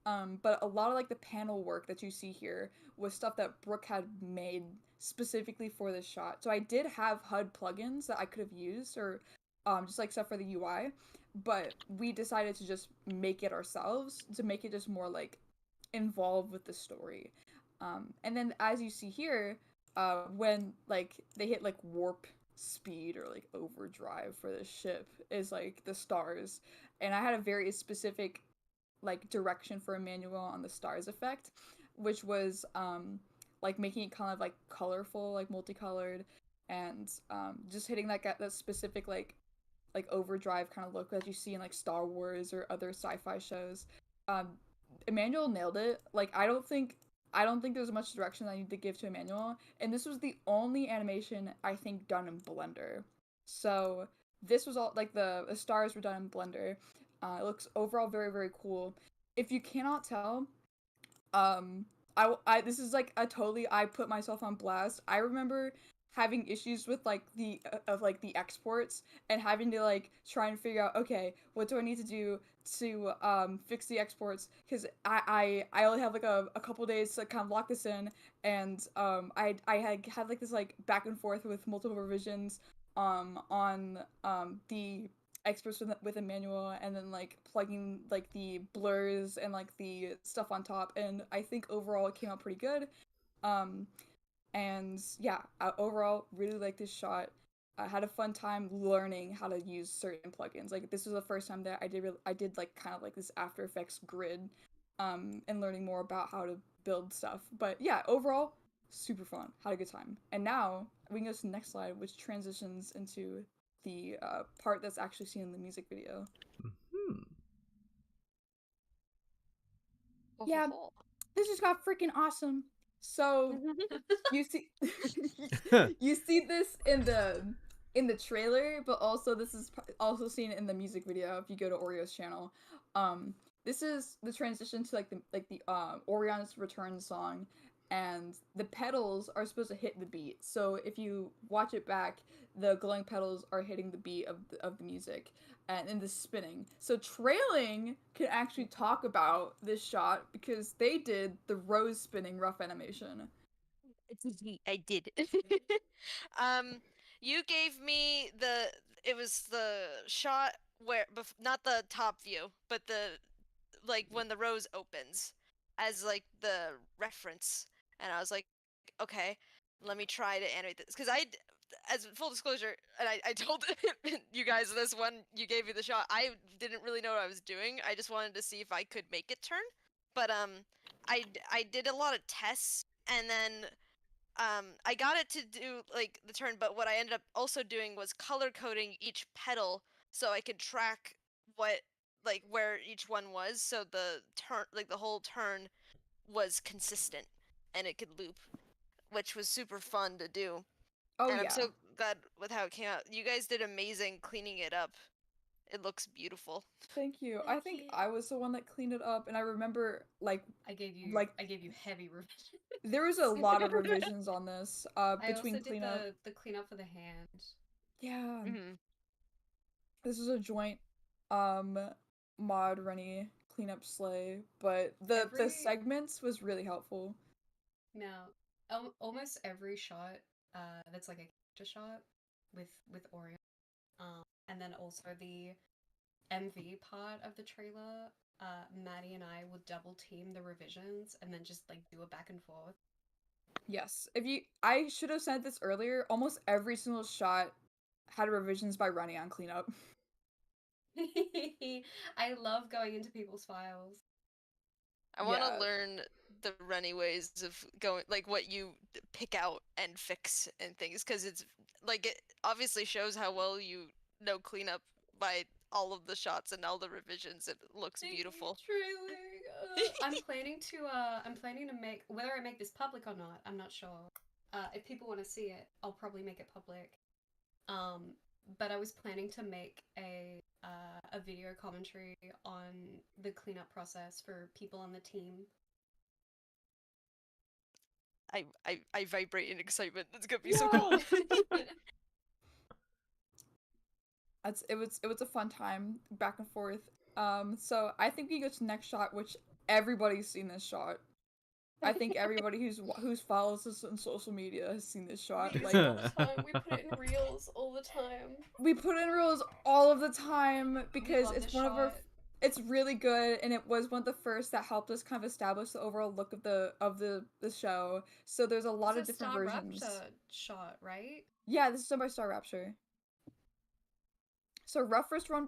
But a lot of like the panel work that you see here was stuff that Brooke had made specifically for this shot. So I did have HUD plugins that I could have used, or just like stuff for the UI, but we decided to just make it ourselves to make it just more like involved with the story. And then as you see here, when like they hit like warp speed or like overdrive for the ship is like the stars, and I had a very specific like direction for Emmanuel on the stars effect, which was like making it kind of like colorful, like multicolored, and just hitting that specific like overdrive kind of look that you see in like Star Wars or other sci-fi shows. Um, Emmanuel nailed it. Like I don't think there's much direction I need to give to Emmanuel, and this was the only animation I think done in Blender. So this was all like the stars were done in Blender. It looks overall very very cool. If you cannot tell, I this is like a totally I put myself on blast. I remember having issues with like the of like the exports and having to like try and figure out, okay, what do I need to do to fix the exports, because I only have like a couple days to kind of lock this in, and I had like this like back and forth with multiple revisions on the experts with Emmanuel, and then like plugging like the blurs and like the stuff on top, and I think overall it came out pretty good. And yeah, overall really like this shot. I had a fun time learning how to use certain plugins. Like this was the first time that I did like kind of like this After Effects grid, and learning more about how to build stuff. But yeah, overall super fun. Had a good time. And now we can go to the next slide, which transitions into the part that's actually seen in the music video. Yeah, this just got freaking awesome. So you see you see this in the trailer, but also this is also seen in the music video if you go to Oreo's channel. This is the transition to the Orion's Return song, and the pedals are supposed to hit the beat. So if you watch it back, the glowing pedals are hitting the beat of the music, and in the spinning. So Trailing can actually talk about this shot because they did the rose spinning rough animation. I did. You gave me it was the shot where, not the top view, but the, like, when the rose opens as, like, the reference. And I was like, okay, let me try to animate this. Because as full disclosure, and I told you guys this when you gave me the shot, I didn't really know what I was doing. I just wanted to see if I could make it turn. But, I did a lot of tests, and then I got it to do like the turn, but what I ended up also doing was color coding each pedal so I could track where each one was, so the turn, like the whole turn, was consistent and it could loop, which was super fun to do. Oh And yeah. I'm so glad with how it came out. You guys did amazing cleaning it up. It looks beautiful. Thank you. I think I was the one that cleaned it up, and I remember like I gave you heavy revisions. There was a lot of revisions on this. Between I also cleanup. did the cleanup for the hand. Yeah. Mm-hmm. This is a joint mod Renny cleanup sleigh, but the segments was really helpful. Now, almost every shot that's like a character shot with Orion, and then also the MV part of the trailer, Maddie and I will double team the revisions and then just like do a back and forth. Yes. I should have said this earlier, almost every single shot had revisions by Renny on cleanup. I love going into people's files. I want to learn the Renny ways of going, like what you pick out and fix and things, because it's like it obviously shows how well you know cleanup by all of the shots and all the revisions. It looks beautiful. I'm planning to make, whether I make this public or not, I'm not sure. If people want to see it, I'll probably make it public. But I was planning to make a video commentary on the cleanup process for people on the team. I vibrate in excitement. That's gonna be so cool. It was a fun time, back and forth. So I think we go to the next shot, which everybody's seen this shot. I think everybody who's follows us on social media has seen this shot. We Like, use it all the time. We put it in reels all the time. we put in reels all of the time because love it's this one of our. shot. It's really good, and it was one of the first that helped us kind of establish the overall look of the show. So there's a lot of It's a different Star versions. Raptor shot, right? Yeah, this is done by Star Rapture. So rough was done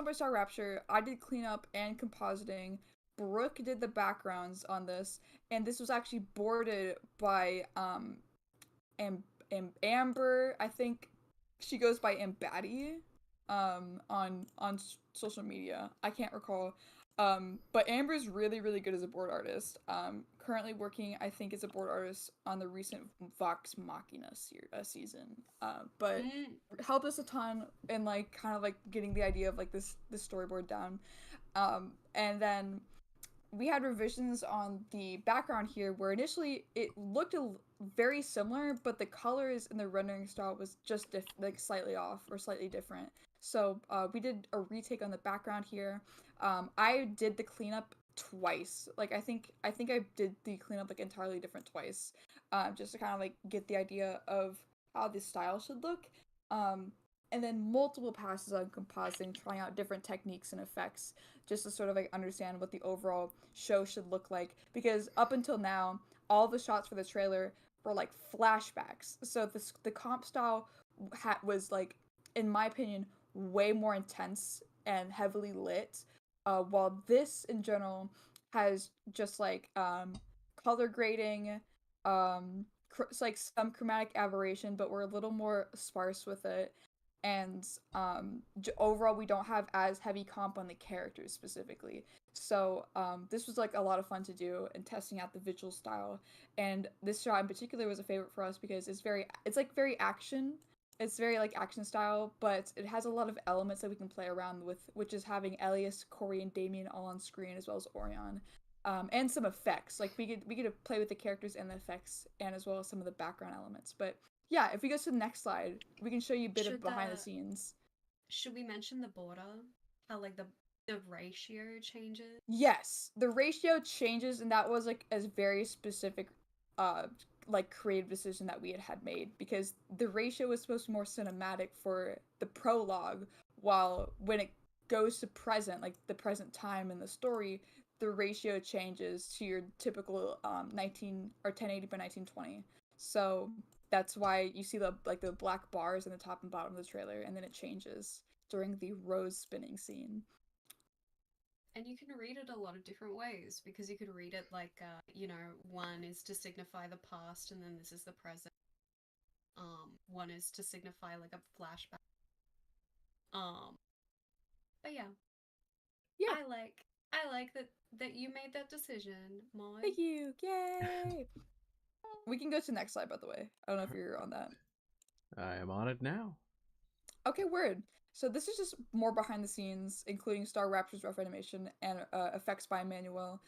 by Star Rapture. I did cleanup and compositing. Brooke did the backgrounds on this, and this was actually boarded by Amber. I think she goes by Ambatty on social media. I can't recall. But Amber's really, really good as a board artist. Currently working, I think, as a board artist on the recent Vox Machina season. But helped us a ton in like kind of like getting the idea of like this storyboard down. And then we had revisions on the background here where initially it looked very similar, but the colors and the rendering style was just like slightly off or slightly different. So we did a retake on the background here. I did the cleanup twice. Like I think I did the cleanup like entirely different twice, just to kind of like get the idea of how the style should look. And then multiple passes on compositing, trying out different techniques and effects, just to sort of like understand what the overall show should look like. Because up until now, all the shots for the trailer were like flashbacks. So the comp style was like, in my opinion, way more intense and heavily lit. While this in general has just like color grading, it's like some chromatic aberration, but we're a little more sparse with it. And overall, we don't have as heavy comp on the characters specifically. So this was like a lot of fun to do and testing out the visual style. And this shot in particular was a favorite for us because it's like very action. It's very like action style, but it has a lot of elements that we can play around with, which is having Elias, Corey, and Damien all on screen as well as Orion, and some effects. Like we could play with the characters and the effects, and as well as some of the background elements. But yeah, if we go to the next slide, we can show you a bit of behind the scenes. Should we mention the border? How like the ratio changes? Yes, the ratio changes, and that was like a very specific like creative decision that we had made, because the ratio was supposed to be more cinematic for the prologue, while when it goes to present, like the present time in the story, the ratio changes to your typical 1080 by 1920. So that's why you see the black bars in the top and bottom of the trailer, and then it changes during the rose spinning scene. And you can read it a lot of different ways, because you could read it like, one is to signify the past, and then this is the present. One is to signify like a flashback. But yeah. I like that you made that decision, Maud. Thank you. Yay! We can go to the next slide, by the way. I don't know if you're on that. I am on it now. Okay, word. So this is just more behind the scenes, including Star Rapture's rough animation and effects by Emmanuel.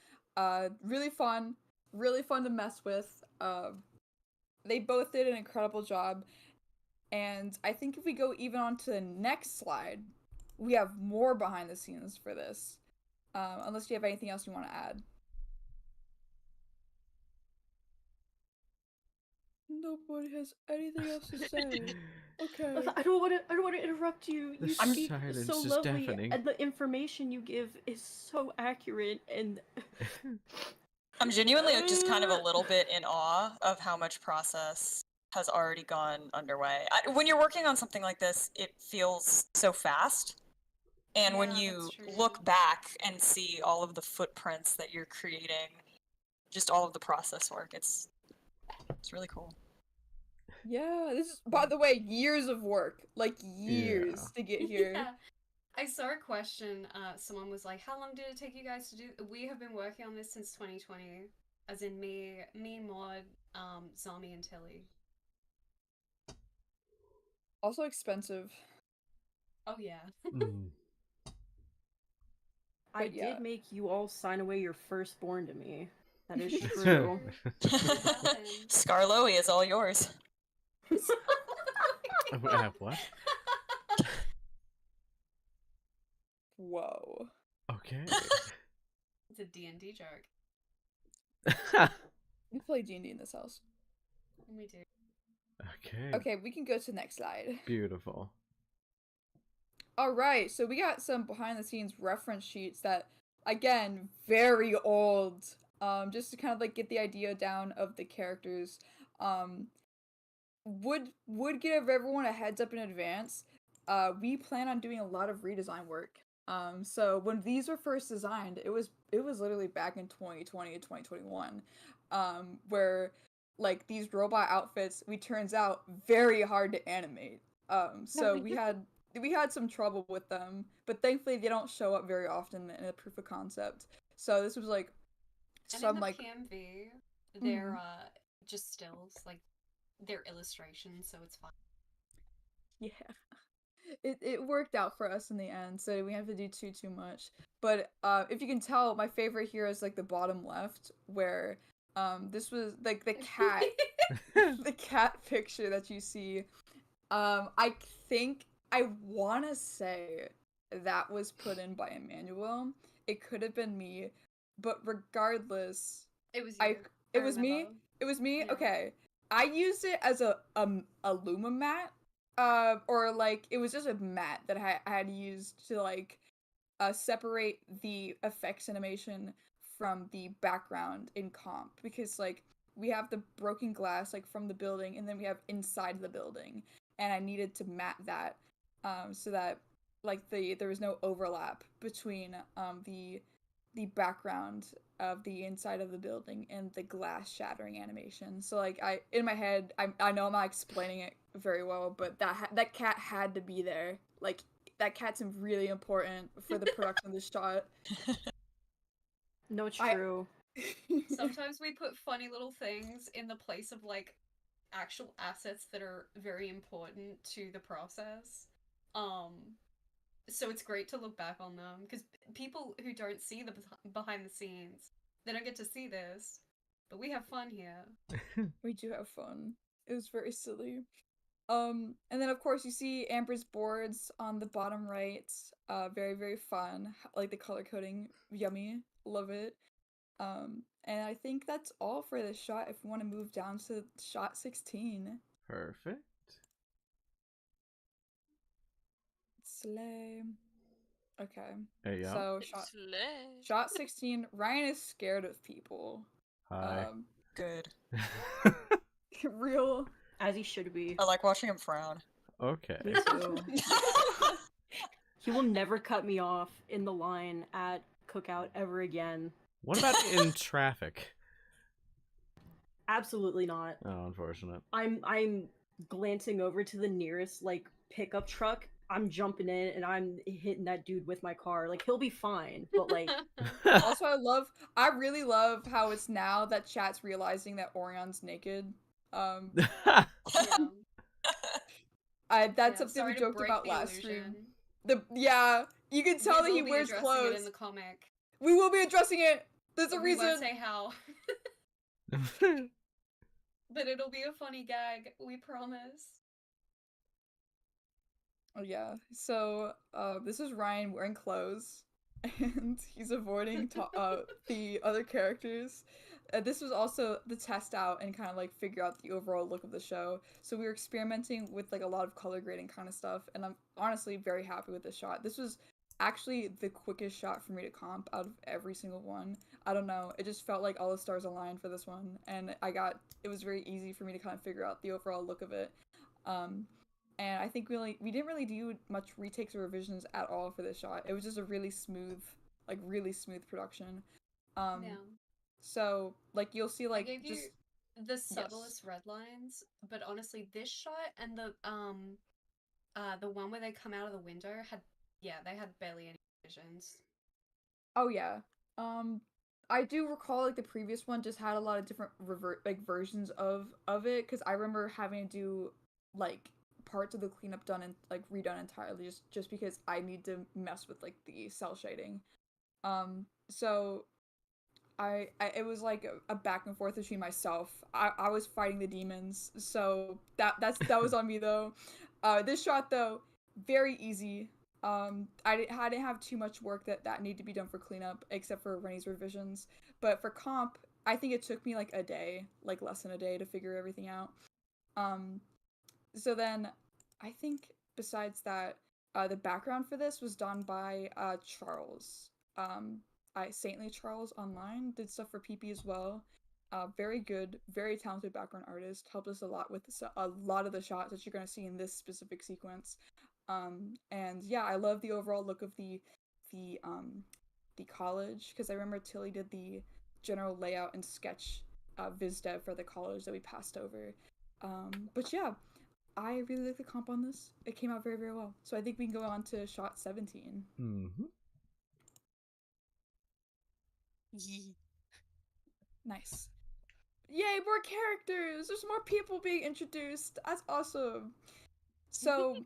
Really fun to mess with. They both did an incredible job. And I think if we go even on to the next slide, we have more behind the scenes for this. Unless you have anything else you want to add. Nobody has anything else to say. Okay. I don't want to interrupt you. You speak silence so is lovely, deafening. and the information you give is so accurate. And I'm genuinely just kind of a little bit in awe of how much process has already gone underway. When you're working on something like this, it feels so fast. And when you look back and see all of the footprints that you're creating, just all of the process work, it's really cool. Yeah, this is, by the way, years of work. Like, years to get here. Yeah. I saw a question, someone was like, how long did it take you guys to do? We have been working on this since 2020. As in me, Maud, Zombie, and Tilly. Also expensive. Oh, yeah. I did make you all sign away your firstborn to me. That is true. Scarloey is all yours. What? Whoa. Okay. It's a D&D joke. We play D&D in this house. We do. Okay. Okay, we can go to the next slide. Beautiful. All right, so we got some behind-the-scenes reference sheets that, again, very old. Just to kind of like get the idea down of the characters. Would give everyone a heads up in advance. We plan on doing a lot of redesign work. So when these were first designed, it was literally back in 2020 to 2021, where like these robot outfits, turns out very hard to animate. So we had some trouble with them, but thankfully they don't show up very often in a proof of concept. So this was like And some in the like PMV, they're just stills, like they're illustrations, so it's fine. yeah. It worked out for us in the end, so we have to do too much. But if you can tell, my favorite here is like the bottom left, where this was like the cat the cat picture that you see. I think I wanna say that was put in by Emmanuel. It could have been me, but regardless, It was you. it was me. remember. It was me. Yeah. Okay, I used it as a Luma mat, or like it was just a mat that I had used to like separate the effects animation from the background in comp, because like we have the broken glass like from the building, and then we have inside the building, and I needed to mat that so that like there was no overlap between the background of the inside of the building and the glass shattering animation. So like in my head, I know I'm not explaining it very well, but that cat had to be there. Like that cat's really important for the production of the shot. No, it's true. Sometimes we put funny little things in the place of like actual assets that are very important to the process. So it's great to look back on them, because people who don't see the behind the scenes, they don't get to see this, but we have fun here. We do have fun. It was very silly. And then of course you see Amber's boards on the bottom right. Very, very fun. Like the color coding, yummy. Love it. And I think that's all for this shot. If we want to move down to shot 16. Perfect. Slay. Okay. Hey, yeah. So shot 16. Ryan is scared of people. Hi. Good. Real. As he should be. I like watching him frown. Okay. Me too. He will never cut me off in the line at Cookout ever again. What about in traffic? Absolutely not. Oh, unfortunate. I'm glancing over to the nearest like pickup truck. I'm jumping in and I'm hitting that dude with my car. Like, he'll be fine, but like Also, I really love how it's now that chat's realizing that Orion's naked. Yeah. That's Yeah, something we sorry to joked break about the last stream. illusion. You can tell that We he will be wears addressing clothes. it in the comic. We will be addressing it. There's a We won't reason. say how. But it'll be a funny gag, we promise. Oh yeah. So this is Ryan wearing clothes, and he's avoiding the other characters. This was also the test out and kind of like figure out the overall look of the show. So we were experimenting with like a lot of color grading kind of stuff, and I'm honestly very happy with this shot. This was actually the quickest shot for me to comp out of every single one. I don't know, it just felt like all the stars aligned for this one, and it was very easy for me to kind of figure out the overall look of it. And I think we didn't really do much retakes or revisions at all for this shot. It was just a really smooth production. Yeah. So like you'll see like I gave just you the subtlest red lines, but honestly this shot and the one where they come out of the window they had barely any visions. oh yeah. I do recall like the previous one just had a lot of different versions of it, because I remember having to do like parts of the cleanup done and like redone entirely just because I need to mess with like the cell shading. So it was like a back and forth between myself. I was fighting the demons, so that was on me though. This shot though, very easy. I didn't have too much work that needed to be done for cleanup, except for Rennie's revisions. But for comp, I think it took me like a day, like less than a day, to figure everything out. So then, I think besides that, the background for this was done by Charles. Saintly Charles online did stuff for PP as well. Very good, very talented background artist. Helped us a lot with a lot of the shots that you're gonna see in this specific sequence. And yeah, I love the overall look of the college, because I remember Tilly did the general layout and sketch viz dev for the college that we passed over. But yeah, I really like the comp on this. It came out very, very well. So I think we can go on to shot 17. Mm-hmm. Nice. Yay, more characters! There's more people being introduced. That's awesome. So,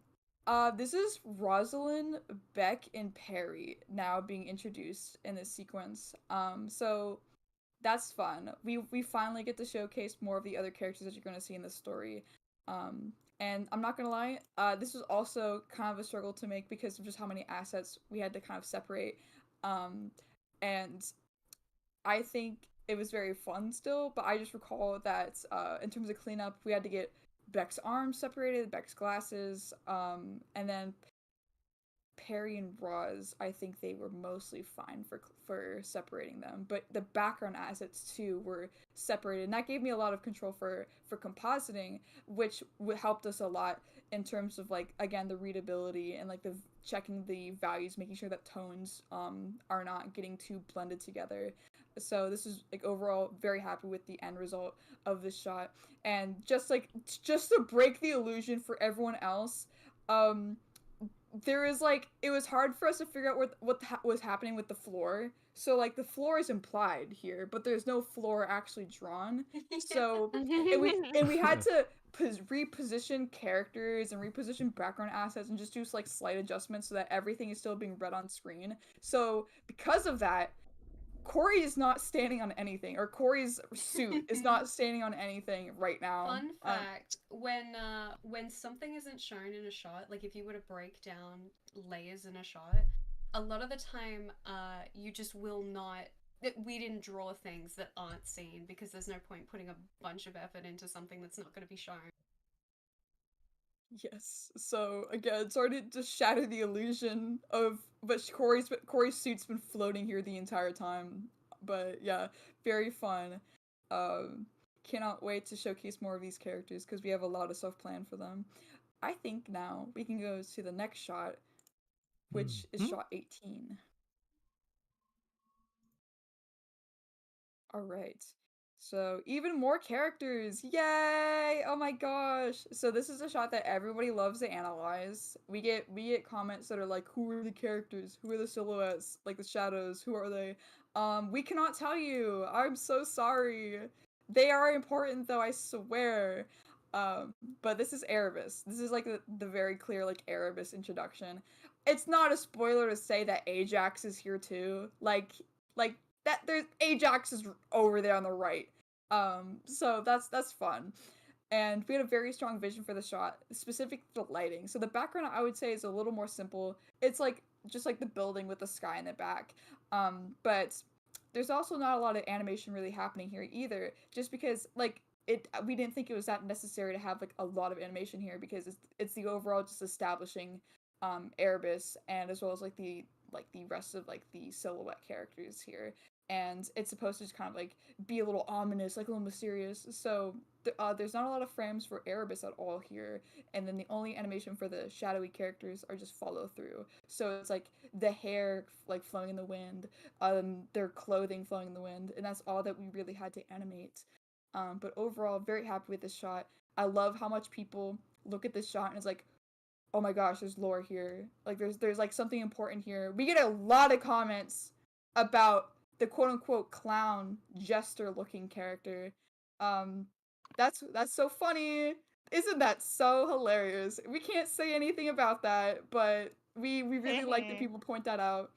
this is Rosalind, Beck, and Perry now being introduced in this sequence. So that's fun. We finally get to showcase more of the other characters that you're going to see in this story. And I'm not gonna lie, this was also kind of a struggle to make because of just how many assets we had to kind of separate. And I think it was very fun still, but I just recall that in terms of cleanup, we had to get Beck's arms separated, Beck's glasses, and then Perry and Roz, I think they were mostly fine for separating them, but the background assets too were separated, and that gave me a lot of control for compositing, which helped us a lot in terms of like, again, the readability and like the checking the values, making sure that tones are not getting too blended together. So this is like overall very happy with the end result of this shot. And just to break the illusion for everyone else, there is like, it was hard for us to figure out what was happening with the floor. So like the floor is implied here, but there's no floor actually drawn. So and we had to reposition characters and reposition background assets and just do like slight adjustments so that everything is still being read on screen. So because of that, Corey is not standing on anything, or Corey's suit is not standing on anything right now. Fun fact, when something isn't shown in a shot, like if you were to break down layers in a shot, a lot of the time you just will not, we didn't draw things that aren't seen because there's no point putting a bunch of effort into something that's not going to be shown. Yes. So again, sorry to just shatter the illusion of, but Corey's suit's been floating here the entire time. But yeah, very fun. Cannot wait to showcase more of these characters because we have a lot of stuff planned for them. I think now we can go to the next shot, which is shot 18. All right. So even more characters, yay! Oh my gosh! So this is a shot that everybody loves to analyze. We get comments that are like, who are the characters? Who are the silhouettes? Like the shadows? Who are they? We cannot tell you. I'm so sorry. They are important though, I swear. But this is Erebus. This is like the very clear like Erebus introduction. It's not a spoiler to say that Ajax is here too. Like that there's Ajax is over there on the right. So that's fun. And we had a very strong vision for the shot, specific to the lighting. So the background I would say is a little more simple. It's like just like the building with the sky in the back. But there's also not a lot of animation really happening here either, just because like we didn't think it was that necessary to have like a lot of animation here because it's the overall just establishing Erebus, and as well as like the rest of like the silhouette characters here. And it's supposed to just kind of like be a little ominous, like a little mysterious. So there's not a lot of frames for Erebus at all here, and then the only animation for the shadowy characters are just follow through. So it's like the hair like flowing in the wind, their clothing flowing in the wind, and that's all that we really had to animate. But overall, very happy with this shot. I love how much people look at this shot and it's like, oh my gosh, there's lore here. Like there's like something important here. We get a lot of comments about the quote unquote clown jester looking character. That's so funny. Isn't that so hilarious? We can't say anything about that, but we really like that people point that out.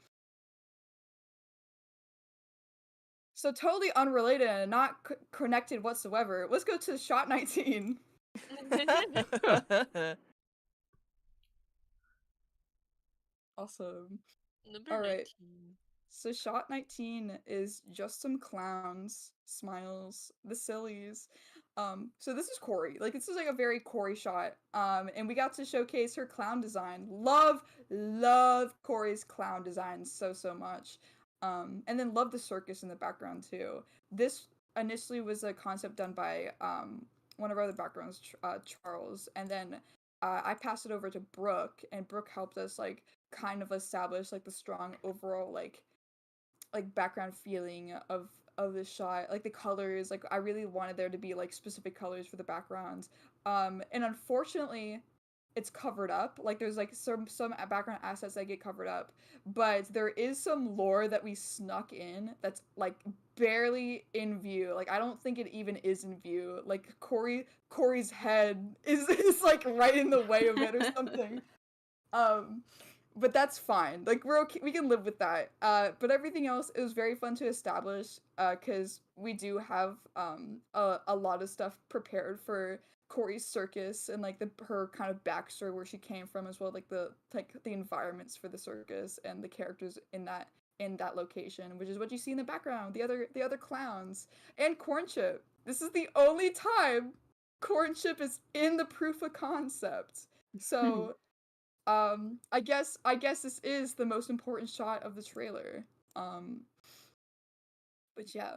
So totally unrelated and not connected whatsoever. Let's go to shot 19. Awesome. Number All right. 19. So shot 19 is just some clowns, smiles, the sillies. So this is Corey. Like this is like a very Corey shot. And we got to showcase her clown design. Love Corey's clown design so much. And then love the circus in the background too. This initially was a concept done by one of our other backgrounds, Charles, and then I passed it over to Brooke, and Brooke helped us like kind of establish like the strong overall like background feeling of the shot, like the colors. Like I really wanted there to be like specific colors for the background, and unfortunately it's covered up. Like there's like some background assets that get covered up, but there is some lore that we snuck in that's like barely in view. Like I don't think it even is in view. Like Corey's head is like right in the way of it or something. um but that's fine. Like we're okay, we can live with that. But everything else, it was very fun to establish, because we do have a lot of stuff prepared for Corey's circus and like her kind of backstory, where she came from, as well, like the environments for the circus and the characters in that location, which is what you see in the background, the other clowns and Cornchip. This is the only time Cornchip is in the proof of concept. So I guess this is the most important shot of the trailer. Um but yeah,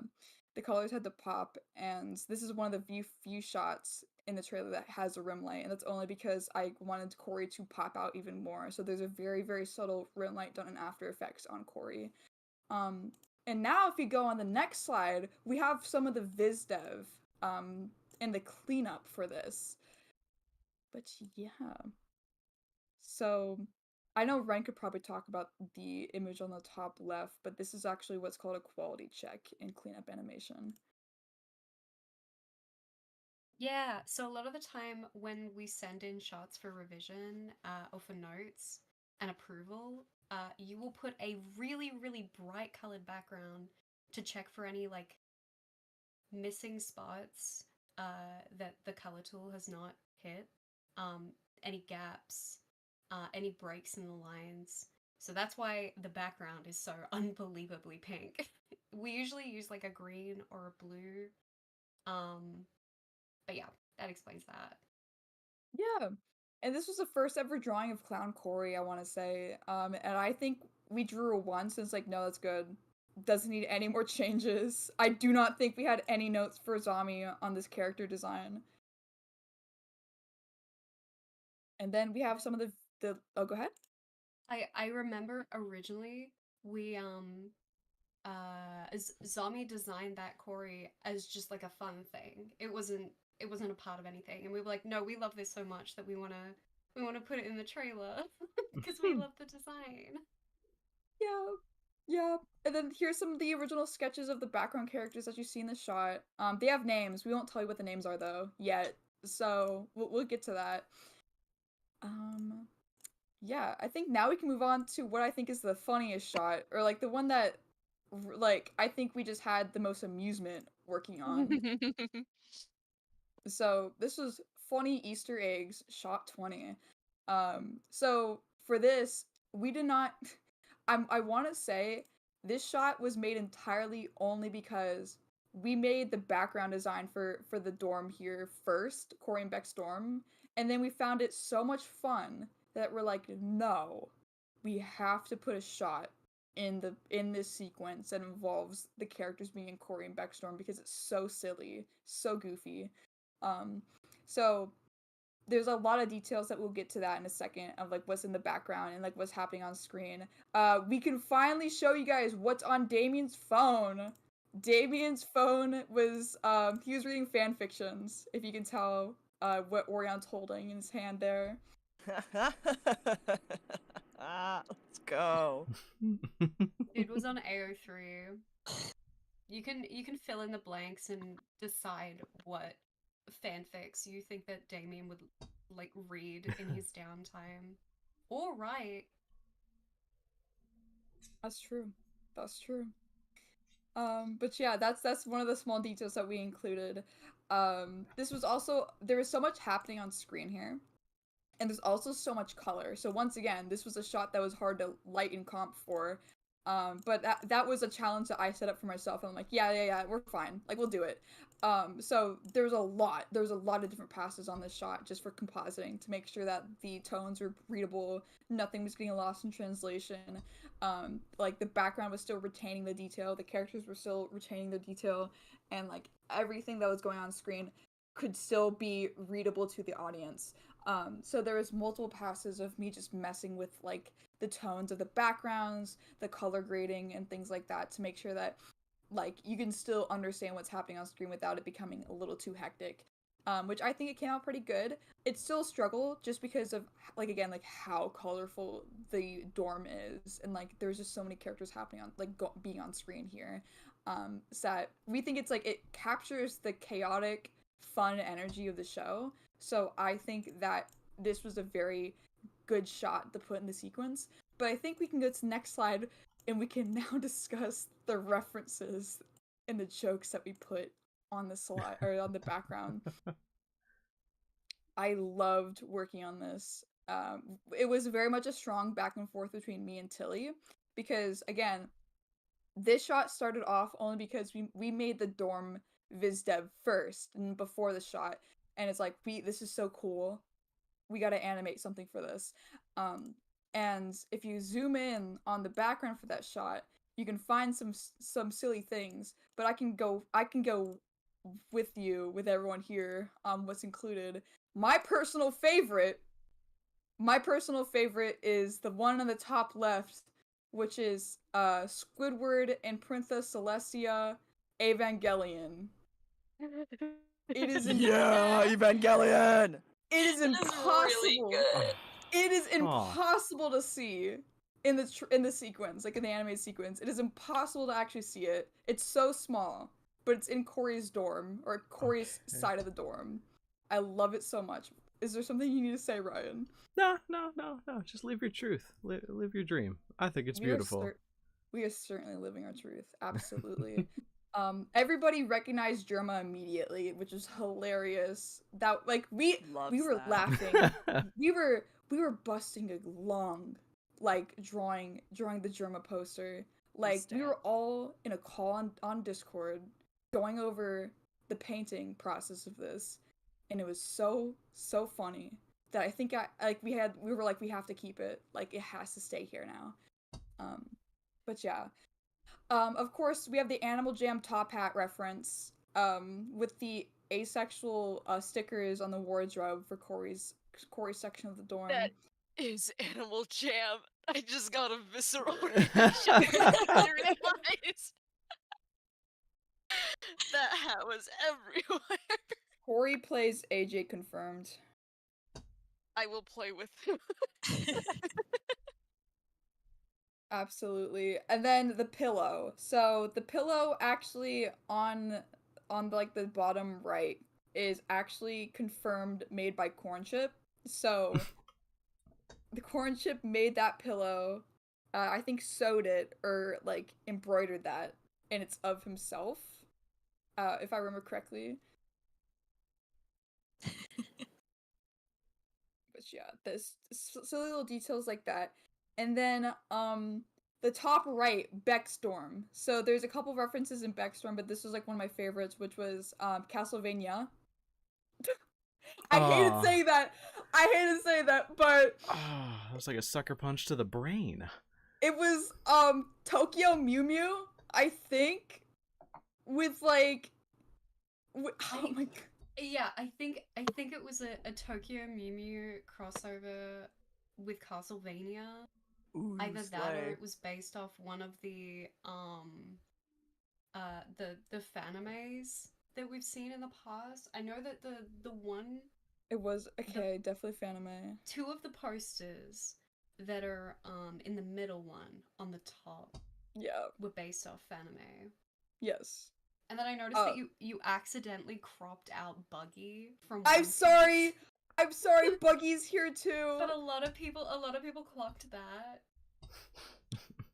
the colors had to pop, and this is one of the few shots in the trailer that has a rim light, and that's only because I wanted Corey to pop out even more. So there's a very subtle rim light done in After Effects on Corey. Um and now if you go on the next slide, we have some of the viz dev and the cleanup for this. But yeah. So, I know Ren could probably talk about the image on the top left, but this is actually what's called a quality check in cleanup animation. Yeah, so a lot of the time when we send in shots for revision or for notes and approval, you will put a really bright colored background to check for any like missing spots that the color tool has not hit, any gaps, any breaks in the lines. So that's why the background is so unbelievably pink. We usually use like a green or a blue. But yeah, that explains that. Yeah. And this was the first ever drawing of Clown Corey, I want to say. And I think we drew it once and it's like, no, that's good. Doesn't need any more changes. I do not think we had any notes for Zombie on this character design. And then we have some of the oh, go ahead. I remember originally we Zombie designed that Corey as just like a fun thing. It wasn't a part of anything, and we were like, no, we love this so much that we wanna put it in the trailer because we love the design. Yeah. And then here's some of the original sketches of the background characters that you see in the shot. They have names. We won't tell you what the names are though yet. So we'll get to that. Yeah, I think now we can move on to what I think is the funniest shot, or like the one that like I think we just had the most amusement working on. So this was funny Easter eggs shot 20. So for this, we did not I want to say this shot was made entirely only because we made the background design for the dorm here first, Corey and Beck's dorm, and then we found it so much fun that we're like, no, we have to put a shot in this sequence that involves the characters being in Corey and Beck's dorm because it's so silly, so goofy. Um, so there's a lot of details that we'll get to that in a second of like what's in the background and like what's happening on screen. We can finally show you guys what's on Damien's phone. Damien's phone was he was reading fan fictions, if you can tell what Orion's holding in his hand there. Let's go. Dude was on AO3. You can fill in the blanks and decide what fanfics you think that Damien would like read in his downtime or write. That's true. But yeah, that's one of the small details that we included. This was also, there was so much happening on screen here. and there's also so much color. So once again, this was a shot that was hard to light and comp for. But that was a challenge that I set up for myself. I'm like, yeah, we're fine. Like, we'll do it. So there's a lot of different passes on this shot just for compositing to make sure that the tones were readable, nothing was getting lost in translation. Like, the background was still retaining the detail, the characters were still retaining the detail, and like everything that was going on screen could still be readable to the audience. So there was multiple passes of me just messing with like the tones of the backgrounds, the color grading, and things like that to make sure that like you can still understand what's happening on screen without it becoming a little too hectic. Which I think it came out pretty good. It's still a struggle just because of like, again, like how colorful the dorm is, and like there's just so many characters happening on like being on screen here. So that we think it's like it captures the chaotic, fun energy of the show. So I think that this was a very good shot to put in the sequence. But I think we can go to the next slide and we can now discuss the references and the jokes that we put on the slide or on the background. I loved working on this. It was very much a strong back and forth between me and Tilly because, again, this shot started off only because we made the dorm viz dev first and before the shot, and it's like this is so cool, we got to animate something for this. And if you zoom in on the background for that shot, you can find some silly things, but I can go with everyone here what's included. My personal favorite is the one on the top left, which is Squidward and Princess Celestia Evangelion. It is Evangelion. It is impossible. Really good. It is impossible to see in the sequence, like in the animated sequence. It is impossible to actually see it. It's so small, but it's in Corey's dorm or Corey's side of the dorm. I love it so much. Is there something you need to say, Ryan? No. Just live your truth. Live your dream. I think it's beautiful. We are certainly living our truth. Absolutely. Everybody recognized Germa immediately, which is hilarious. That like we were laughing. we were busting a lung, like drawing the Germa poster. Like we were all in a call on Discord going over the painting process of this, and it was so funny that I think we were like, we have to keep it, like it has to stay here now. But yeah. Of course, we have the Animal Jam top hat reference, with the asexual stickers on the wardrobe for Corey's section of the dorm. That is Animal Jam. I just got a visceral reaction. I realized that hat was everywhere. Corey plays AJ confirmed. I will play with him. Absolutely. And then the pillow. So the pillow actually on like the bottom right is actually confirmed made by Cornchip. So the Cornchip made that pillow. I think sewed it or like embroidered that, and it's of himself. If I remember correctly. But yeah, there's silly little details like that. And then, the top right, Beckstorm. So there's a couple references in Beckstorm, but this was like one of my favorites, which was, Castlevania. I hated saying that, but... that was like a sucker punch to the brain. It was, Tokyo Mew Mew, I think, with like... oh my god. Yeah, I think it was a Tokyo Mew Mew crossover with Castlevania. Ooh, Either slay. that or it was based off one of the fanimes that we've seen in the past. I know that the one It was definitely fanime. two of the posters that are in the middle one on the top were based off fanime. Yes. And then I noticed that you accidentally cropped out Buggy from I'm One Piece. sorry, Buggy's here too. But a lot of people clocked that.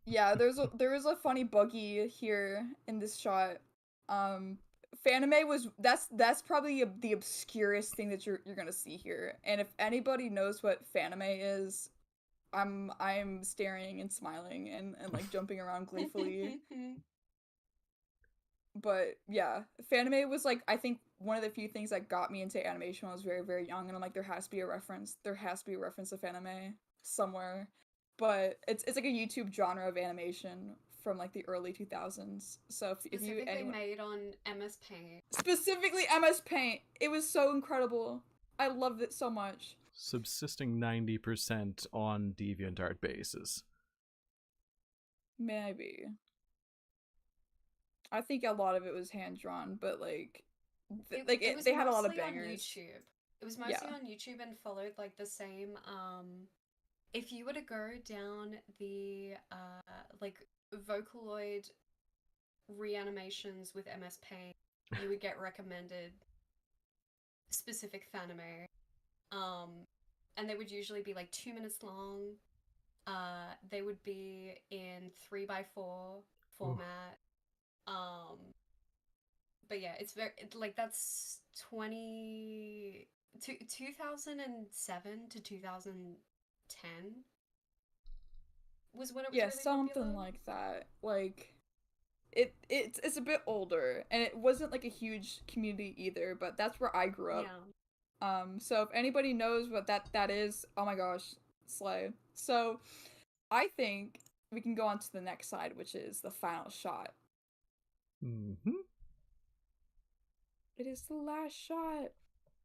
Yeah, there is a funny Buggy here in this shot. Fanime was that's probably the obscurest thing that you're gonna see here. And if anybody knows what Fanime is, I'm staring and smiling and like jumping around gleefully. But yeah, Fanime was like I think one of the few things that got me into animation when I was very, very young, and I'm like there has to be a reference. There has to be a reference to Fanime somewhere. But it's like a YouTube genre of animation from like the early 2000s. So if you Specifically made on MS Paint. Specifically MS Paint. It was so incredible. I loved it so much. Subsisting 90% on DeviantArt bases. Maybe. I think a lot of it was hand drawn, but like, they had a lot of bangers. On YouTube. It was mostly on YouTube and followed like the same. If you were to go down the like Vocaloid reanimations with MS Paint, you would get recommended specific fanime. And they would usually be like 2 minutes long. They would be in 3x4 format. But yeah, it's very like that's 2007 to 2010 was when it was yeah, really something popular. like that. Like it's a bit older, and it wasn't like a huge community either, but that's where I grew up. Yeah. So if anybody knows what that is, oh my gosh, slay. So I think we can go on to the next slide, which is the final shot. It is the last shot.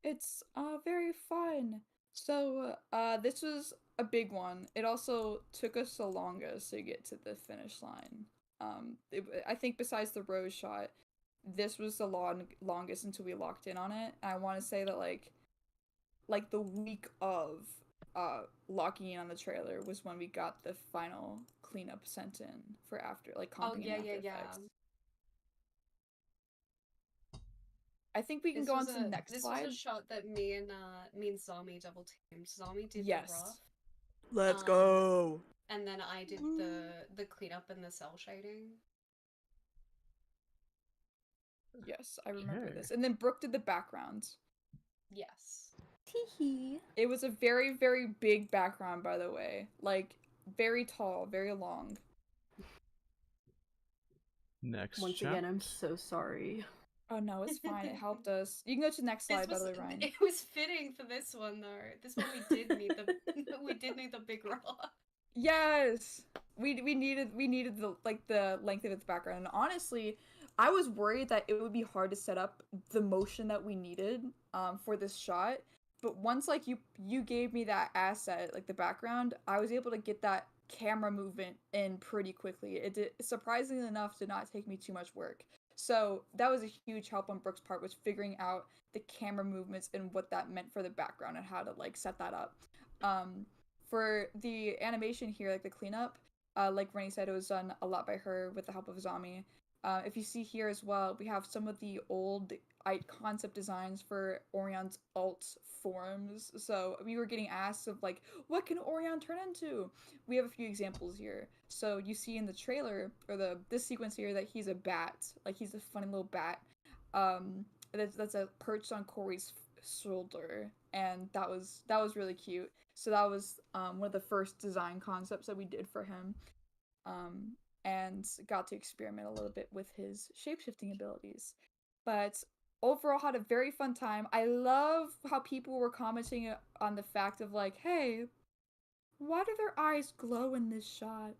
It's very fun. So this was a big one. It also took us the longest to get to the finish line. I think besides the rose shot, this was the longest until we locked in on it. And I want to say that like the week of locking in on the trailer was when we got the final cleanup sent in for after like comping and After Effects. I think we can go on to the next slide. This was a shot that me and Zomi double teamed. Zomi did the rough. Let's go. And then I did the cleanup and the cell shading. Yes, I remember this. And then Brooke did the background. Yes. Teehee. It was a very, very big background, by the way. Like, very tall, very long. Next Once shot. again, I'm so sorry. Oh no, it's fine. It helped us. You can go to the next slide, by the way, Ryan. It was fitting for this one, though. This one we did need the big rock. Yes, we needed the length of its background. And honestly, I was worried that it would be hard to set up the motion that we needed for this shot. But once like you gave me that asset, like the background, I was able to get that camera movement in pretty quickly. It did, surprisingly enough, did not take me too much work. So that was a huge help on Brooke's part, was figuring out the camera movements and what that meant for the background and how to like set that up. For the animation here, like the cleanup, like Rennie said, it was done a lot by her with the help of Zomi. If you see here as well, we have some of the old concept designs for Orion's alt forms. So we were getting asked of like, what can Orion turn into? We have a few examples here. So you see in the trailer, or this sequence here, that he's a bat. Like he's a funny little bat. That's a perched on Corey's shoulder, and that was really cute. So that was one of the first design concepts that we did for him. And got to experiment a little bit with his shapeshifting abilities. But overall, had a very fun time. I love how people were commenting on the fact of like, hey, why do their eyes glow in this shot?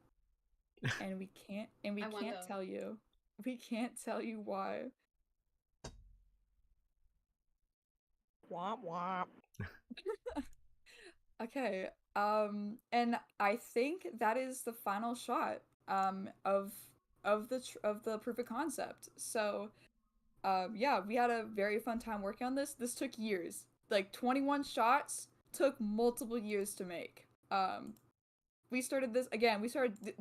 And we can't tell you. We can't tell you why. Womp womp. Okay. And I think that is the final shot of the proof of concept. So yeah, we had a very fun time working on this. This took years. Like 21 shots took multiple years to make. We started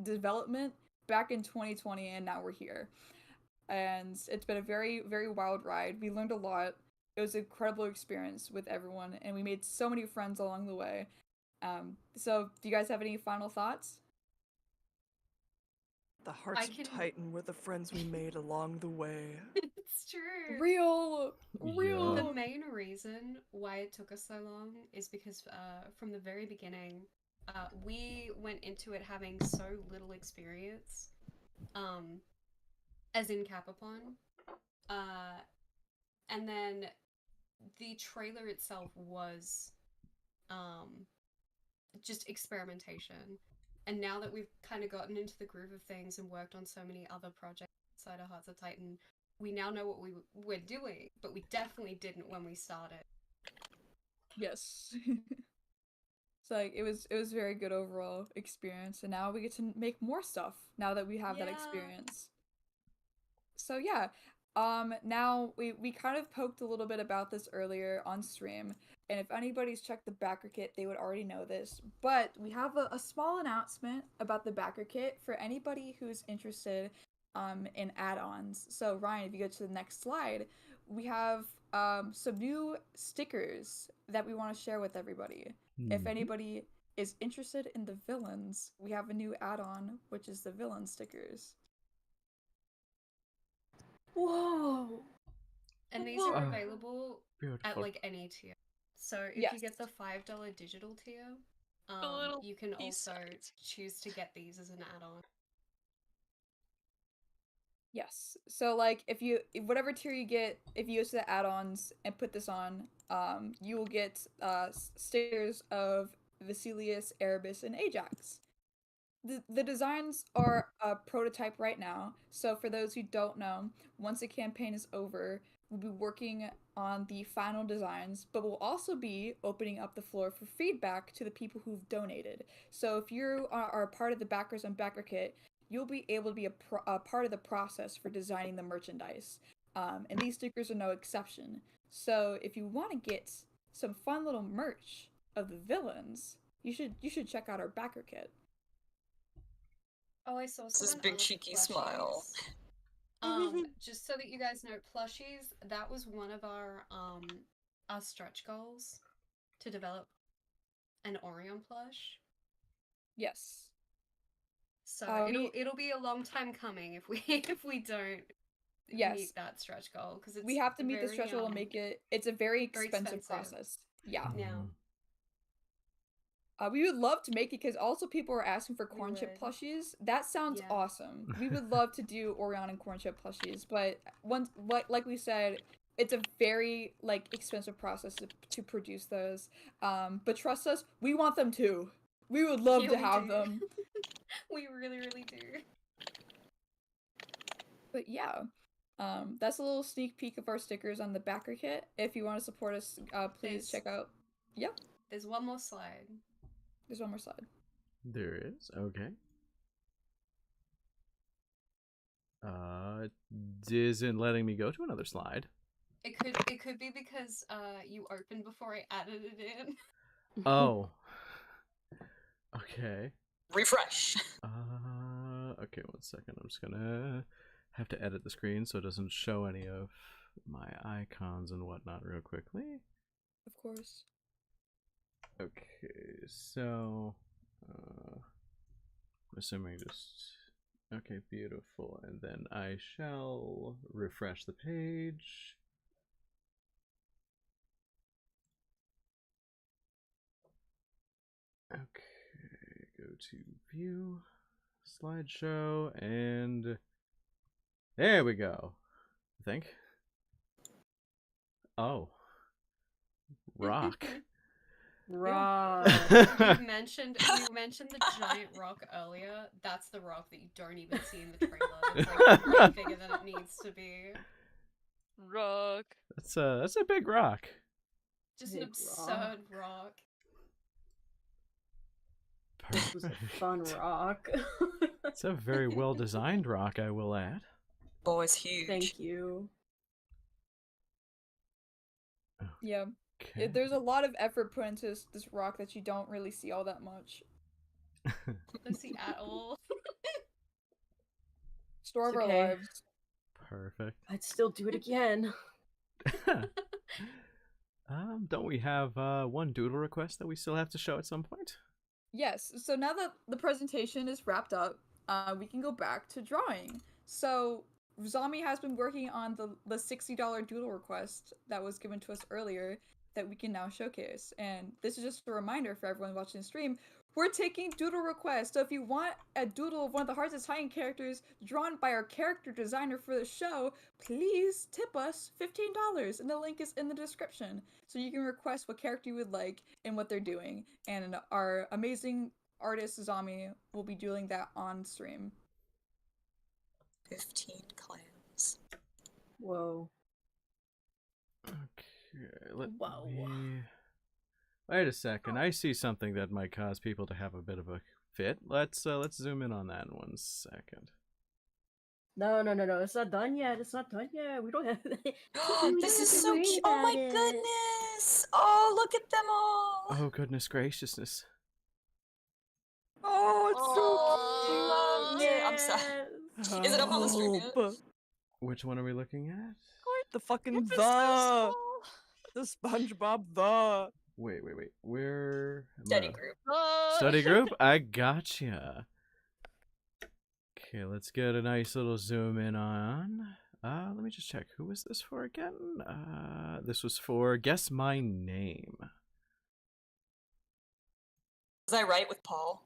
development back in 2020, and now we're here. And it's been a very, very wild ride. We learned a lot. It was an incredible experience with everyone, and we made so many friends along the way. So do you guys have any final thoughts? The hearts of Titan were the friends we made along the way. It's true. Real. The main reason why it took us so long is because from the very beginning, we went into it having so little experience, as in Kappapon, and then the trailer itself was just experimentation. And now that we've kind of gotten into the groove of things and worked on so many other projects outside of Hearts of Titan, we now know what we were doing, but we definitely didn't when we started. Yes. So like it was very good overall experience, and now we get to make more stuff now that we have that experience. So yeah, now we kind of poked a little bit about this earlier on stream, and if anybody's checked the backer kit, they would already know this, but we have a small announcement about the backer kit for anybody who's interested in add-ons. So Ryan, if you go to the next slide, we have some new stickers that we want to share with everybody. If anybody is interested in the villains, we have a new add-on, which is the villain stickers. Whoa! And these are available at Beautiful. like any tier. So if you get the $5 digital tier, you can also choose to get these as an add-on. Yes. So like if whatever tier you get, if you go to the add-ons and put this on, you will get stickers of Vasilius, Erebus, and Ajax. The designs are a prototype right now, so for those who don't know, once the campaign is over, we'll be working on the final designs, but we'll also be opening up the floor for feedback to the people who've donated. So if you are part of the backers on Backer Kit, you'll be able to be a part of the process for designing the merchandise. And these stickers are no exception. So if you want to get some fun little merch of the villains, you should check out our Backer Kit. Oh, I saw This someone big ask cheeky plushies. smile. Just so that you guys know, plushies, that was one of our stretch goals, to develop an Orion plush. Yes. So it'll be a long time coming if we don't meet that stretch goal, because we have to meet the stretch goal to make it. It's a very expensive process. Yeah. Yeah. We would love to make it because also people are asking for corn chip plushies. That sounds awesome. We would love to do Orion and corn chip plushies, but like we said, it's a very expensive process to produce those. But trust us, we want them too. We would love to have them. We really, really do. But yeah, that's a little sneak peek of our stickers on the backer kit. If you want to support us, please check out. Yep. There's one more slide. There's one more slide. There is? Okay. It isn't letting me go to another slide. It could be because you opened before I added it in. Oh. Okay. Refresh. Okay, 1 second. I'm just gonna have to edit the screen so it doesn't show any of my icons and whatnot real quickly. Of course. Okay, so I'm assuming just okay, beautiful, and then I shall refresh the page. Okay, go to view, slideshow, and there we go. I think. Oh, rock. Rock. You mentioned the giant rock earlier. That's the rock that you don't even see in the trailer. It's way bigger than it needs to be. Rock. That's a big rock. Just an absurd rock. This was a fun rock. It's a very well designed rock, I will add. Boy's huge. Thank you. Yeah. Okay. There's a lot of effort put into this rock that you don't really see all that much. Don't see at all. Store of It's our okay. lives. Perfect. I'd still do it again. Don't we have one doodle request that we still have to show at some point? Yes. So now that the presentation is wrapped up, we can go back to drawing. So Zombie has been working on the $60 doodle request that was given to us earlier that we can now showcase. And this is just a reminder for everyone watching the stream. We're taking doodle requests. So if you want a doodle of one of the Hearts of Titan characters drawn by our character designer for the show, please tip us $15. And the link is in the description. So you can request what character you would like and what they're doing. And our amazing artist Zombie will be doing that on stream. 15 clans. Whoa. Okay, let Whoa. me... Wait a second. I see something that might cause people to have a bit of a fit. Let's zoom in on that in 1 second. No. It's not done yet. It's not done yet. We don't have. This is so cute. Oh my goodness. Oh, look at them all. Oh goodness graciousness. Oh, it's Oh, so cute. yeah, I'm sorry. Is it up on the stream yet? Help. Which one are we looking at? The fucking It's so the. small. The SpongeBob the. Wait. Where? Study group. Study group? I gotcha. Okay, let's get a nice little zoom in on. Let me just check. Who was this for again? This was for Guess My Name. Was I right with Paul?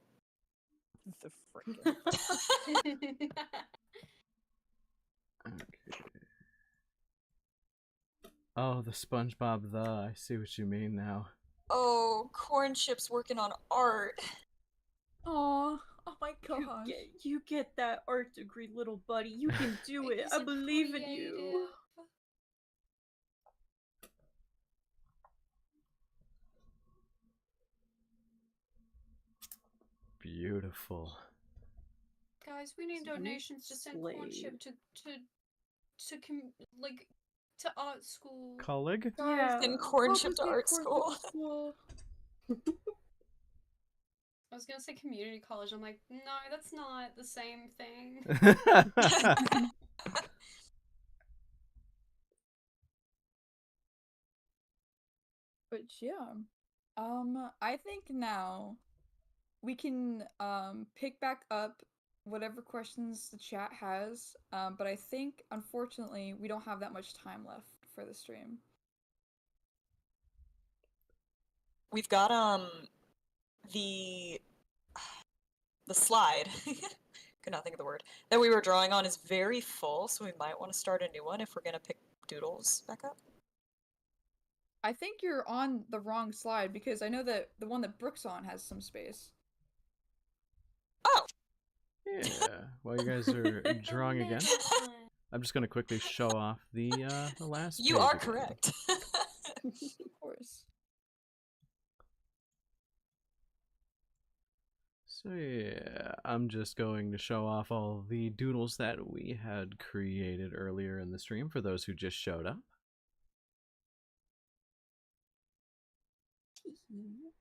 The freaking. Okay. Oh, the SpongeBob the. I see what you mean now. Oh, Corn Chip's working on art. Aw, oh my gosh. You get that art degree, little buddy. You can do it. I believe in you. Beautiful. Guys, we need donations to send Cornship to art school. Colleague? Yeah. Send Cornship to art school. I was gonna say community college. I'm like, no, that's not the same thing. But yeah, I think now we can pick back up whatever questions the chat has. But I think unfortunately we don't have that much time left for the stream. We've got the slide. Could not think of the word that we were drawing on is very full, so we might want to start a new one if we're gonna pick doodles back up. I think you're on the wrong slide because I know that the one that Brooke's on has some space. Oh. Yeah. While you guys are drawing again, I'm just gonna quickly show off the last. You page are again. correct. Of course. So yeah, I'm just going to show off all the doodles that we had created earlier in the stream for those who just showed up.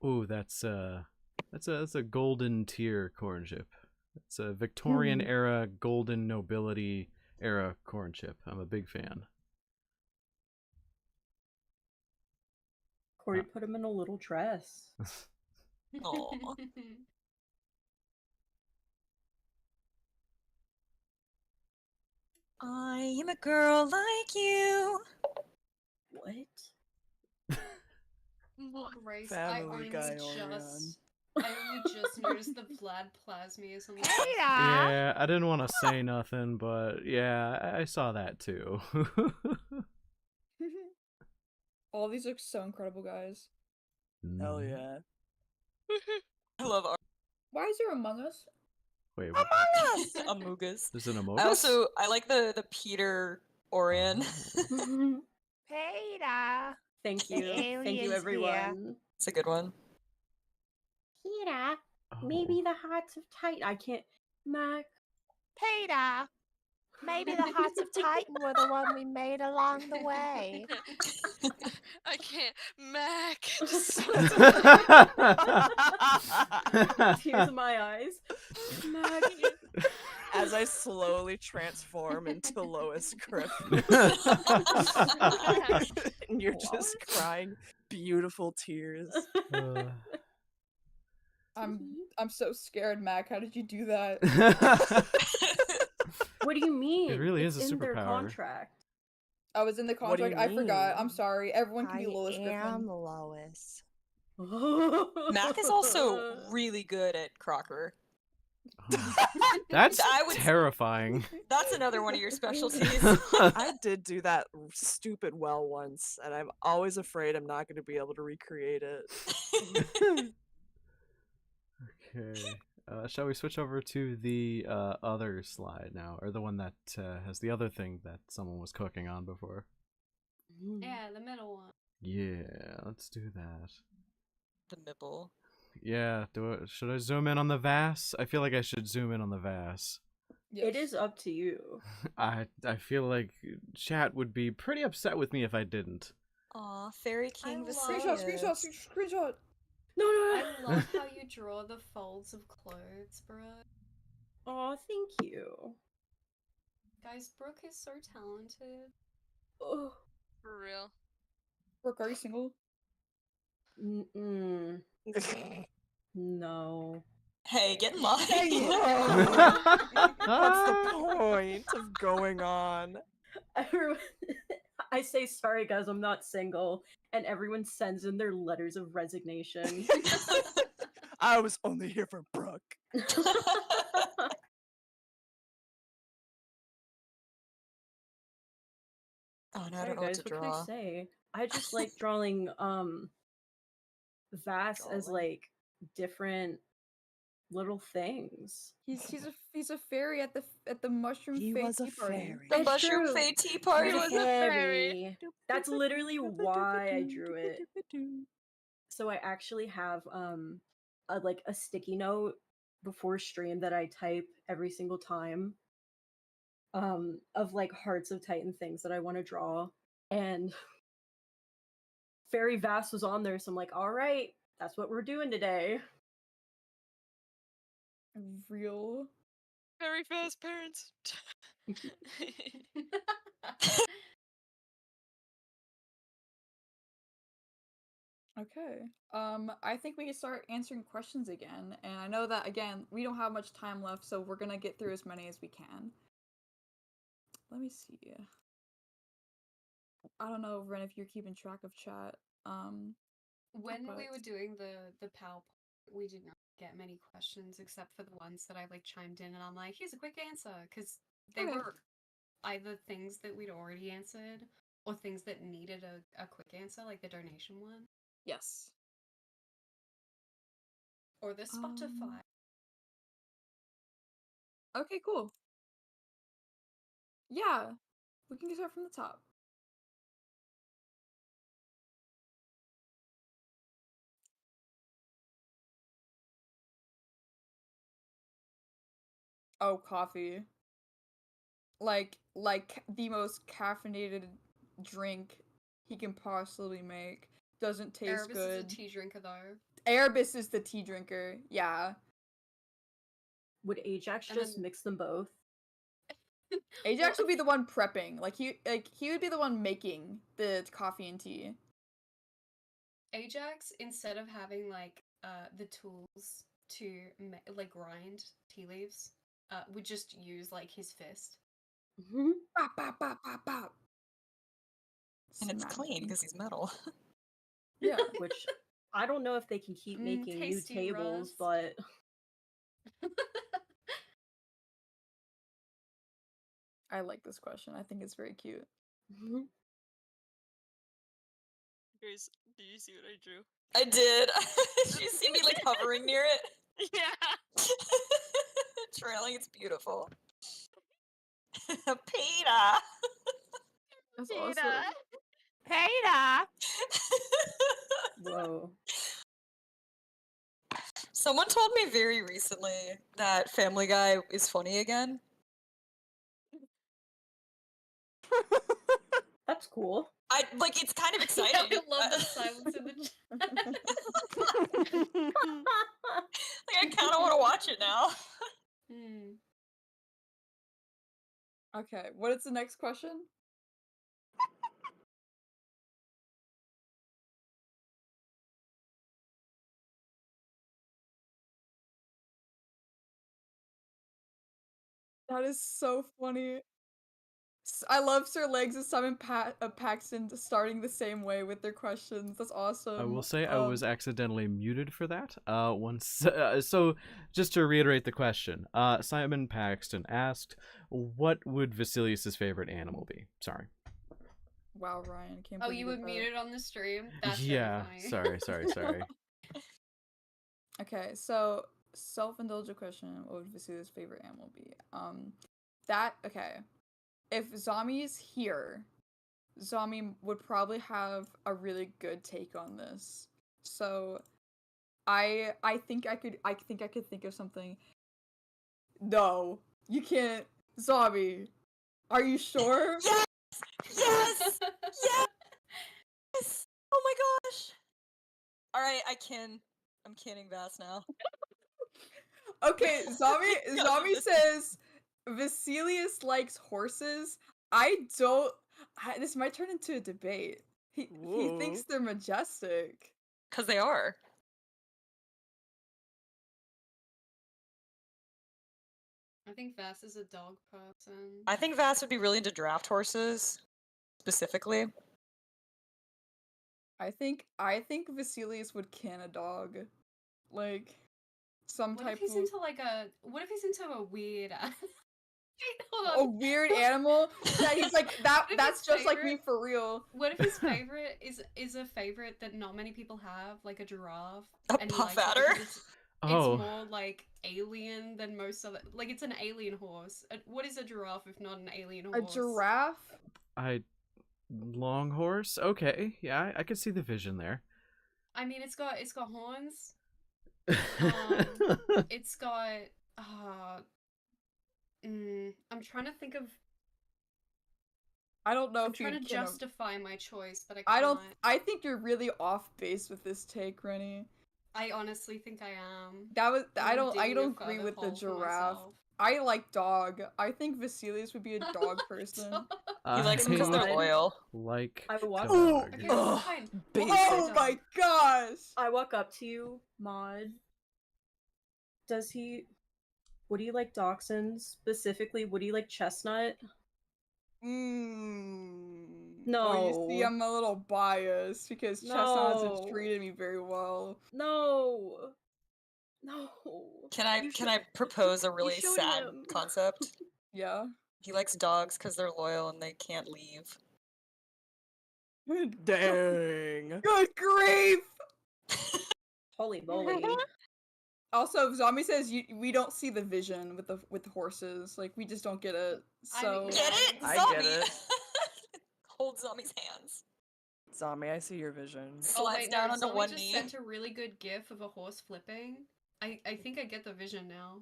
Ooh, that's a golden tier corn chip. It's a Victorian era golden nobility era corn chip. I'm a big fan. Corey put him in a little dress. Aww. I am a girl like you. What? Grace, Family Guy I only just noticed the Vlad Plasmius on the Yeah, I didn't want to say nothing, but yeah, I saw that too. All these look so incredible, guys. Hell yeah. I love art. Why is there Among Us? Wait, Amogus. There's an emoji. I like the Peter Orion. Peter. Thank you. Thank you, everyone. It's a good one. Peter, maybe the Hearts of Titan. I can't. Mac. Peter. Maybe the Hearts of Titan were the one we made along the way. I can't. Mac. Tears in my eyes. Mac. As I slowly transform into Lois Griffin. And you're just crying beautiful tears. I'm so scared, Mac. How did you do that? What do you mean? It really It's is a in their superpower. contract. I was in the What do you contract. I forgot. I'm mean? sorry. Everyone can be I Lois am Griffin. Lois. Mac is also really good at Crocker. That's I would- terrifying. That's another one of your specialties. I did do that stupid well once, and I'm always afraid I'm not going to be able to recreate it. Okay. Shall we switch over to the other slide now, or the one that has the other thing that someone was cooking on before? Yeah, the middle one. Yeah, let's do that. The nibble. Yeah, should I zoom in on the Vass? I feel like I should zoom in on the Vass. Yes. It is up to you. I feel like chat would be pretty upset with me if I didn't. Aw, Fairy King Screenshot. No. I love how you draw the folds of clothes, bro. Oh, thank you. Guys, Brooke is so talented. Oh. For real. Brooke, are you single? No. Hey, get in line. What's the point of going on? I say, sorry guys, I'm not single, and everyone sends in their letters of resignation. I was only here for Brooke. Oh no, I Sorry don't know guys, what to what can draw. I say? I just like drawing Vass as like different little things. He's a fairy at the mushroom He fate was a tea party. fairy. The It's mushroom true. fate tea party. He's a was a fairy. That's literally why I drew it. So I actually have a sticky note before stream that I type every single time of like hearts of Titan things that I want to draw, and Fairy Vass was on there, so I'm like, all right, that's what we're doing today. Real. Very fast parents. Okay. I think we can start answering questions again, and I know that again we don't have much time left, so we're gonna get through as many as we can. Let me see. I don't know, Ren, if you're keeping track of chat. When but- we were doing the PowerPoint, we did not get many questions except for the ones that I like chimed in, and I'm like, here's a quick answer, because they Okay. were either things that we'd already answered or things that needed a quick answer, like the donation one, Yes. or the Spotify. Okay, cool. Yeah, we can start from the top. Oh, coffee. Like the most caffeinated drink he can possibly make. Doesn't taste Erebus good. is a tea drinker though. Erebus is the tea drinker. Yeah. Would Ajax And just then- mix them both? Ajax would be the one prepping. He would be the one making the coffee and tea. Ajax, instead of having like the tools to grind tea leaves, would just use like his fist. Bop, bop, bop, bop, bop. And it's Smack clean him. because he's metal. Yeah. Which I don't know if they can keep making new tasty tables, rust. but I like this question. I think it's very cute. Guys, do you see what I drew? I did. Did you see me like hovering near it? Yeah. Trailing, it's beautiful. Peter. That's awesome. Peter! whoa. Someone told me very recently that Family Guy is funny again. That's cool. I like it's kind of exciting. I love the silence in the chat. Like I kind of want to watch it now. Okay, what is the next question? That is so funny. I love Sir Legs and Simon Paxton starting the same way with their questions. That's awesome. I will say I was accidentally muted for that. So just to reiterate the question, Simon Paxton asked, "What would Vasilius's favorite animal be?" Sorry. Wow, Ryan, can't Oh, believe you did were that. muted on the stream? That's Yeah, very funny. sorry. Okay, so self-indulgent question: what would Vasilius' favorite animal be? Okay. If Zomi's here, Zomi would probably have a really good take on this. So, I think I could think of something. No, you can't, Zomi. Are you sure? Yes! Yes! Yes! Oh my gosh! Alright, I'm canning Vass now. Okay, Zomi Because of this. says Vasilius likes horses. This might turn into a debate. He thinks Ooh. they're majestic. Because they are. I think Vass is a dog person. I think Vass would be really into draft horses, specifically. I think Vasilius would can a dog. Like some What type if he's of into what if he's into a weird Hold a on. weird animal that he's like What if that's his just like me favorite- for real. What if his favorite is a favorite that not many people have, like a giraffe? A and he puff likes it adder? because it's Oh, more like alien than most other. Like it's an alien horse. What is a giraffe if not an alien A horse? giraffe? long horse. Okay, yeah, I could see the vision there. I mean, it's got horns. It's got I'm trying to think of. I don't know I'm if you trying to can justify my choice, but I can't. I think you're really off base with this take, Rennie. I honestly think I am. I I'm don't digging a agree further with the hole for giraffe. myself. I like dog. I think Vasilius would be a dog person. He likes them because they're God. loyal. Like I walk- dog. Okay, Ugh. fine. Oh my gosh! I walk up to you, Maud. Would he like dachshunds? Specifically, would he like chestnut? No. Well, you see, No. I'm a little biased because Chestnut hasn't treated me very well. No. Can I propose a really showed sad him. concept? Yeah. He likes dogs because they're loyal and they can't leave. Dang. Good grief! Holy moly. Also, if Zombie says we don't see the vision with the horses, like we just don't get it. So Get it? I Zombie! get it. Hold Zombie's hands. Zombie, I see your vision. Oh Slides wait, down no, onto Zoe one just knee. sent a really good gif of a horse flipping. I think I get the vision now.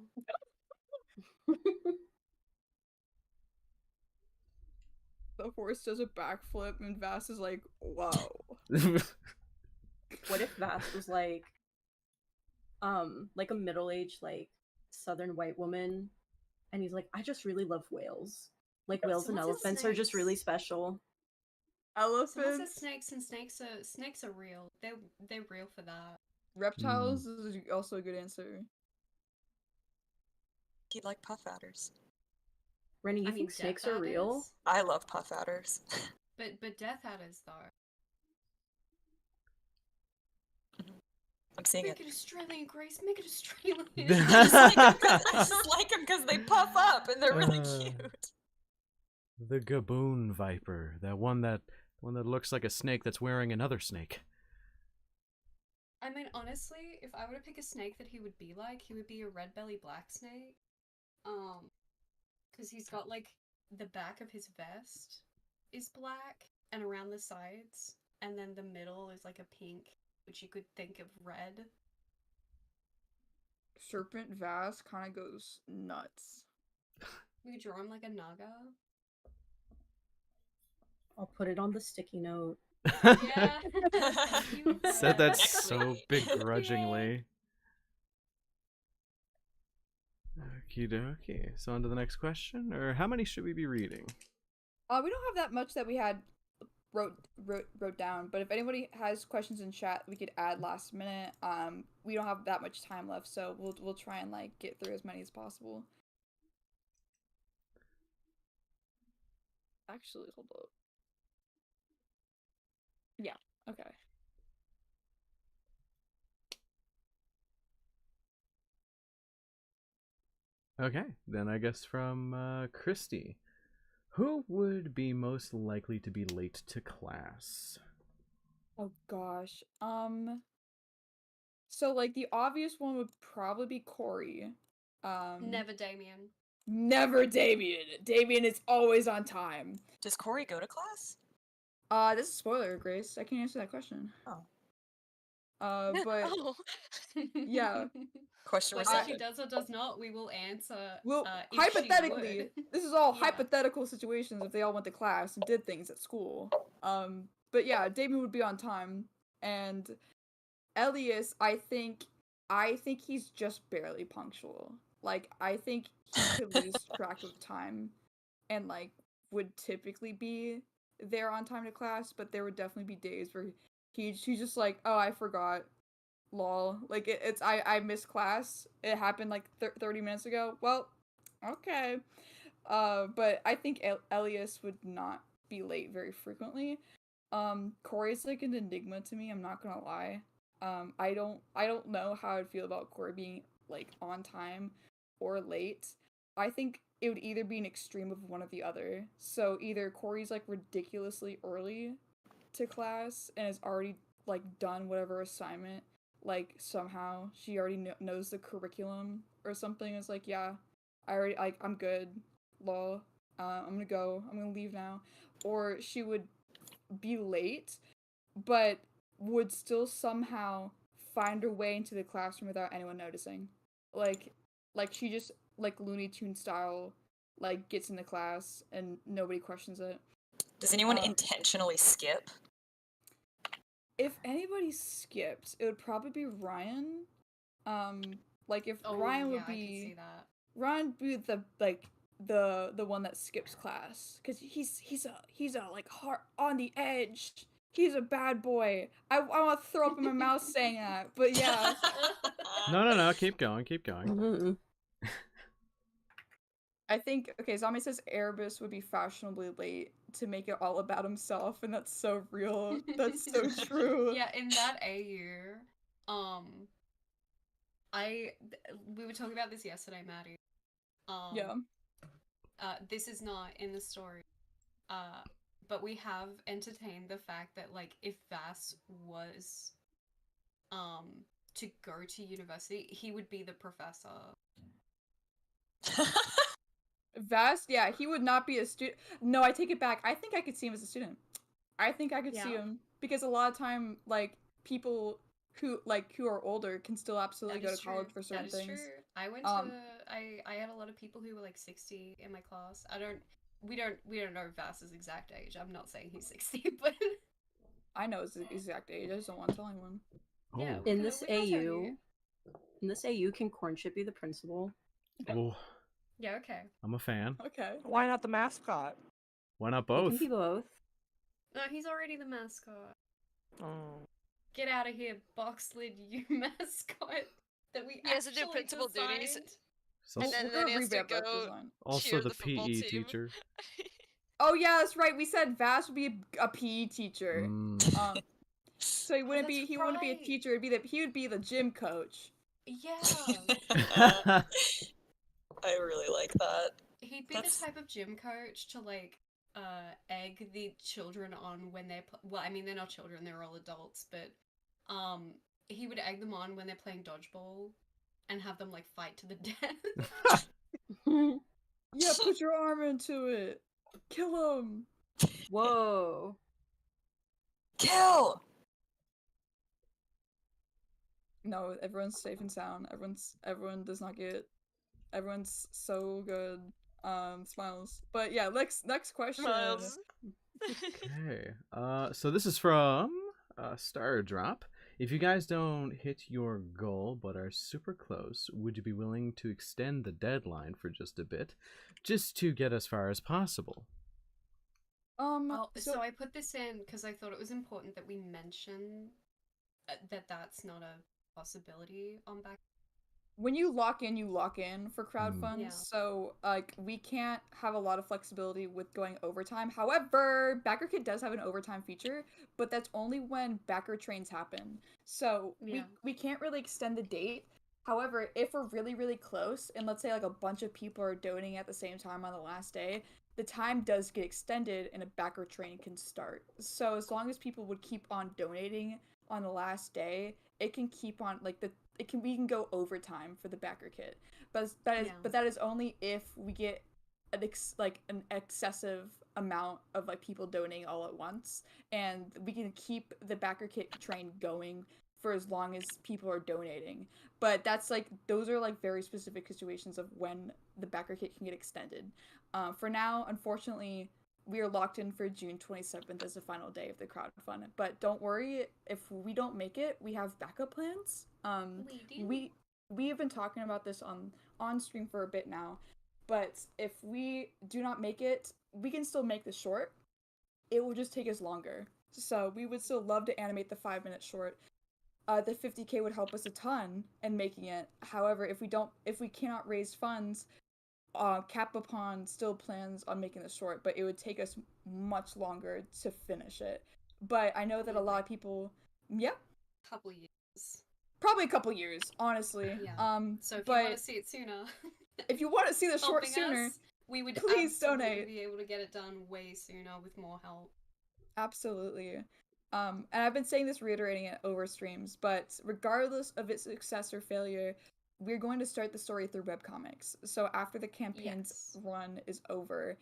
the horse does a backflip and Vass is like, "Whoa." What if Vass was like a middle-aged, like, southern white woman, and he's like, I just really love whales. Like, whales and Someone said elephants are just snakes. really special. Someone says Elephants, snakes, and snakes are real. They're real for that. reptiles is also a good answer. He'd like puff adders. Rennie, you I mean, think snakes are real? adders? I love puff adders. But death adders though. I'm seeing Make it. it Australian, Grace. Make it Australian. I just like them because they puff up and they're really cute. The Gaboon Viper, that one that looks like a snake that's wearing another snake. I mean, honestly, if I were to pick a snake that he would be like, he would be a red belly black snake. Because he's got like the back of his vest is black and around the sides, and then the middle is like a pink, which you could think of red. Serpent Vass kind of goes nuts. We could draw him like a naga. I'll put it on the sticky note. Yeah. You Said that Next so week. begrudgingly. Okie dokie. So on to the next question, or how many should we be reading? We don't have that much that we had wrote down, but if anybody has questions in chat, we could add last minute. We don't have that much time left, so we'll try and like get through as many as possible. Actually, hold up. Yeah, okay. Okay, then I guess from Christy. Who would be most likely to be late to class? Oh gosh. So like the obvious one would probably be Corey. Never Damien. Never Damien. Damien is always on time. Does Corey go to class? This is a spoiler, Grace. I can't answer that question. Oh. But Oh. yeah. Question Whether was she does or does not, we will answer. Well, if hypothetically, she would. this is all Yeah. hypothetical situations if they all went to class and did things at school. But yeah, Damien would be on time, and Elias, I think he's just barely punctual. Like, I think he could lose track of time, and like would typically be there on time to class, but there would definitely be days where he's just like, oh, I forgot. Lol. Like, it's I missed class. It happened like 30 minutes ago. Well, okay. But I think Elias would not be late very frequently. Corey's like an enigma to me, I'm not gonna lie. I don't know how I'd feel about Corey being like on time or late. I think it would either be an extreme of one or the other. So either Corey's like ridiculously early to class and has already like done whatever assignment, like somehow she already knows the curriculum or something. It's like, yeah, I'm good. Lol. I'm gonna leave now. Or she would be late, but would still somehow find her way into the classroom without anyone noticing. Like she just like Looney Tune style, like gets in the class and nobody questions it. Does anyone intentionally skip? If anybody skipped, it would probably be Ryan. Like if Ryan would be, I can see that. Ryan would be the one that skips class because he's a like heart on the edge. He's a bad boy. I want to throw up in my mouth saying that, but yeah. No. Keep going. Mm-hmm. I think, okay, Zombie says Erebus would be fashionably late to make it all about himself, and that's so real. That's so true. Yeah, in that AU, we were talking about this yesterday, Maddie. Yeah. This is not in the story. But we have entertained the fact that like if Vass was to go to university, he would be the professor. Vast, yeah, he would not be a student. No, I take it back. I think I could see him as a student. I think I could see him because a lot of time, like people who are older can still absolutely go to college for certain things. True. I went I had a lot of people who were like 60 in my class. We don't know Vass's exact age. I'm not saying he's 60, but I know his exact age. I just don't want to tell anyone. Yeah. In this AU, can Cornchip be the principal? Oh. Yeah, okay. I'm a fan. Okay. Why not the mascot? Why not It both? can be both. No, he's already the mascot. Oh. Get out of here, box lid, you mascot. That we He has to do actually principal duties. designed. So- And then he has to go Also cheer the football PE team. teacher. Oh yeah, that's right. We said Vass would be a PE teacher. So he wouldn't be a teacher. He would be the gym coach. Yeah. I really like that. He'd be the type of gym coach to like egg the children on when they're well, I mean they're not children, they're all adults, but he would egg them on when they're playing dodgeball and have them like fight to the death. Yeah, put your arm into it. Kill him. Whoa. Kill. No, everyone's safe and sound. Everyone does not get. Everyone's so good. Smiles. But yeah, next question. Smiles. Okay. So this is from Star Drop. If you guys don't hit your goal but are super close, would you be willing to extend the deadline for just a bit, just to get as far as possible? So I put this in because I thought it was important that we mention that that's not a possibility on back. when you lock in for crowdfunds. Yeah. So like we can't have a lot of flexibility with going overtime. However, BackerKit does have an overtime feature, but that's only when backer trains happen. So Yeah. we can't really extend the date. However, if we're really really close and let's say like a bunch of people are donating at the same time on the last day, the time does get extended and a backer train can start. So as long as people would keep on donating on the last day, it can keep on like we can go overtime for the backer kit, but that is only if we get an excessive amount of like people donating all at once, and we can keep the backer kit train going for as long as people are donating. But that's like those are like very specific situations of when the backer kit can get extended. For now, unfortunately, we are locked in for June 27th as the final day of the crowdfund. But don't worry, if we don't make it, we have backup plans. We have been talking about this on stream for a bit now, but if we do not make it, we can still make the short. It will just take us longer. So we would still love to animate the 5-minute short. The 50K would help us a ton in making it. However, if we cannot raise funds, Kappapon still plans on making the short, but it would take us much longer to finish it. But I know that a lot of people, Couple years. Probably a couple years, honestly. Yeah. So if you want to see it sooner, if you want to see the short sooner, we would please absolutely donate. be able to get it done way sooner with more help. Absolutely. And I've been saying this, reiterating it over streams, but regardless of its success or failure, we're going to start the story through webcomics. So after the campaign's run is over,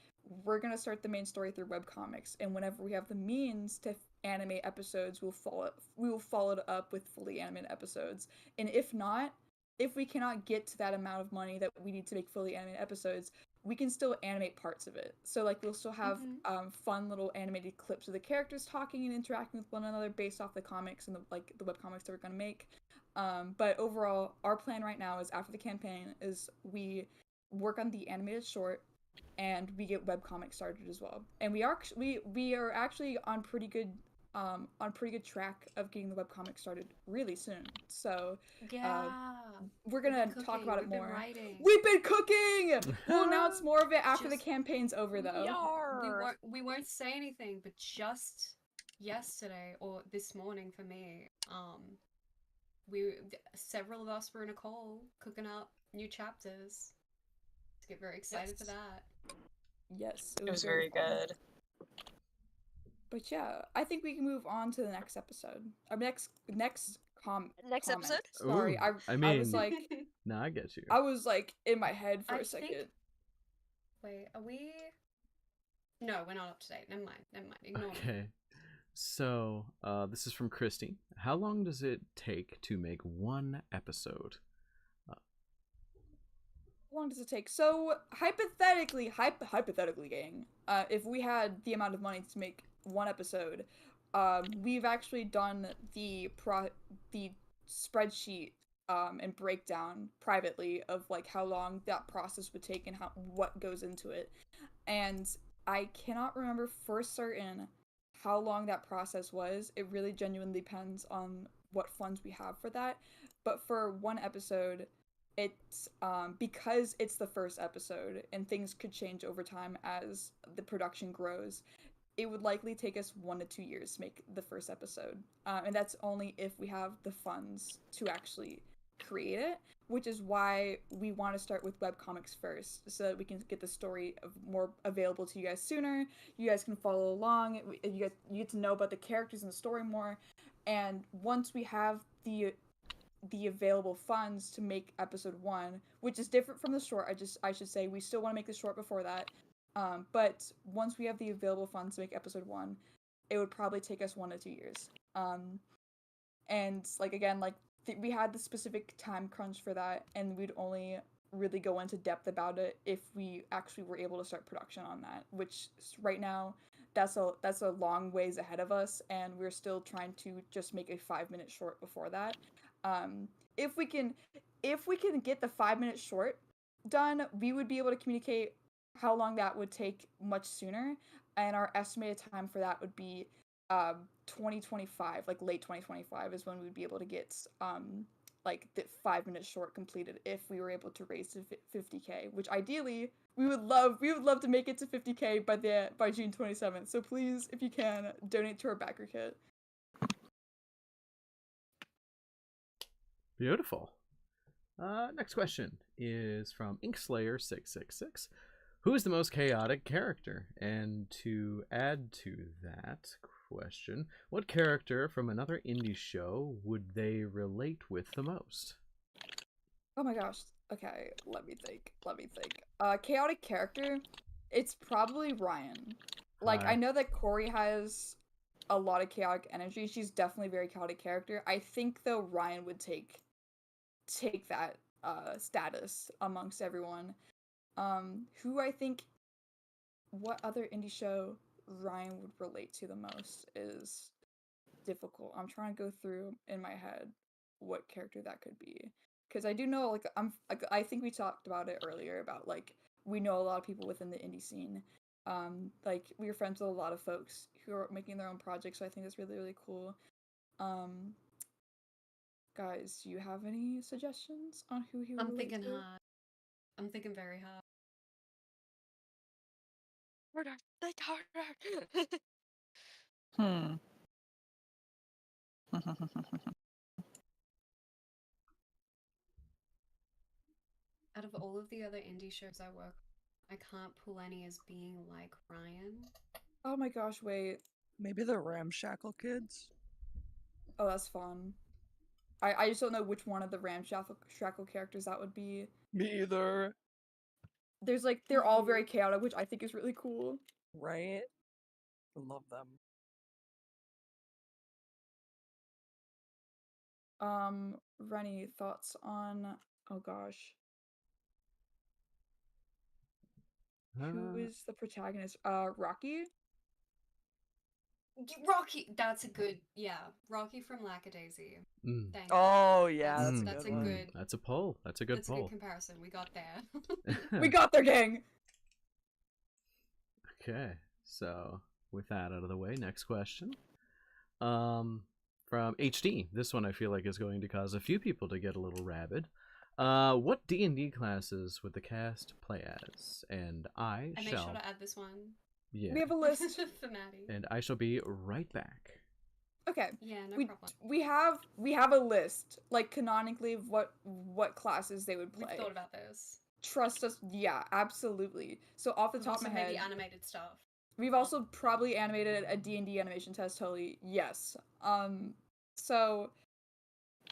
we're going to start the main story through webcomics. And whenever we have the means to animate episodes, we will follow it up with fully animated episodes. And if not, if we cannot get to that amount of money that we need to make fully animated episodes, we can still animate parts of it. So like we'll still have fun little animated clips of the characters talking and interacting with one another based off the comics and the webcomics that we're going to make. But overall, our plan right now is after the campaign is we work on the animated short and we get webcomics started as well. And we are actually on pretty good track of getting the webcomic started really soon. So we're gonna talk about it more. We've been cooking. We'll announce more of it after the campaign's over, though. We won't say anything, but just yesterday or this morning for me, several of us were in a call cooking up new chapters. Let's get very excited for that. Yes, it was very good. But yeah, I think we can move on to the next episode. Our next comment. Episode? Sorry, Ooh, I was like, no, I get you. I was like in my head for a second. Wait, are we? No, we're not up to date. Never mind. Ignore me. Okay. So, this is from Christy. How long does it take to make one episode? How long does it take? So, hypothetically, gang, if we had the amount of money to make one episode, we've actually done the spreadsheet and breakdown privately of like how long that process would take and what goes into it. And I cannot remember for certain how long that process was. It really genuinely depends on what funds we have for that. But for one episode, it's because it's the first episode and things could change over time as the production grows, it would likely take us 1 to 2 years to make the first episode. And that's only if we have the funds to actually create it, which is why we want to start with webcomics first, so that we can get the story more available to you guys sooner. You guys can follow along. You get to know about the characters and the story more. And once we have the available funds to make episode 1, which is different from the short, I should say we still want to make the short before that. But once we have the available funds to make episode 1, it would probably take us 1 to 2 years. And like again, like we had the specific time crunch for that, and we'd only really go into depth about it if we actually were able to start production on that. Which right now, that's a long ways ahead of us, and we're still trying to just make a 5-minute short before that. If we can get the 5-minute short done, we would be able to communicate how long that would take much sooner, and our estimated time for that would be 2025, like late 2025 is when we'd be able to get like the 5-minute short completed if we were able to raise to 50K, which ideally we would love to make it to 50K by June 27th. So please, if you can, donate to our backer kit. Beautiful. Next question is from Inkslayer666. Who is the most chaotic character? And to add to that question, what character from another indie show would they relate with the most? Oh my gosh. Okay, let me think. Chaotic character, it's probably Ryan. Like, I know that Corey has a lot of chaotic energy. She's definitely a very chaotic character. I think, though, Ryan would take that status amongst everyone. Who I think, what other indie show Ryan would relate to the most is difficult. I'm trying to go through in my head what character that could be, because I do know, like, I think we talked about it earlier about, like, we know a lot of people within the indie scene. Like, we are friends with a lot of folks who are making their own projects, so I think that's really, really cool. Guys, do you have any suggestions on who he would relate to? I'm thinking hard. I'm thinking very hard. Harder. Think harder. Out of all of the other indie shows I work, I can't pull any as being like Ryan. Oh my gosh, wait. Maybe the Ramshackle Kids? Oh, that's fun. I just don't know which one of the Ramshackle characters that would be. Me either. There's, like, they're all very chaotic, which I think is really cool. Right? I love them. Renny, thoughts on, oh gosh. Who is the protagonist? Rocky? Rocky, that's a good, Rocky from Lackadaisy. Thank you. Oh, yeah, That's a good. That's a poll. That's a good poll. That's a good comparison. We got there. We got there, gang! Okay, so with that out of the way, next question. From HD. This one I feel like is going to cause a few people to get a little rabid. What D&D classes would the cast play as? And I make shall... sure to add this one. Yeah. We have a list. For Maddie. And I shall be right back. Okay. Yeah, no problem. We have a list, like, canonically, of what classes they would play. We've thought about this. Trust us. Yeah, absolutely. So off the top of my head, maybe animated stuff. We've also probably animated a D&D animation test, totally. Yes. So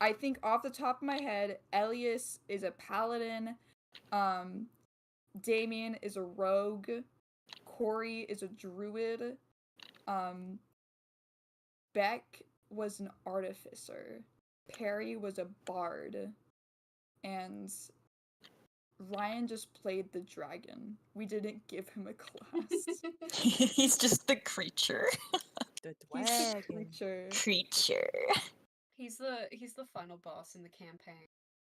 I think off the top of my head, Elias is a paladin. Damien is a rogue. Corey is a druid. Beck was an artificer. Perry was a bard. And Ryan just played the dragon. We didn't give him a class. He's just the creature. The He's the creature. He's the final boss in the campaign.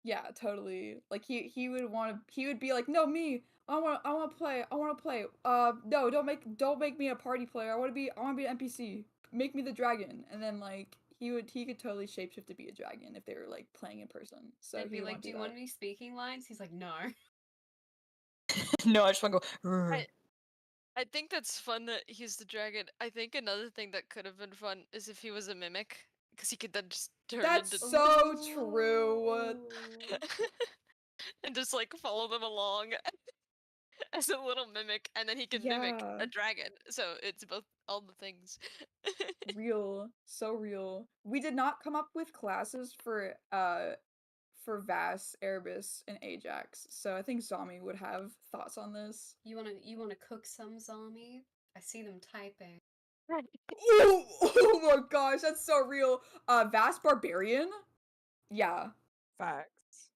Yeah, totally. Like he would be like, no, me. I want to play. No, don't make me a party player. I want to be an NPC. Make me the dragon. And then, like, he could totally shapeshift to be a dragon if they were, like, playing in person. So They'd be like, do you want any speaking lines? He's like, no. No, I just want to go. I think that's fun that he's the dragon. I think another thing that could have been fun is if he was a mimic, because he could then just turn That's into... so true. And just, like, follow them along as a little mimic, and then he can mimic a dragon. So it's both, all the things. Real. So real. We did not come up with classes for Vass, Erebus, and Ajax. So I think Zombie would have thoughts on this. You wanna cook some Zombie? I see them typing. Oh my gosh, that's so real. Vass Barbarian? Yeah. Facts.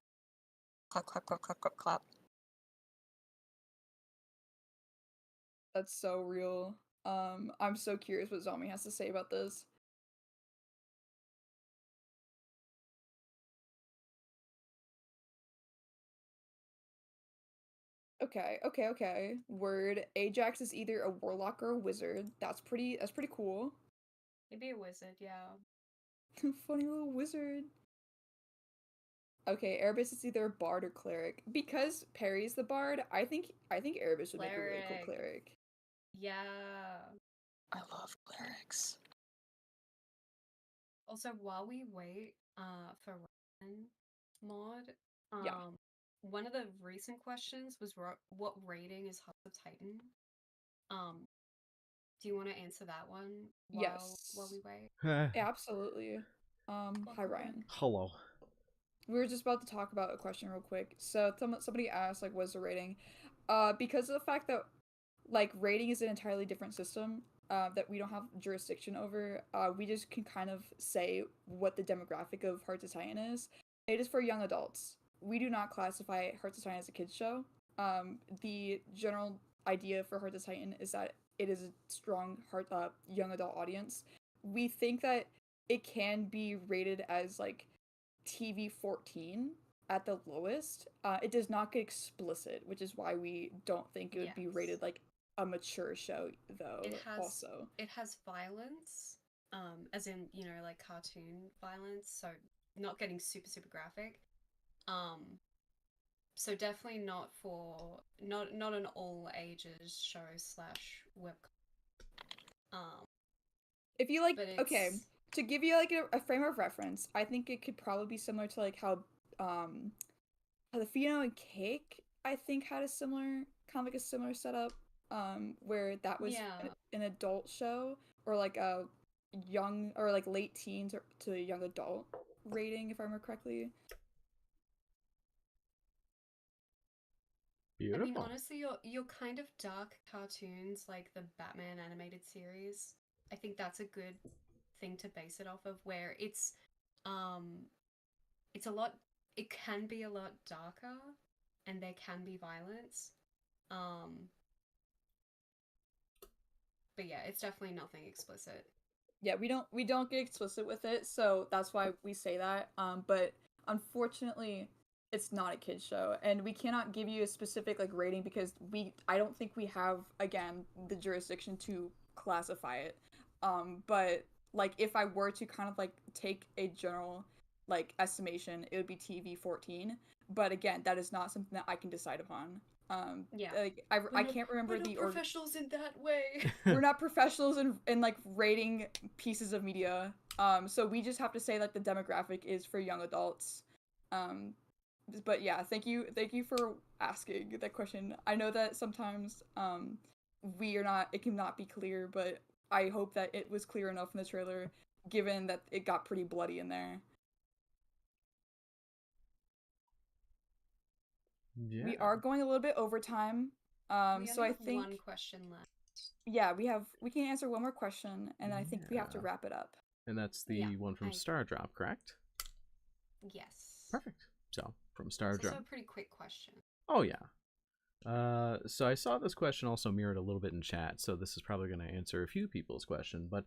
Clap, clap, clap, clap, clap, clap. That's so real. I'm so curious what Zombie has to say about this. Okay. Word. Ajax is either a warlock or a wizard. That's pretty cool. He'd be a wizard, yeah. Funny little wizard. Okay, Erebus is either bard or cleric. Because Perry's the bard, I think Erebus would make a really cool cleric. Yeah. I love clerics. Also, while we wait for Ryan mod, Yeah. one of the recent questions was what rating is Hearts of Titan? Do you want to answer that one while we wait? Yeah, absolutely. Hi Ryan. Hello. We were just about to talk about a question real quick. So somebody asked like what's the rating? Because of the fact that like rating is an entirely different system that we don't have jurisdiction over, we just can kind of say what the demographic of Hearts of Titan is. It is for young adults. We do not classify Hearts of Titan as a kids show. The general idea for Hearts of Titan is that it is a strong young adult audience. We think that it can be rated as like TV 14 at the lowest. It does not get explicit, which is why we don't think it would be rated like a mature show, though. It has violence, as in, you know, like cartoon violence, so not getting super graphic. So definitely not an all ages show / web. If you like, okay, to give you like a frame of reference, I think it could probably be similar to like how the Fino and Cake I think had a similar setup, where that was an adult show or like a young or like late teens to a young adult rating, if I remember correctly. Beautiful. I mean, honestly, your kind of dark cartoons like the Batman animated series, I think that's a good thing to base it off of, where it can be a lot darker and there can be violence. But yeah, it's definitely nothing explicit. Yeah, we don't get explicit with it, so that's why we say that. But unfortunately, it's not a kids show, and we cannot give you a specific like rating because I don't think we have again the jurisdiction to classify it. But like if I were to kind of like take a general like estimation, it would be TV 14. But again, that is not something that I can decide upon. Like I can't remember the professionals in that way. We're not professionals in like rating pieces of media. So we just have to say that the demographic is for young adults. But yeah, thank you for asking that question. I know that sometimes it cannot be clear, but I hope that it was clear enough in the trailer, given that it got pretty bloody in there. Yeah. We are going a little bit over time. So I think one question left. Yeah, we can answer one more question, and then I think we have to wrap it up. And that's the one from Star Drop, correct? Yes. Perfect. So from Star Drop. Also a pretty quick question. Oh yeah. So I saw this question also mirrored a little bit in chat, so this is probably going to answer a few people's question. But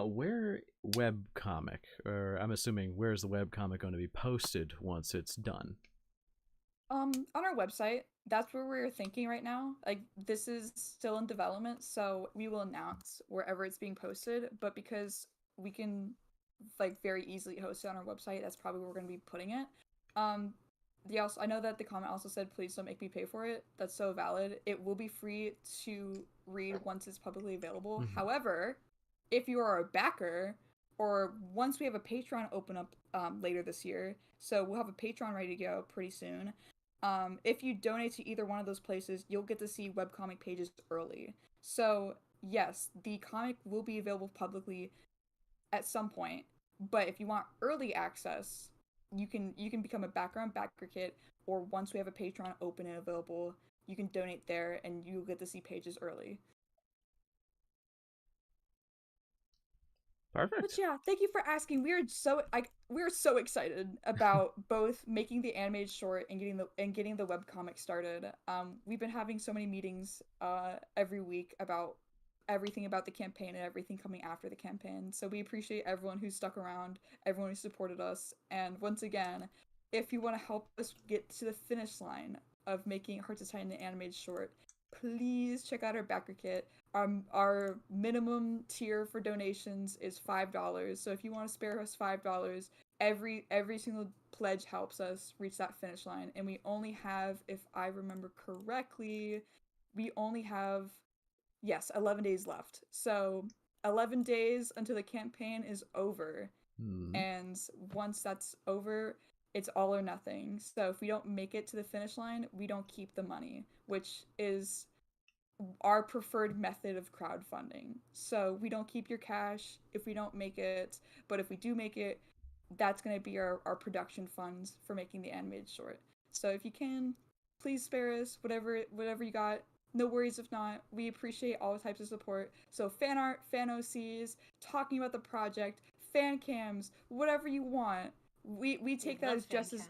where webcomic, or I'm assuming where's the webcomic going to be posted once it's done? On our website. That's where we're thinking right now. Like this is still in development, so we will announce wherever it's being posted. But because we can like very easily host it on our website, that's probably where we're going to be putting it. I know that the comment also said, please don't make me pay for it. That's so valid. It will be free to read once it's publicly available. Mm-hmm. However, if you are a backer, or once we have a Patreon open up later this year, so we'll have a Patreon ready to go pretty soon. If you donate to either one of those places, you'll get to see webcomic pages early. So yes, the comic will be available publicly at some point, but if you want early access, you can become a backer kit, or once we have a Patreon open and available, you can donate there and you'll get to see pages early. Perfect. But yeah, thank you for asking. We are so excited about both making the animated short and getting the webcomic started. We've been having so many meetings every week about everything about the campaign and everything coming after the campaign. So we appreciate everyone who stuck around, everyone who supported us, and once again, if you want to help us get to the finish line of making Hearts of Titan an animated short, please check out our backer kit. Our minimum tier for donations is $5. So if you want to spare us $5, every single pledge helps us reach that finish line. And we only have, if I remember correctly, we only have, yes, 11 days left. So 11 days until the campaign is over. And once that's over, it's all or nothing. So if we don't make it to the finish line, we don't keep the money, which is our preferred method of crowdfunding. So we don't keep your cash if we don't make it, but if we do make it, that's going to be our production funds for making the animated short. So if you can, please spare us whatever you got. No worries if not. We appreciate all types of support. So fan art, fan OCs, talking about the project, fan cams, whatever you want. We take that as just as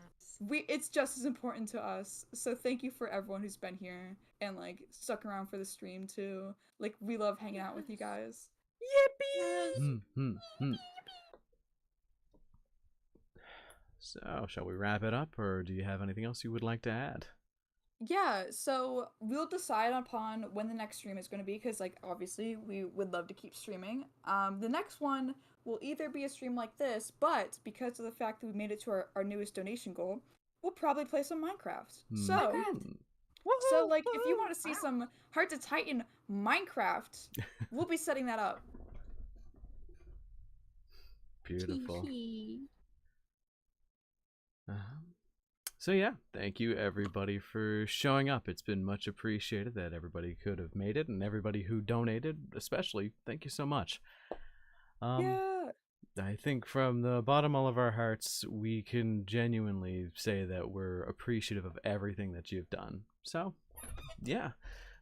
it's just as important to us. So thank you for everyone who's been here and like stuck around for the stream too. Like we love hanging out with you guys. Yippee! So, shall we wrap it up, or do you have anything else you would like to add? Yeah, so we'll decide upon when the next stream is going to be, because like obviously we would love to keep streaming. The next one will either be a stream like this, but because of the fact that we made it to our newest donation goal, we'll probably play some Minecraft. So like if you want to see some Heart to Titan Minecraft, we'll be setting that up. Beautiful. So yeah, thank you everybody for showing up. It's been much appreciated that everybody could have made it, and everybody who donated especially, thank you so much. Yeah. I think from the bottom of our hearts, we can genuinely say that we're appreciative of everything that you've done. So yeah,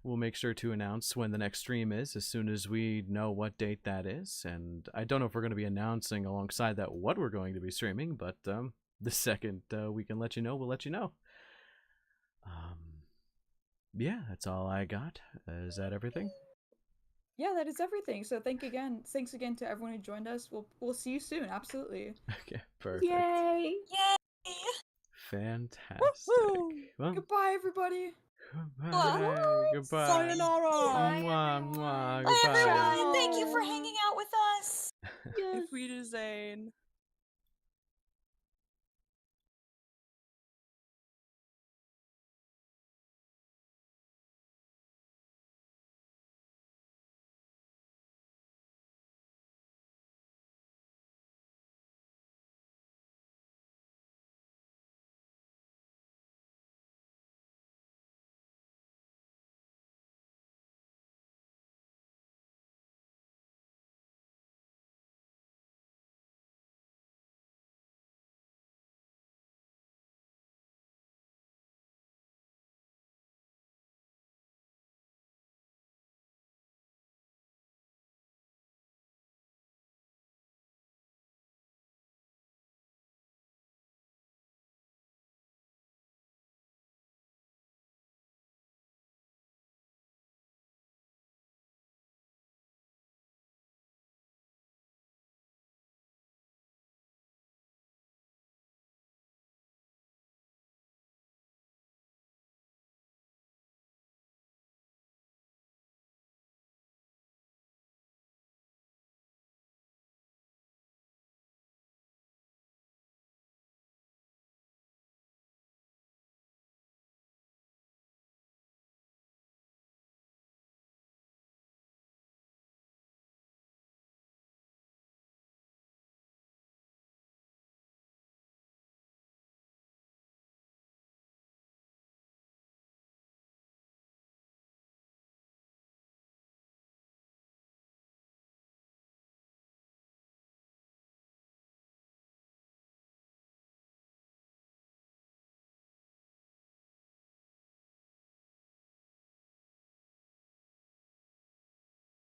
we'll make sure to announce when the next stream is as soon as we know what date that is. And I don't know if we're going to be announcing alongside that what we're going to be streaming, but the second we can let you know, we'll let you know. Yeah, that's all I got. Is that everything? Yeah, that is everything. So thanks again to everyone who joined us. We'll see you soon. Absolutely. Okay, perfect. Yay! Yay! Fantastic. Well, goodbye, everybody. Goodbye. Goodbye. Sayonara. Mwah, mwah. Bye, Goodbye. everyone. Thank you for hanging out with us. Auf Wiedersehen.